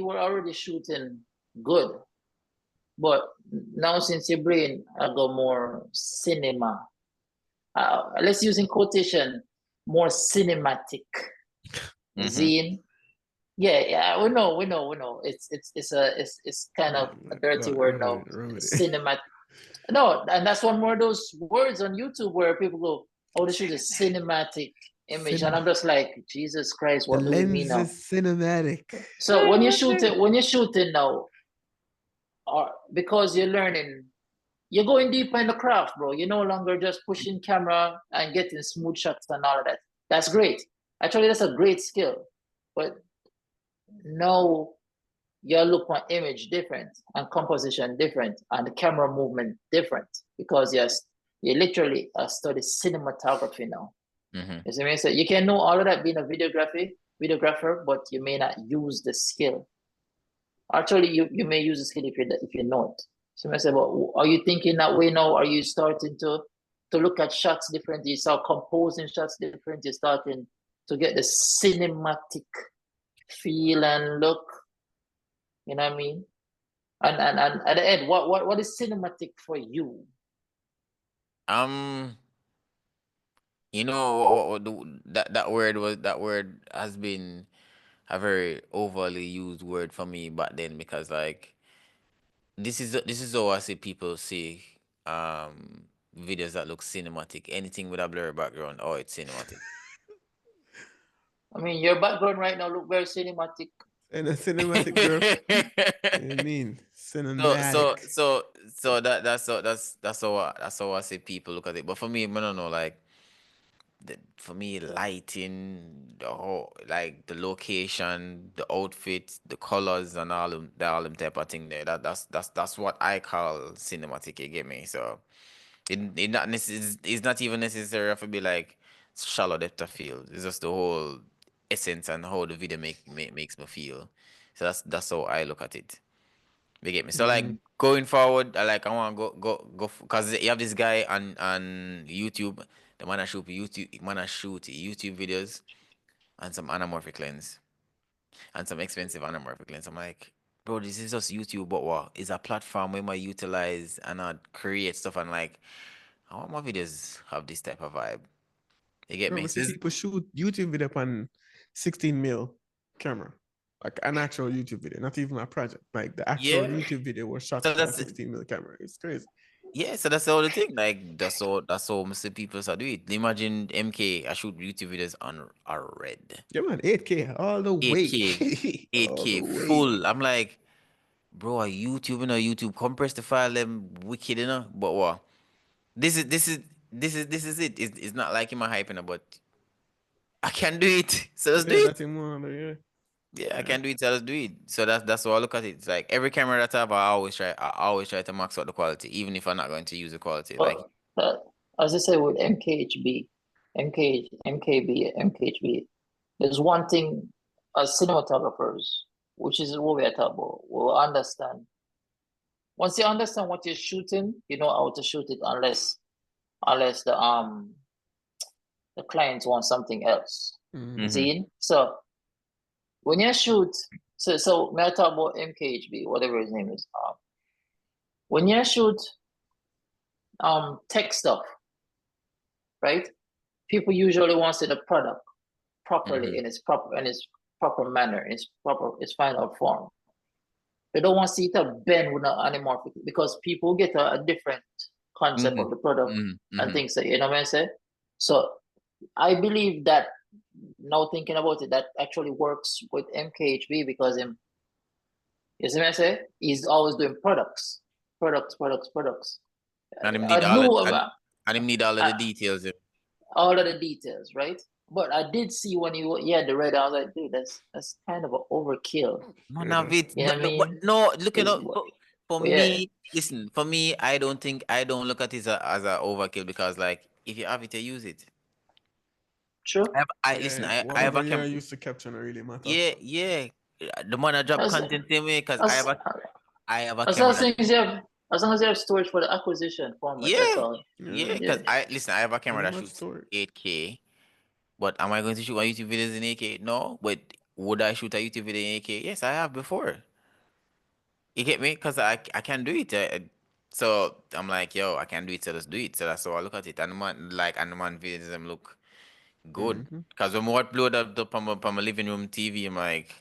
were already shooting good, but now since your brain I go more cinema. Let's use in quotation more cinematic. Zine. Yeah, we know. It's kind of a dirty word now. Cinematic. No, and that's one more of those words on YouTube where people go, "Oh, this is a cinematic image," and I'm just like, Jesus Christ, what do we mean now? Is cinematic. So when you're shooting now, or because you're learning, you're going deeper in the craft, bro. You're no longer just pushing camera and getting smooth shots and all of that. That's great. Actually, that's a great skill. But now your look on image different and composition different and the camera movement different because yes, you literally study cinematography now. You see what I mean? So you can know all of that being a videographer, but you may not use the skill. Actually, you may use the skill if you know it. So I say, well, are you thinking that way now? Are you starting to look at shots different? You start composing shots different. You're starting to get the cinematic feel and look. You know what I mean? And at the end, what is cinematic for you? That word has been a very overly used word for me back then because like this is how I see people see videos that look cinematic. Anything with a blurry background, oh, it's cinematic. I mean, your background right now look very cinematic. And a cinematic, bro. I mean, So cinematic. that's how I say people look at it. But for me, I don't know, like for me, lighting, the whole like the location, the outfit, the colors, and all them type of thing there. That's what I call cinematic. You get me? So it's not even necessary to be like shallow depth of field. It's just the whole essence and how the video makes me feel. So that's how I look at it. You get me? So like going forward, I want to go because you have this guy on YouTube. The man that shoot YouTube videos and some anamorphic lens and some expensive anamorphic lens. I'm like, bro, this is just YouTube, but what is a platform where I utilize and I create stuff and like I want my videos have this type of vibe. You get Bro, me? we So see people shoot YouTube video on 16 mil camera. Like an actual YouTube video, not even a project. Like the actual yeah. YouTube video was shot So on a that's 16 mil camera. It's crazy. Yeah, so that's the other thing. Like that's all most people are doing. Imagine MK, I shoot YouTube videos on a red. Yeah, man, 8K all the way. 8K, All the 8K way. full. I'm like, bro, YouTube compress the file them wicked, But what? This is it. It's not like him hyping it, but I can do it. So let's do Yeah, it. that's him on yeah. Yeah, I can do it, so let's do it. So that's how I look at it. It's like every camera that I have, I always try to max out the quality, even if I'm not going to use the quality. Like But as I say with MKHB, there's one thing as cinematographers, which is what we are talking about, will understand. Once you understand what you're shooting, you know how to shoot it unless the client wants something else. Mhm. See? So when you shoot, so may I talk about MKHB, whatever his name is. When you shoot tech stuff, right? People usually want to see the product properly in its proper manner, in its final form. They don't want to see it a bend with an anamorphic because people get a different concept of the product and things like, you know what I'm saying? So I believe that now thinking about it, that actually works with MKHB because you see what I say? He's always doing products. and him I need all knew of, about and him need all of the details. all of the details, right? But I did see when he had the red, I was like, dude, that's kind of an overkill. None of it. You know what I mean? No, look at It's, it. For yeah, me, listen. For me, I don't look at it as a overkill because like if you have it, you use it. true. Listen. I have Whatever a you're camera. used to capture don't really matter. Yeah. The man I drop As, content in me because as, I have a as long camera as that you have, as long as you have storage for the acquisition format, that's yeah all. yeah Yeah, because I have a camera Only that much shoots storage. 8K. But am I going to shoot my YouTube videos in 8K? No. But would I shoot a YouTube video in 8K? Yes, I have before. You get me? Because I can do it. So I'm like, yo, I can do it, so let's do it. So that's how I look at it. And the man videos them look good. Mhm. Because when I upload up on my living room TV, I'm like,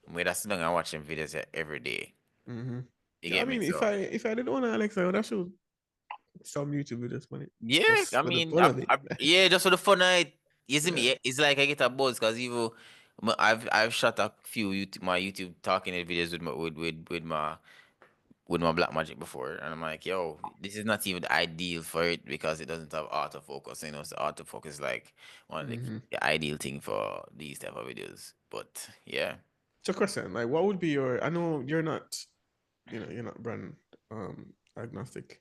wait, that's long I'm watching videos every day. Mhm. You Yeah, I get me? mean, So if I didn't want to Alexa, I would have shoot some YouTube videos on it. yeah, Just I for the mean, fun of it. yeah, just for the fun of it. You see me? Yeah. Yeah, it's like I get a buzz because even I've shot a few my YouTube talking videos with my black magic before, and I'm like, yo, this is not even ideal for it because it doesn't have autofocus. So autofocus is like one of Mhm. the ideal thing for these type of videos. But yeah, So, question, like, what would be your? I know you're not, you're not brand agnostic,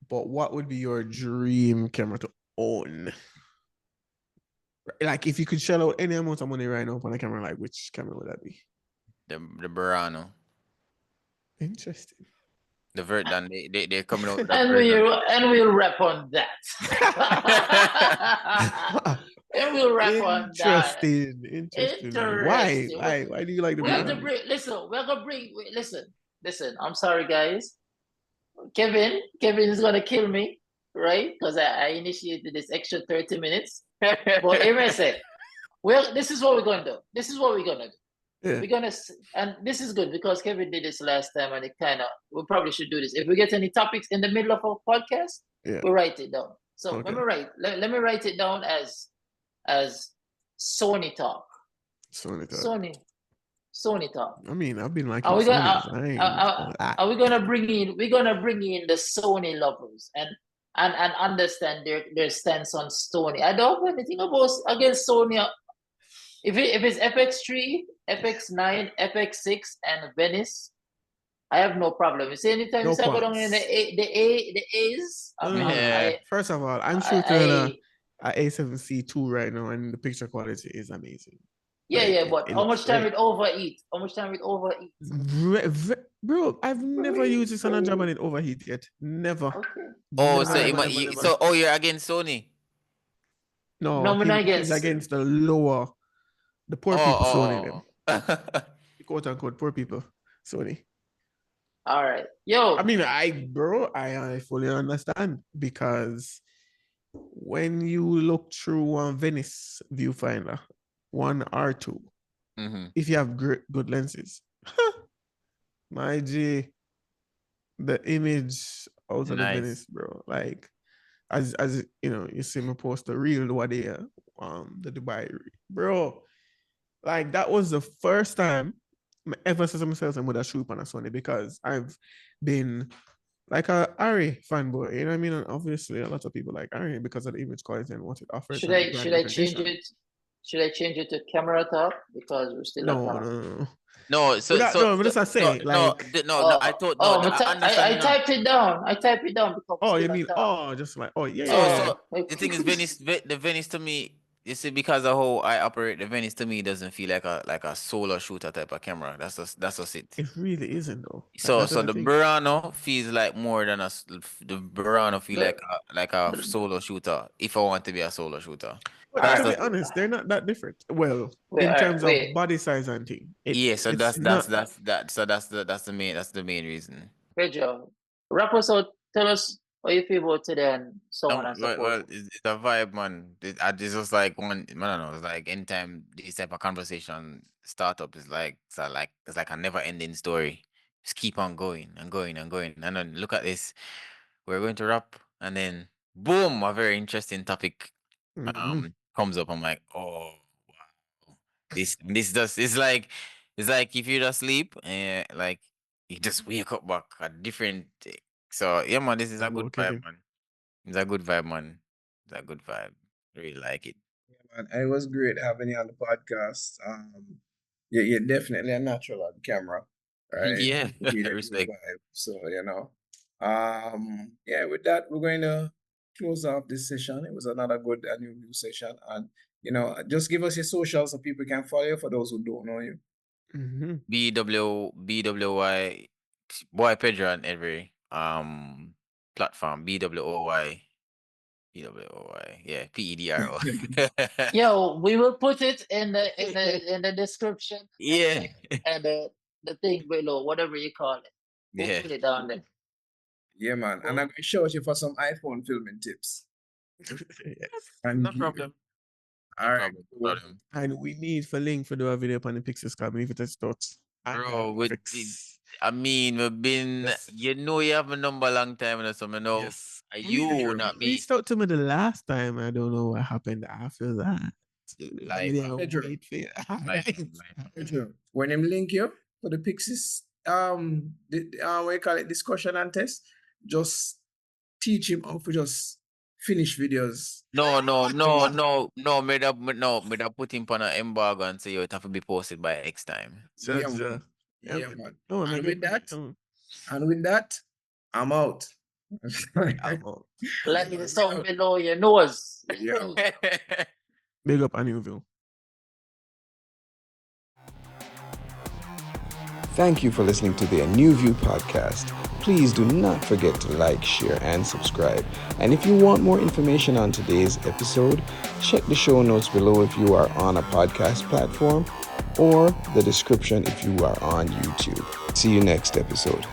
but what would be your dream camera to own? Like, if you could shell out any amount of money right now on a camera, like, which camera would that be? the Burano, Interesting. the Vert, and they're coming out with that and version. we'll wrap on that. And we'll wrap on that. Interesting. Why? Interesting. Why do you like the We have to Burano? bring. Listen, we're gonna bring. Listen. I'm sorry, guys. Kevin is gonna kill me, right? Because I initiated this extra 30 minutes. But everyone said, well, this is what we're gonna do. Yeah. We're gonna, and this is good because Kevin did this last time, and we probably should do this. If we get any topics in the middle of our podcast, Yeah. we write it down. So Okay. let me write it down as Sony talk. Sony talk. Sony talk. I mean, I've been liking Are we gonna Sony's. I ain't gonna lie. are we gonna bring in? We're gonna bring in the Sony lovers and understand their stance on Sony. I don't have anything against Sony. If it's FX3, FX9, FX6, and Venice, I have no problem. You see, anytime No you start go down in qualms. the A's, Yeah. First of all, I'm shooting a A7C2 right now, and the picture quality is amazing. Like, but it how looks much time great. it overheat? How much time it overheat? Bro, I've never used this on a job and it overheat yet. Never. Okay. Oh, Never, so never, never, never. so you're against Sony? No, me not he's against the poor people, Sony them. Oh. The quote unquote poor people, Sony. All right, yo. I mean, I fully understand, because when you look through one Venice viewfinder, one R2, if you have good lenses, my G, the image out of the Venice, bro. Like, as you know, you see me post the real Wadea, the Dubai, bro. Like, that was the first time I ever saw myself with a shoot on a Sony, because I've been like a Ari fanboy, you know what I mean? And obviously a lot of people like Ari because of the image quality and what it offers. Should I change it? Should I change it to camera top, because we're still No, so but that's what I say. I typed it down. I typed it down because So the thing is, the Venice to me, you see, because of how I operate, the Venice to me doesn't feel like a solo shooter type of camera. That's just it. It really isn't though. So the Burano feels like more than the Burano feel like a solo shooter. If I want to be a solo shooter. But to be honest, they're not that different. Well, in terms of body size and thing. So that's the main reason. Pedro, wrap us out. Tell us how you feel about today and so on and so forth. Well, it's a vibe, man. It's just like one. I don't know. It's like anytime this type of conversation startup is like it's like a never-ending story. Just keep on going and going and going. And then look at this. We're going to wrap, and then boom, a very interesting topic comes up. I'm like, oh wow, this does. It's like if you just sleep and like you just wake up back a different. So yeah, man, this is a good vibe, man. It's a good vibe, man. It's a good vibe. Really like it. Yeah, man. And it was great having you on the podcast. You're definitely a natural on camera, right? Yeah, respect. So yeah. With that, we're going to close off this session. It was another good ANOUVUE session, and just give us your socials so people can follow you for those who don't know you. BWY Bwoy Pedro on every platform. BWOY. Yeah, PEDRO. Yo, we will put it in the description. Yeah. And the thing below, whatever you call it. We'll put it down there. Yeah, man. And I'm going to shout you for some iPhone filming tips. No problem. All right. And we need for link for the video on the Pixels cabin if it is thoughts. Bro, we've been, you have a number a long time, and so I know you, not me. You reached out to me the last time. I don't know what happened after that. Pedro, when I'm link you for the Pixies, what you call it, discussion and test, just teach him how to just finish videos. No. Made up put him on an embargo and say it have to be posted by X time. Man. And with that, I'm out. Let me something below your nose. Big up ANOUVUE. Thank you for listening to the ANOUVUE podcast. Please do not forget to like, share, and subscribe. And if you want more information on today's episode, check the show notes below if you are on a podcast platform, or the description if you are on YouTube. See you next episode.